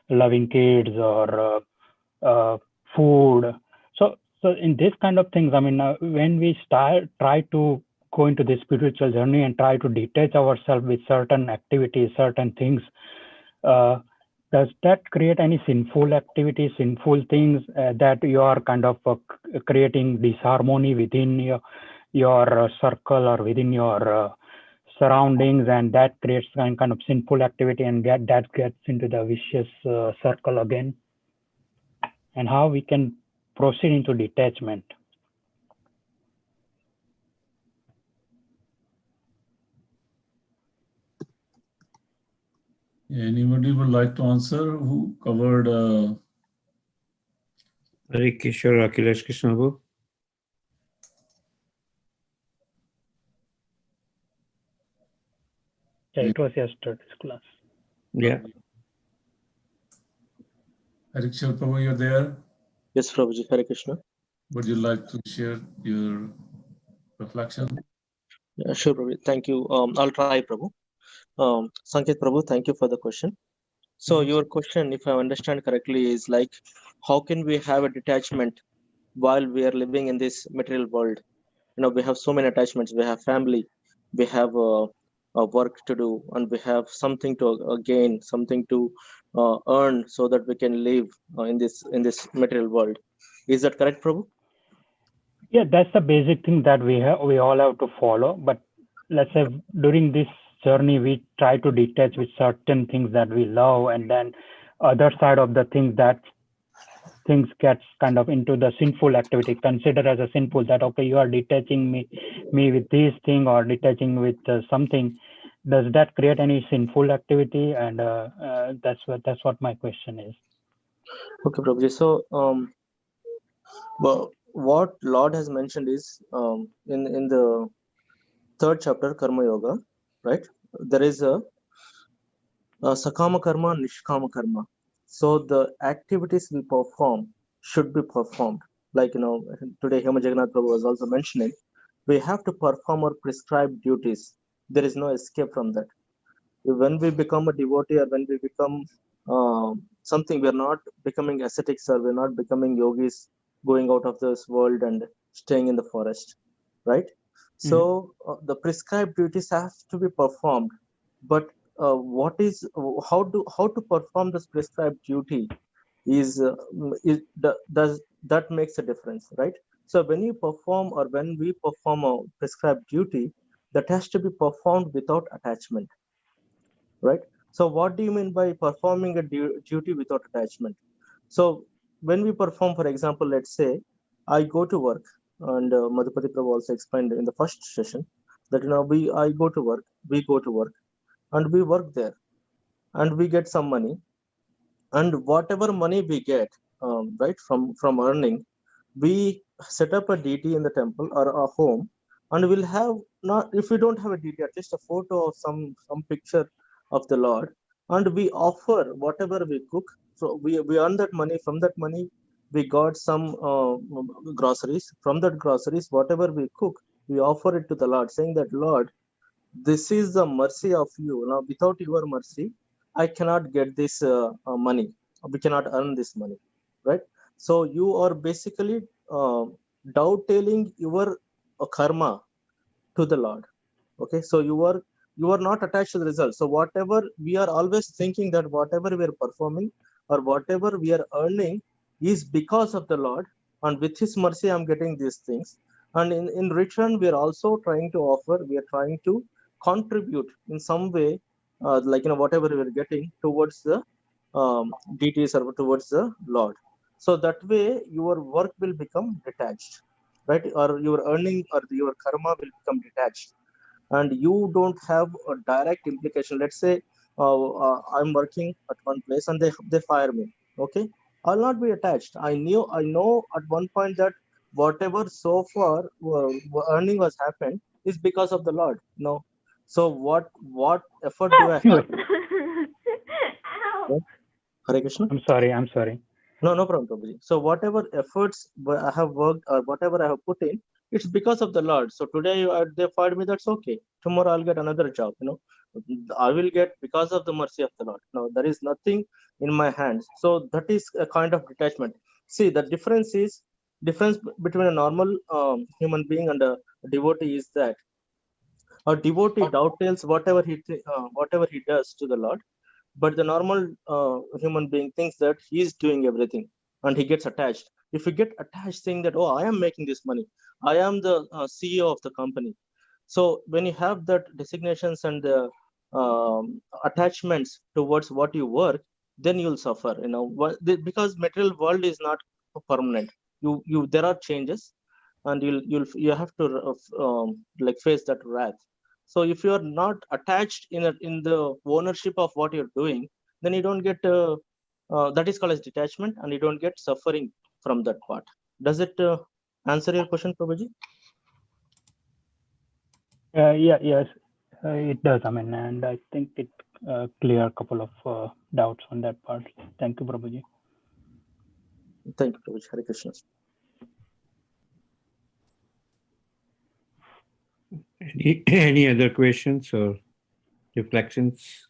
loving kids, or food. So in this kind of things, I mean, when we try to go into this spiritual journey and try to detach ourselves with certain activities, certain things, does that create any sinful activities, sinful things that you are kind of creating disharmony within your circle or within your surroundings, and that creates kind of sinful activity, and that gets into the vicious circle again? And how we can proceed into detachment? Anybody would like to answer? Who covered? Hare Kishore Akhilesh Krishna Babu. Yeah, it was yesterday's class. Yeah. Hare Krishna Prabhu, you're there? Yes, Prabhuji. Hare Krishna. Would you like to share your reflection? Yeah, sure, Prabhu. Thank you. I'll try, Prabhu. Sanket Prabhu, thank you for the question. So your question, if I understand correctly, is like, how can we have a detachment while we are living in this material world? You know, we have so many attachments. We have family, we have work to do, and we have something to gain, something to earn, so that we can live in this material world. Is that correct, Prabhu? Yeah, that's the basic thing that we all have to follow. But let's say during this journey, we try to detach with certain things that we love, and then other side of the things that things gets kind of into the sinful activity, consider as a sinful, that okay, you are detaching me with this thing or detaching with something. Does that create any sinful activity? And that's what my question is. Okay, Prabhuji. So well, what Lord has mentioned is in the 3rd chapter, Karma Yoga, right? There is a Sakama Karma, Nishkama Karma. So the activities we perform should be performed. Like, you know, today Hema Jagannath Prabhu was also mentioning, we have to perform our prescribed duties. There is no escape from that. When we become a devotee or when we become something, we're not becoming ascetics or we're not becoming yogis going out of this world and staying in the forest, right? So the prescribed duties have to be performed, but how to perform this prescribed duty does that makes a difference, right? So when you perform or when we perform a prescribed duty, that has to be performed without attachment, right? So what do you mean by performing a duty without attachment? So when we perform, for example, let's say I go to work, and Madhupati Prabhu also explained in the first session that, you know, I go to work, we go to work, and we work there, and we get some money, and whatever money we get, right, from earning, we set up a deity in the temple or a home, and we'll have, not if we don't have a deity, at least a photo of some picture of the Lord, and we offer whatever we cook. So we earn that money. From that money, we got some groceries. From that groceries, whatever we cook, we offer it to the Lord, saying that, Lord, this is the mercy of you. Now, without your mercy, I cannot get this money. we cannot earn this money, right? So you are basically dovetailing your karma to the Lord. Okay, so you are not attached to the result. So whatever we are always thinking that whatever we are performing or whatever we are earning is because of the Lord, and with His mercy I'm getting these things, and in return we are also trying to offer, we are trying to contribute in some way, like whatever we are getting towards the deities or towards the Lord. So that way your work will become detached, right? Or your earning or your karma will become detached, and you don't have a direct implication. Let's say I'm working at one place and they fire me. Okay, I'll not be attached. I know at one point that whatever so far earning was happened is because of the Lord. No, so what effort do I have? Hare Krishna. I'm sorry. No problem, Prabhuji. So whatever efforts I have worked or whatever I have put in, it's because of the Lord. So today they fired me, that's okay. Tomorrow I'll get another job. I will get because of the mercy of the Lord. No, there is nothing in my hands. So that is a kind of detachment. See, the difference between a normal human being and a devotee is that a devotee dovetails whatever he does to the Lord, but the normal human being thinks that he is doing everything and he gets attached. If you get attached saying that, oh, I am making this money, I am the CEO of the company. So when you have that designations and the attachments towards what you work, then you'll suffer, because material world is not permanent. You there are changes, and you have to like face that wrath. So if you are not attached in the ownership of what you're doing, then you don't get that is called as detachment, and you don't get suffering from that part. Does it answer your question, Prabhuji? Yes, it does. And I think it clear a couple of doubts on that part. Thank you, Prabhuji. Thank you, Prabhuji. Hare Krishna. Any other questions or reflections?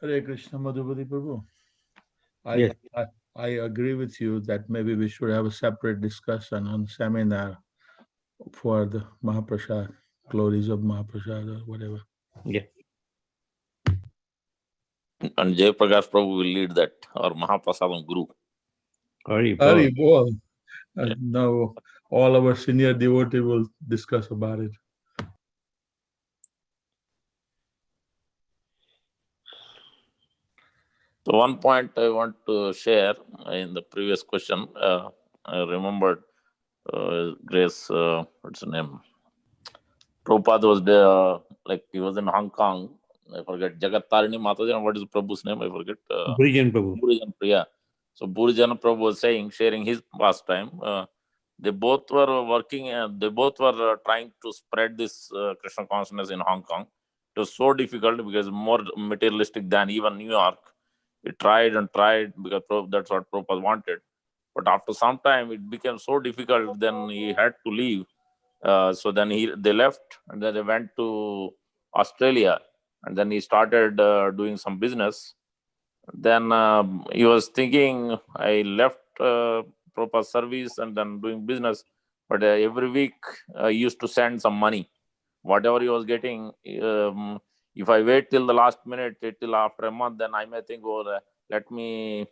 Hare Krishna, Madhubadi Prabhu. Yes. I agree with you that maybe we should have a separate discussion on seminar for the Mahaprasad, glories of Mahaprasad or whatever. Yeah. And Jay Prakash Prabhu will lead that, or Mahaprasadam Guru. Hari Bol. Now all our senior devotees will discuss about it. So one point I want to share in the previous question, I remembered Grace, what's her name? Prabhupada was there, like he was in Hong Kong. I forget, Jagat Tarini Mataji, and what is Prabhu's name? I forget. Burijan Prabhu. Burijan, yeah. So Burijan Prabhu was sharing his pastime. They both were working, they both were trying to spread this Krishna consciousness in Hong Kong. It was so difficult because more materialistic than even New York. He tried and tried because that's what Prabhupada wanted. But after some time, it became so difficult, then he had to leave. So then they left, and then they went to Australia, and then he started doing some business. Then he was thinking, I left proper service and then doing business, but every week he used to send some money. Whatever he was getting, if I wait till the last minute, till after a month, then I may think, oh, let me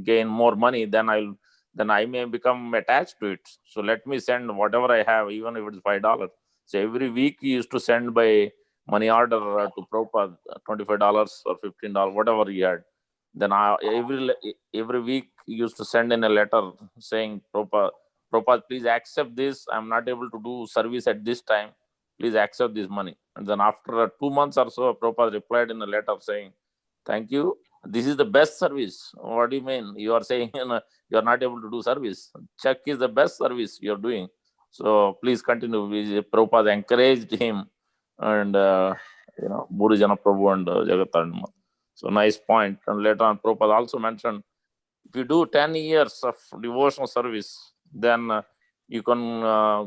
gain more money, then I may become attached to it. So let me send whatever I have, even if it's $5. So every week he used to send by money order to Prabhupada, $25 or $15, whatever he had. Then every week he used to send in a letter saying, Prabhupada, please accept this. I'm not able to do service at this time. Please accept this money. And then after 2 months or so, Prabhupada replied in a letter saying, thank you. This is the best service. What do you mean? You are saying you are not able to do service. Check is the best service you are doing. So please continue. Prabhupada encouraged him, and Burijana Prabhu and Jagat. So nice point. And later on, Prabhupada also mentioned, if you do 10 years of devotional service, then you can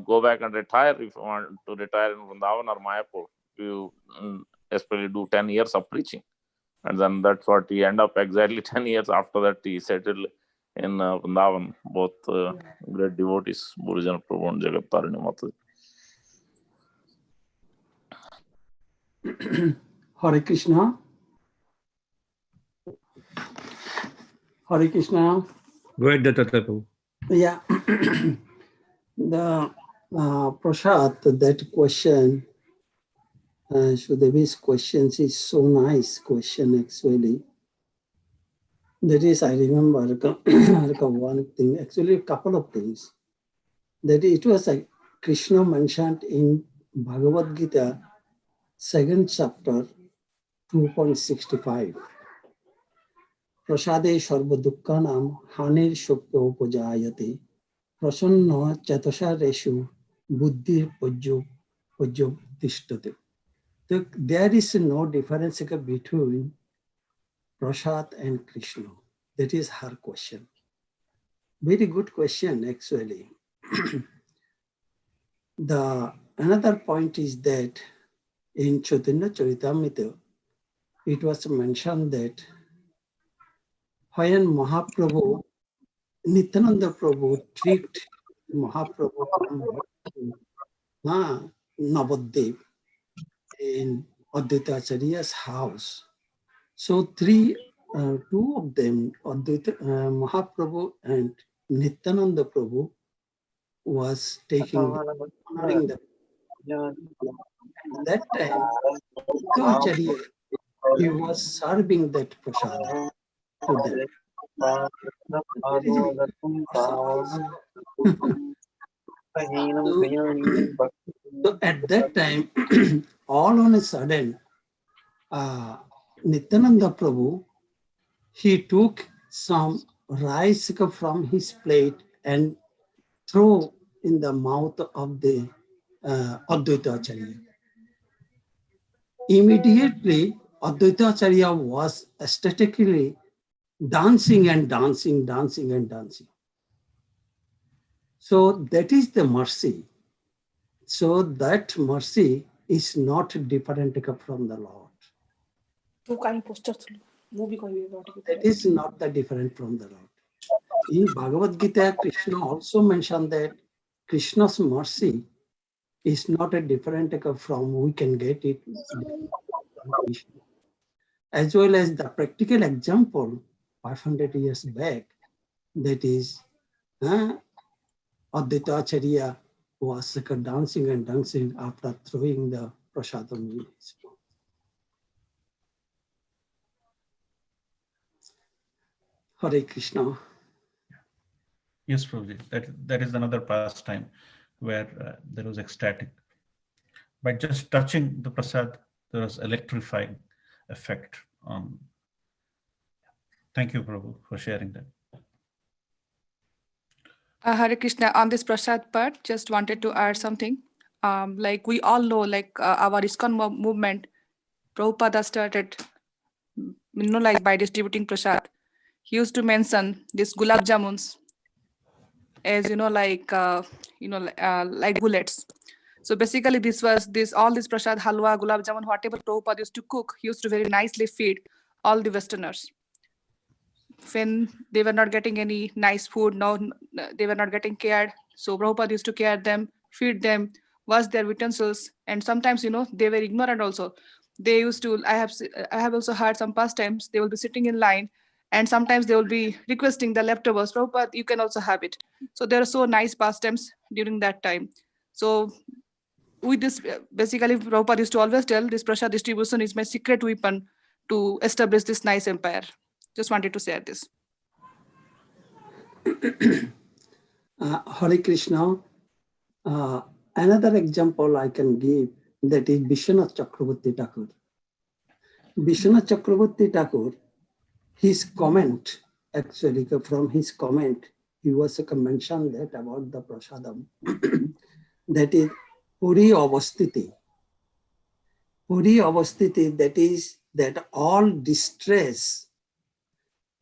go back and retire if you want to retire in Vrindavan or Mayapur. You especially do 10 years of preaching. And then that's what he ended up exactly 10 years after that. He settled in Vrindavan, both great devotees, Bhurjana Prabhu and Jagat Tarini Mataji. Hare Krishna. Hare Krishna. Go ahead, Dattatapu. Yeah. The Prashad, that question, Shudevi's questions is so nice question actually. That is, I remember one thing, actually a couple of things. That it was like Krishna mentioned in Bhagavad-Gita, 2nd chapter, 2.65. Prasade sarva dukkhanam hanir shokyo upajayate prasanna chatasa reshu buddhi pajyo tishtate. There is no difference between Prasad and Krishna. That is her question. Very good question, actually. Another point is that in Chaitanya Charitamrita, it was mentioned that when Mahaprabhu, Nityananda Prabhu tricked Mahaprabhu from Navadvip in Advaita Acharya's house. So two of them, Mahaprabhu and Nityananda Prabhu, was honoring them. At that time, Acharya, he was serving that prasad to them. So at that time, all on a sudden, Nityananda Prabhu, he took some rice from his plate and threw in the mouth of the Advaita Acharya. Immediately, Advaita Acharya was ecstatically dancing and dancing, dancing and dancing. So that is the mercy. So that mercy is not different from the Lord. That is not the different from the Lord. In Bhagavad-Gita, Krishna also mentioned that Krishna's mercy is not a different from we can get it from Krishna. As well as the practical example 500 years back, that is Advaita Acharya was dancing and dancing after throwing the Prashadam in his mouth. Hare Krishna. Yes, Prabhuji. That is another pastime where there was ecstatic. By just touching the prasad, there was electrifying effect on. Thank you, Prabhu, for sharing that. Hare Krishna, on this prasad part, just wanted to add something. Like we all know, like our ISKCON movement, Prabhupada started, like by distributing prasad. He used to mention this gulab jamuns as like bullets. So basically, all this prasad, halwa, gulab jamun, whatever Prabhupada used to cook, he used to very nicely feed all the Westerners. When they were not getting any nice food, they were not getting cared. So Prabhupada used to care them, feed them, wash their utensils, and sometimes they were ignorant also. They used to. I have also heard some pastimes. They will be sitting in line, and sometimes they will be requesting the leftovers. Prabhupada, you can also have it. So there are so nice pastimes during that time. So with this, basically, Prabhupada used to always tell this prasad distribution is my secret weapon to establish this nice empire. Just wanted to share this. Hare Krishna. Another example I can give, that is Vishwanath Chakravarti Thakur. Vishwanath Chakravarti Thakur, his comment, actually from his comment, he was mentioned that about the Prashadam, that is Puri Avastiti. Puri Avastiti, that is that all distress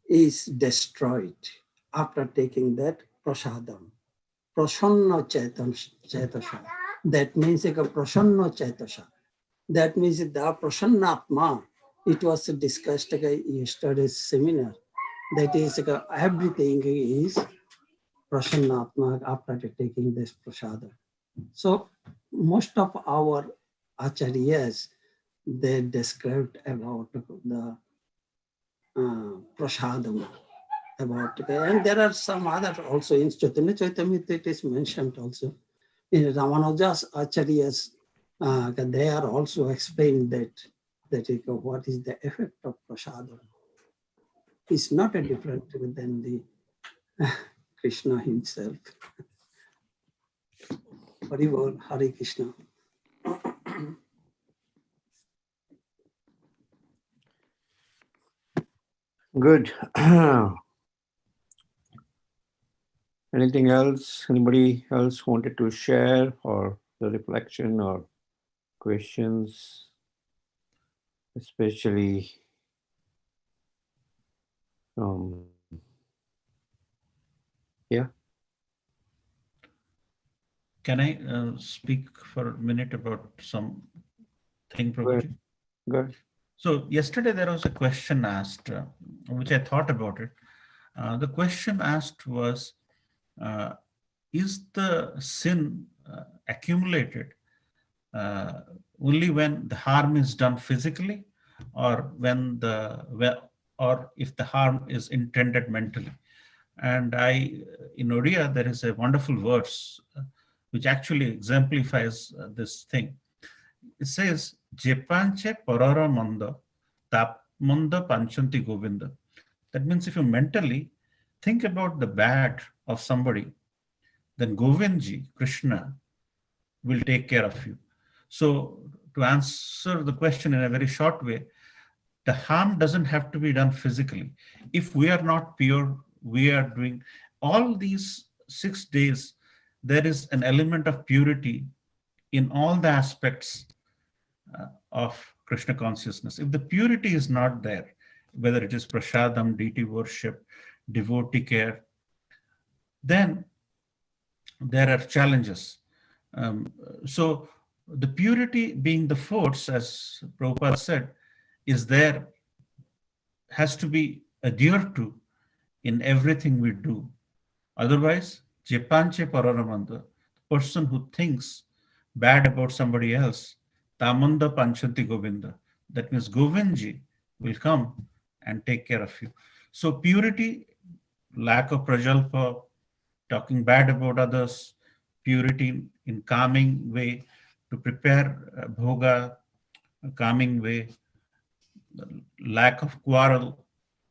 is destroyed after taking that Prashadam. Prasanna Chaitasha. That means Prasanna Chaitasha. That means the Prasannatma it was discussed yesterday's seminar. That is, everything is prasannatma after taking this prasada. So most of our acharyas, they described about the prasadam, and there are some other also in Chaitanya Chaitamrita it is mentioned also. In Ramanuja's acharyas, they are also explained that what is the effect of prasadam. It's not a different than the Krishna himself. Hari Bol, Hare Krishna. Good. Anything else? Anybody else wanted to share or the reflection or questions? Especially yeah. Can I speak for a minute about something, Prabhuji? Good. So yesterday there was a question asked, which I thought about it. The question asked was, is the sin accumulated only when the harm is done physically, or or if the harm is intended mentally? And in Odia, there is a wonderful verse which actually exemplifies this thing. It says, Jepanche parara manda, tap manda panchanti govinda. That means if you mentally think about the bad of somebody, then Govindji, Krishna, will take care of you. So to answer the question in a very short way, the harm doesn't have to be done physically. If we are not pure, we are doing all these 6 days, there is an element of purity in all the aspects of Krishna consciousness. If the purity is not there, whether it is Prashadam, deity worship, devotee care, then there are challenges. So the purity being the force, as Prabhupada said, is there, has to be adhered to in everything we do. Otherwise, Jepanche Pararamanda, the person who thinks bad about somebody else, Tamanda Panchanti Govinda, that means Govindji will come and take care of you. So purity, lack of prajalpa, talking bad about others, purity in calming way, to prepare bhoga, calming way, lack of quarrel,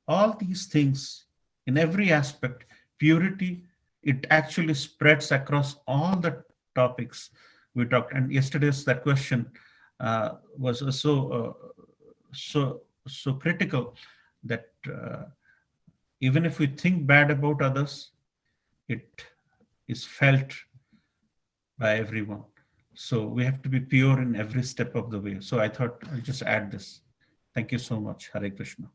all these things in every aspect, purity, it actually spreads across all the topics we talked. And yesterday's that question was so critical that even if we think bad about others, it is felt by everyone. So we have to be pure in every step of the way. So I thought I'll just add this. Thank you so much. Hare Krishna.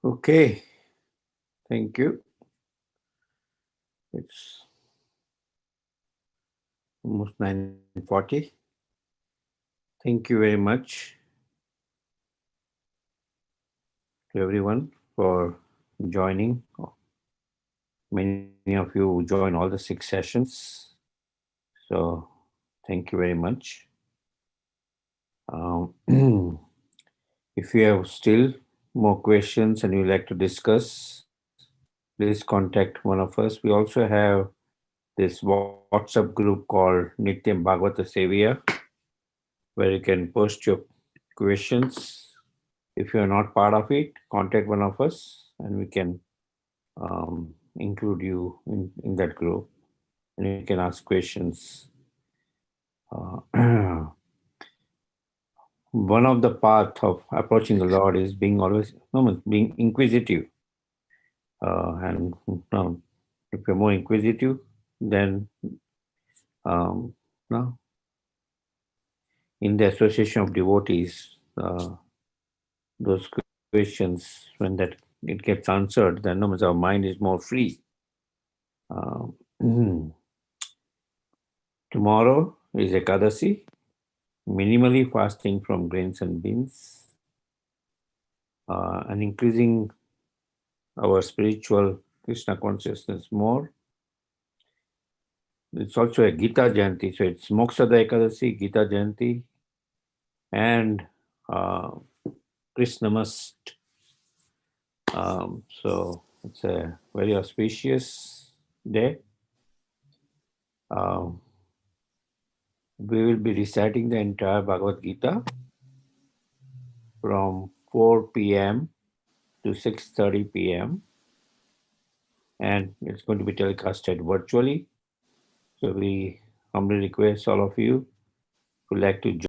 Okay. Thank you. It's almost 9:40. Thank you very much to everyone for joining. Many of you join all the 6 sessions. So thank you very much. If you have still more questions and you'd like to discuss, please contact one of us. We also have this WhatsApp group called Nityam Bhagavata Sevya, where you can post your questions. If you're not part of it, contact one of us and we can include you in that group and you can ask questions. One of the paths of approaching the Lord is being inquisitive. And if you're more inquisitive, then in the association of devotees, those questions, when that it gets answered, then our mind is more free. Tomorrow is Ekadasi, minimally fasting from grains and beans, and increasing our spiritual Krishna consciousness more. It's also a Gita Jayanti, so it's Mokshada Ekadasi, Gita Jayanti, and Krishna must. So it's a very auspicious day. We will be reciting the entire Bhagavad-Gita from 4 p.m. to 6:30 p.m. and it's going to be telecasted virtually. So we humbly request all of you who like to join